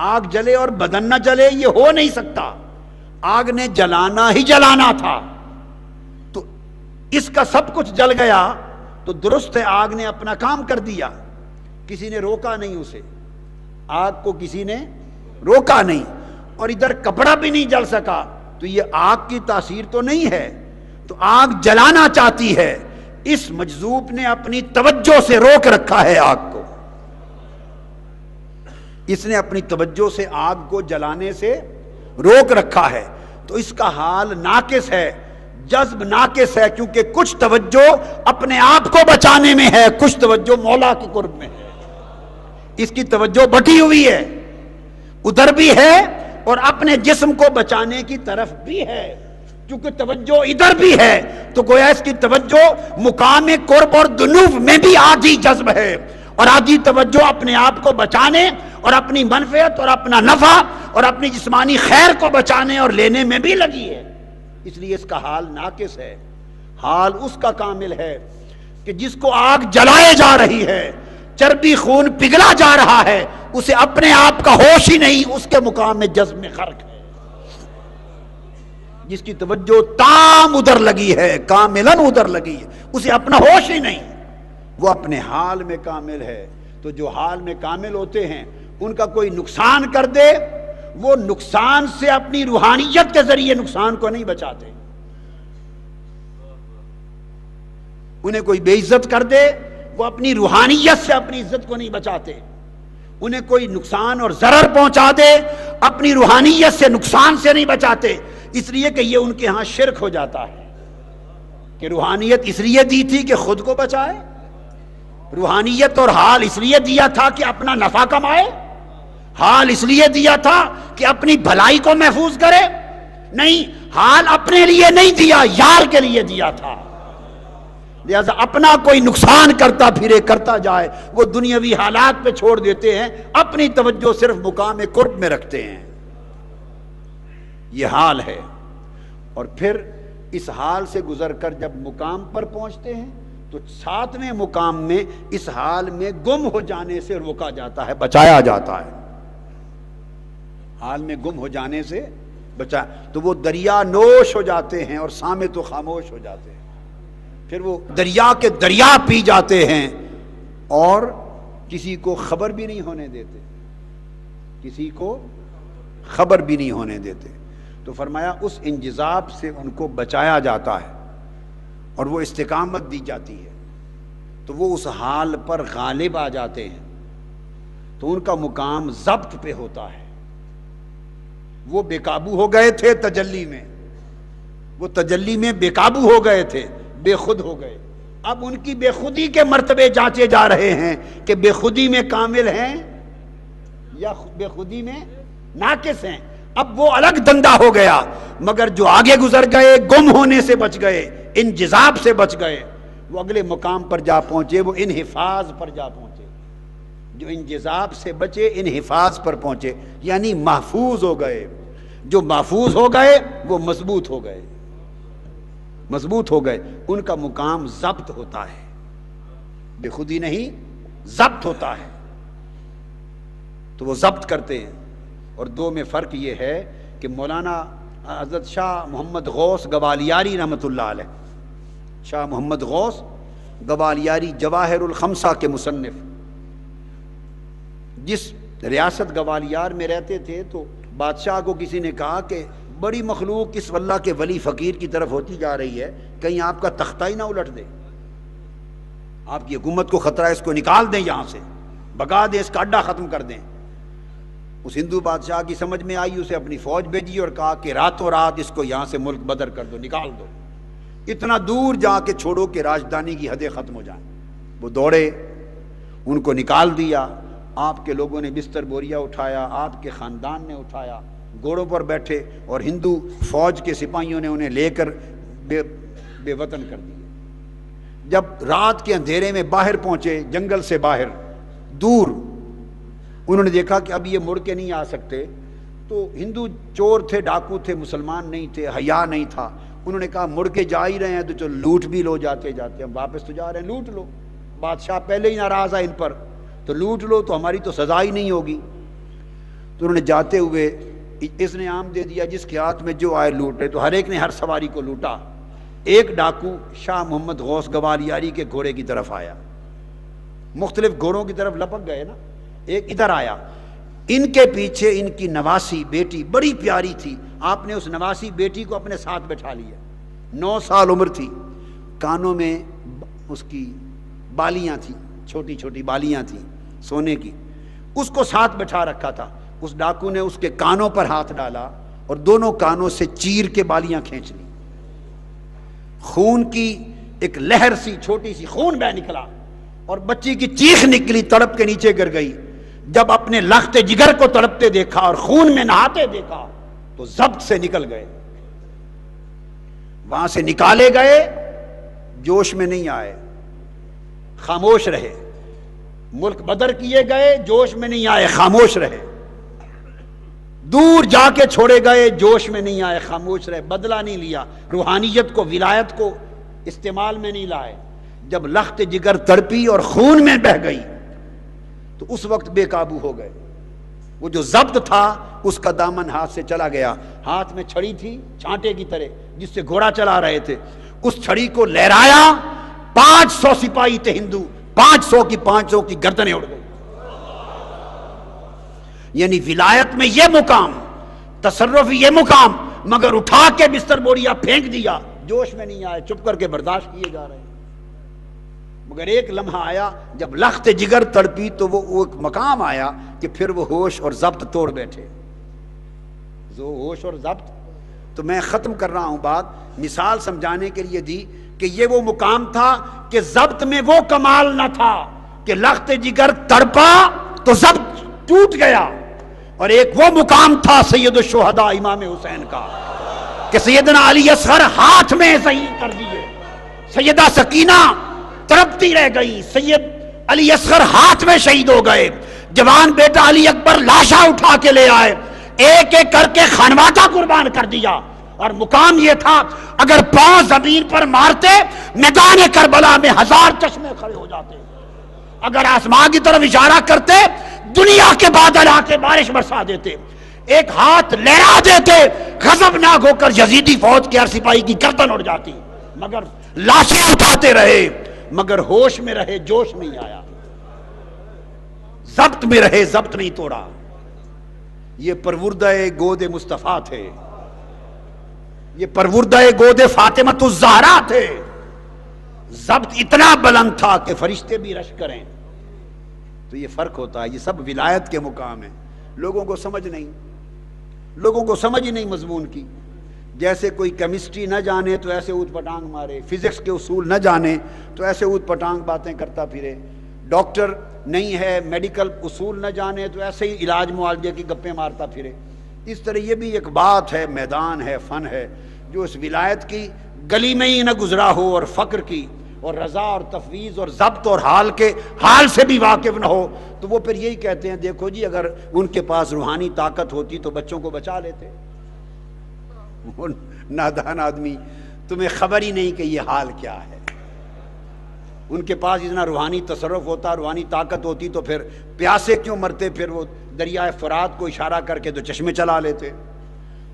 آگ جلے اور بدن نہ جلے، یہ ہو نہیں سکتا۔ آگ نے جلانا ہی جلانا تھا، تو اس کا سب کچھ جل گیا تو درست ہے، آگ نے اپنا کام کر دیا، کسی نے روکا نہیں اسے، آگ کو کسی نے روکا نہیں، اور ادھر کپڑا بھی نہیں جل سکا، تو یہ آگ کی تاثیر تو نہیں ہے، تو آگ جلانا چاہتی ہے، اس مجذوب نے اپنی توجہ سے روک رکھا ہے آگ کو، اس نے اپنی توجہ سے آگ کو جلانے سے روک رکھا ہے، تو اس کا حال ناقص ہے، جذب ناقص ہے، کیونکہ کچھ توجہ اپنے آپ کو بچانے میں ہے، کچھ توجہ مولا کے قرب میں ہے، اس کی توجہ بٹی ہوئی ہے، ادھر بھی ہے اور اپنے جسم کو بچانے کی طرف بھی ہے، کیونکہ توجہ ادھر بھی ہے تو گویا اس کی توجہ مقام قرب اور دنو میں بھی آدھی جذب ہے، اور آدھی توجہ اپنے آپ کو بچانے اور اپنی منفعت اور اپنا نفع اور اپنی جسمانی خیر کو بچانے اور لینے میں بھی لگی ہے، اس لیے اس کا حال ناقص ہے۔ حال اس کا کامل ہے کہ جس کو آگ جلائے جا رہی ہے، چربی خون پگھلا جا رہا ہے، اسے اپنے آپ کا ہوش ہی نہیں، اس کے مقام میں جذب میں غرق ہے، جس کی توجہ تام ادھر لگی ہے، کاملاً ادھر لگی ہے، اسے اپنا ہوش ہی نہیں، وہ اپنے حال میں کامل ہے۔ تو جو حال میں کامل ہوتے ہیں ان کا کوئی نقصان کر دے، وہ نقصان سے اپنی روحانیت کے ذریعے نقصان کو نہیں بچاتے، انہیں کوئی بے عزت کر دے وہ اپنی روحانیت سے اپنی عزت کو نہیں بچاتے، انہیں کوئی نقصان اور ضرر پہنچا دے اپنی روحانیت سے نقصان سے نہیں بچاتے، اس لیے کہ یہ ان کے ہاں شرک ہو جاتا ہے کہ روحانیت اس لیے دی تھی کہ خود کو بچائے، روحانیت اور حال اس لیے دیا تھا کہ اپنا نفع کمائے، حال اس لیے دیا تھا کہ اپنی بھلائی کو محفوظ کرے، نہیں، حال اپنے لیے نہیں دیا، یار کے لیے دیا تھا، لہذا اپنا کوئی نقصان کرتا پھرے کرتا جائے، وہ دنیاوی حالات پہ چھوڑ دیتے ہیں، اپنی توجہ صرف مقام قرب میں رکھتے ہیں، یہ حال ہے۔ اور پھر اس حال سے گزر کر جب مقام پر پہنچتے ہیں تو ساتویں مقام میں اس حال میں گم ہو جانے سے روکا جاتا ہے، بچایا جاتا ہے، حال میں گم ہو جانے سے بچا، تو وہ دریا نوش ہو جاتے ہیں اور صامت و خاموش ہو جاتے ہیں، پھر وہ دریا کے دریا پی جاتے ہیں اور کسی کو خبر بھی نہیں ہونے دیتے، کسی کو خبر بھی نہیں ہونے دیتے۔ تو فرمایا اس انجذاب سے ان کو بچایا جاتا ہے اور وہ استقامت دی جاتی ہے، تو وہ اس حال پر غالب آ جاتے ہیں، تو ان کا مقام ضبط پہ ہوتا ہے۔ وہ بے قابو ہو گئے تھے تجلی میں، وہ تجلی میں بے قابو ہو گئے تھے، بے خود ہو گئے، اب ان کی بے خودی کے مرتبے جانچے جا رہے ہیں کہ بے خودی میں کامل ہیں یا بے خودی میں ناقص ہیں، اب وہ الگ دندہ ہو گیا، مگر جو آگے گزر گئے گم ہونے سے بچ گئے، انجذاب سے بچ گئے، وہ اگلے مقام پر جا پہنچے، وہ انحفاظ پر جا پہنچے، جو انجذاب سے بچے انحفاظ پر پہنچے، یعنی محفوظ ہو گئے، جو محفوظ ہو گئے وہ مضبوط ہو گئے، مضبوط ہو گئے، ان کا مقام ضبط ہوتا ہے، بے خودی نہیں، ضبط ہوتا ہے تو وہ ضبط کرتے ہیں۔ اور دو میں فرق یہ ہے کہ مولانا حضرت شاہ محمد غوث گوالیاری رحمۃ اللہ علیہ، شاہ محمد غوث گوالیاری جواہر الخمسہ کے مصنف، جس ریاست گوالیار میں رہتے تھے تو بادشاہ کو کسی نے کہا کہ بڑی مخلوق اس اللہ کے ولی فقیر کی طرف ہوتی جا رہی ہے، کہیں آپ کا تختہ ہی نہ الٹ دے، آپ کی حکومت کو خطرہ ہے، اس کو نکال دیں یہاں سے، بگا دیں، اس کا اڈا ختم کر دیں۔ اس ہندو بادشاہ کی سمجھ میں آئی، اسے اپنی فوج بھیجی اور کہا کہ راتوں رات اس کو یہاں سے ملک بدر کر دو، نکال دو، اتنا دور جا کے چھوڑو کہ راجدھانی کی حدیں ختم ہو جائیں۔ وہ دوڑے، ان کو نکال دیا، آپ کے لوگوں نے بستر بوریا اٹھایا، آپ کے خاندان نے اٹھایا، گھوڑوں پر بیٹھے، اور ہندو فوج کے سپاہیوں نے انہیں لے کر بے وطن کر دیا۔ جب رات کے اندھیرے میں باہر پہنچے، جنگل سے باہر دور، انہوں نے دیکھا کہ اب یہ مڑ کے نہیں آ سکتے، تو ہندو چور تھے، ڈاکو تھے، مسلمان نہیں تھے، حیا نہیں تھا، انہوں نے کہا مڑ کے جا ہی رہے ہیں تو چلو لوٹ بھی لو، جاتے جاتے ہم واپس تو جا رہے ہیں، لوٹ لو، بادشاہ پہلے ہی ناراض ہے ان پر، تو لوٹ لو تو ہماری تو سزا ہی نہیں ہوگی۔ تو انہوں نے جاتے ہوئے اس نے عام دے دیا، جس کے ہاتھ میں جو آئے لوٹے، تو ہر ایک نے ہر سواری کو لوٹا۔ ایک ڈاکو شاہ محمد غوث گوالیاری کے گھوڑے کی طرف آیا، مختلف گھوڑوں کی طرف لپک گئے نا، ایک ادھر آیا، ان کے پیچھے ان کی نواسی بیٹی بڑی پیاری تھی، آپ نے اس نواسی بیٹی کو اپنے ساتھ بٹھا لیا، 9 سال عمر تھی، کانوں میں اس کی بالیاں تھیں، چھوٹی چھوٹی بالیاں تھیں سونے کی، اس کو ساتھ بٹھا رکھا تھا۔ اس ڈاکو نے اس کے کانوں پر ہاتھ ڈالا اور دونوں کانوں سے چیر کے بالیاں کھینچ لی، خون کی ایک لہر سی، چھوٹی سی خون بہ نکلا، اور بچی کی چیخ نکلی، تڑپ کے نیچے گر گئی۔ جب اپنے لخت جگر کو تڑپتے دیکھا اور خون میں نہاتے دیکھا تو ضبط سے نکل گئے، وہاں سے نکالے گئے، جوش میں نہیں آئے، خاموش رہے، ملک بدر کیے گئے، جوش میں نہیں آئے، خاموش رہے، دور جا کے چھوڑے گئے، جوش میں نہیں آئے، خاموش رہے، بدلہ نہیں لیا، روحانیت کو، ولایت کو استعمال میں نہیں لائے۔ جب لخت جگر تڑپی اور خون میں بہ گئی تو اس وقت بے قابو ہو گئے۔ وہ جو ضبط تھا اس کا دامن ہاتھ سے چلا گیا، ہاتھ میں چھڑی تھی چھانٹے کی طرح جس سے گھوڑا چلا رہے تھے، اس چھڑی کو لہرایا، 500 سپاہی تھے ہندو، 500 کی گردنیں اڑ گئی۔ یعنی ولایت میں یہ مقام، تصرف یہ مقام، مگر اٹھا کے بستر بوریا پھینک دیا، جوش میں نہیں آئے، چپ کر کے برداشت کیے جا رہے ہیں۔ مگر ایک لمحہ آیا جب لخت جگر تڑپی تو وہ ایک مقام آیا کہ پھر وہ ہوش اور ضبط توڑ بیٹھے، جو ہوش اور ضبط۔ تو میں ختم کر رہا ہوں بات، مثال سمجھانے کے لیے دی کہ یہ وہ مقام تھا کہ ضبط میں وہ کمال نہ تھا کہ لخت جگر تڑپا تو ضبط ٹوٹ گیا، اور ایک وہ مقام تھا سید الشہداء امام حسین کا کہ سیدنا علی اصغر ہاتھ میں شہید کر دیے، سیدہ سکینہ تڑپتی رہ گئی، سید علی اصغر ہاتھ میں شہید ہو گئے، جوان بیٹا علی اکبر لاشا اٹھا کے لے آئے، ایک ایک کر کے خانوادہ قربان کر دیا، اور مقام یہ تھا اگر پاؤں زمین پر مارتے میدان کربلا میں 1000 چشمے کھڑے ہو جاتے، اگر آسمان کی طرف اشارہ کرتے دنیا کے بادل آ کے بارش برسا دیتے، ایک ہاتھ لہرا دیتے غضبناک ہو کر یزیدی فوج کے ہر سپاہی کی گردن اڑ جاتی، مگر لاشیں اٹھاتے رہے، مگر ہوش میں رہے، جوش نہیں آیا، ضبط میں رہے، ضبط نہیں توڑا۔ یہ پروردہ گود مصطفیٰ تھے، یہ پروردہ گود فاطمۃ الزہرا تھے، ضبط اتنا بلند تھا کہ فرشتے بھی رش کریں۔ تو یہ فرق ہوتا ہے، یہ سب ولایت کے مقام ہیں، لوگوں کو سمجھ ہی نہیں مضمون کی۔ جیسے کوئی کیمسٹری نہ جانے تو ایسے اوت پٹانگ مارے، فزکس کے اصول نہ جانے تو ایسے اوت پٹانگ باتیں کرتا پھرے، ڈاکٹر نہیں ہے میڈیکل اصول نہ جانے تو ایسے ہی علاج معالجے کی گپیں مارتا پھرے۔ اس طرح یہ بھی ایک بات ہے، میدان ہے، فن ہے، جو اس ولایت کی گلی میں ہی نہ گزرا ہو اور فقر کی اور رضا اور تفویض اور ضبط اور حال سے بھی واقف نہ ہو، تو وہ پھر یہی کہتے ہیں دیکھو جی اگر ان کے پاس روحانی طاقت ہوتی تو بچوں کو بچا لیتے۔ نادان آدمی، تمہیں خبر ہی نہیں کہ یہ حال کیا ہے۔ ان کے پاس اتنا روحانی تصرف ہوتا، روحانی طاقت ہوتی تو پھر پیاسے کیوں مرتے؟ پھر وہ دریائے فرات کو اشارہ کر کے تو چشمے چلا لیتے۔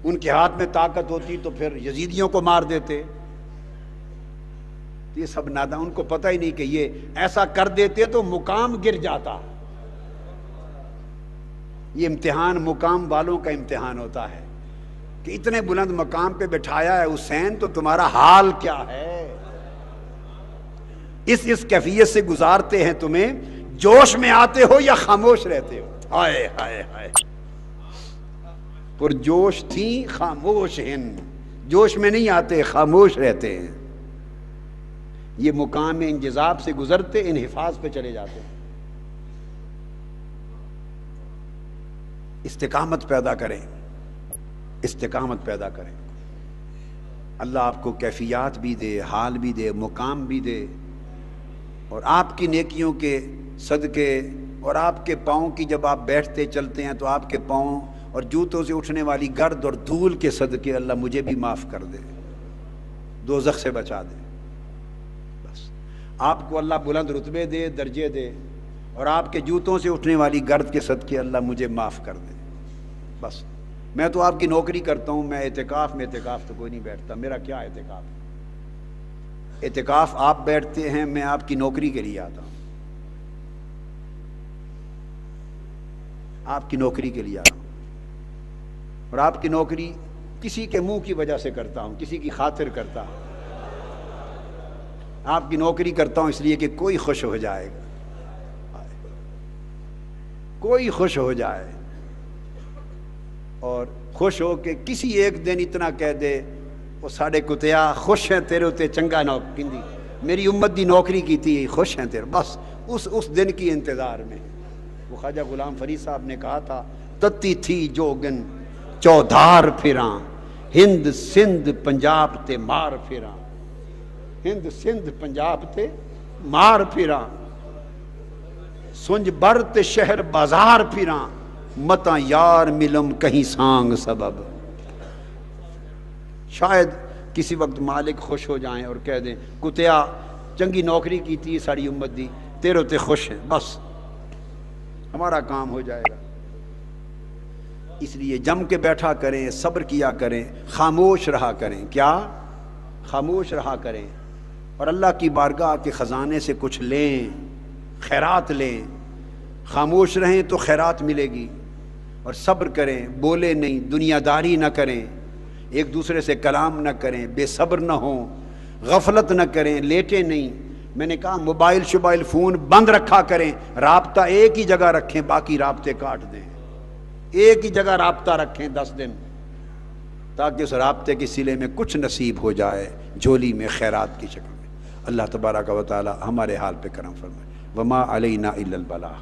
ان کے ہاتھ میں طاقت ہوتی تو پھر یزیدیوں کو مار دیتے۔ یہ سب نادان، ان کو پتہ ہی نہیں کہ یہ ایسا کر دیتے تو مقام گر جاتا۔ یہ امتحان مقام والوں کا امتحان ہوتا ہے کہ اتنے بلند مقام پہ بٹھایا ہے حسین، تو تمہارا حال کیا ہے؟ اس کیفیت سے گزارتے ہیں تمہیں، جوش میں آتے ہو یا خاموش رہتے ہو؟ ہائے ہائے ہائے، پرجوش تھی خاموش ہیں، جوش میں نہیں آتے، خاموش رہتے ہیں۔ یہ مقام انجذاب سے گزرتے انحفاظ پہ چلے جاتے ہیں۔ استقامت پیدا کریں، استقامت پیدا کریں۔ اللہ آپ کو کیفیات بھی دے، حال بھی دے، مقام بھی دے، اور آپ کی نیکیوں کے صدقے اور آپ کے پاؤں کی جب آپ بیٹھتے چلتے ہیں تو آپ کے پاؤں اور جوتوں سے اٹھنے والی گرد اور دھول کے صدقے اللہ مجھے بھی معاف کر دے، دوزخ سے بچا دے۔ بس آپ کو اللہ بلند رتبے دے، درجے دے، اور آپ کے جوتوں سے اٹھنے والی گرد کے صدقے اللہ مجھے معاف کر دے۔ بس میں تو آپ کی نوکری کرتا ہوں، میں اعتکاف تو کوئی نہیں بیٹھتا، میرا کیا اعتکاف ہے؟ اعتکاف آپ بیٹھتے ہیں، میں آپ کی نوکری کے لیے آتا ہوں، آپ کی نوکری کے لیے آتا ہوں، اور آپ کی نوکری کسی کے منہ کی وجہ سے کرتا ہوں، کسی کی خاطر کرتا ہوں۔ آپ کی نوکری کرتا ہوں اس لیے کہ کوئی خوش ہو جائے گا، کوئی خوش ہو جائے، اور خوش ہو کے کسی ایک دن اتنا کہہ دے وہ ساڑے کتیا خوش ہیں تیرے تے چنگا نوکری، میری امت دی نوکری کی تھی، خوش ہیں تیرے، بس اس دن کی انتظار میں۔ وہ خواجہ غلام فرید صاحب نے کہا تھا، تتی تھی جوگن چودھار پھراں، ہند سندھ پنجاب تے مار پھراں، ہند سندھ پنجاب تے مار پھراں، سنج بر تے شہر بازار پھراں، متاں یار ملم کہیں سانگ سبب۔ شاید کسی وقت مالک خوش ہو جائیں اور کہہ دیں کتیا چنگی نوکری کی تھی ساری امت دی، تیرے تے خوش ہیں، بس ہمارا کام ہو جائے گا۔ اس لیے جم کے بیٹھا کریں، صبر کیا کریں، خاموش رہا کریں۔ کیا؟ خاموش رہا کریں، اور اللہ کی بارگاہ کے خزانے سے کچھ لیں، خیرات لیں۔ خاموش رہیں تو خیرات ملے گی، اور صبر کریں، بولے نہیں، دنیا داری نہ کریں، ایک دوسرے سے کلام نہ کریں، بے صبر نہ ہوں، غفلت نہ کریں، لیٹے نہیں۔ میں نے کہا موبائل فون بند رکھا کریں، رابطہ ایک ہی جگہ رکھیں، باقی رابطے کاٹ دیں، ایک ہی جگہ رابطہ رکھیں 10 دن، تاکہ اس رابطے کے صلے میں کچھ نصیب ہو جائے جھولی میں خیرات کی شکل میں۔ اللہ تبارک و تعالی ہمارے حال پہ کرم فرمائے۔ وما علینا الا البلاغ۔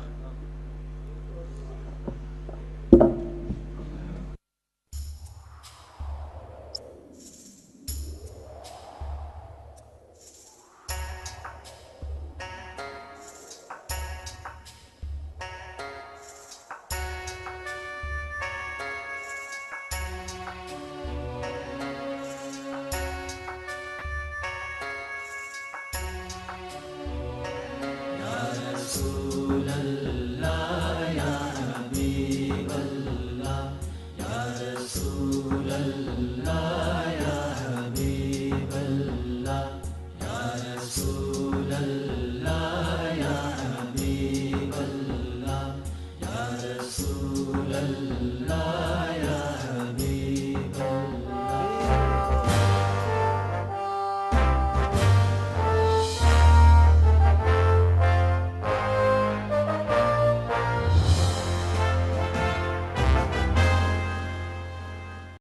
رسول اللہ یا حبیب اللہ، یا رسول اللہ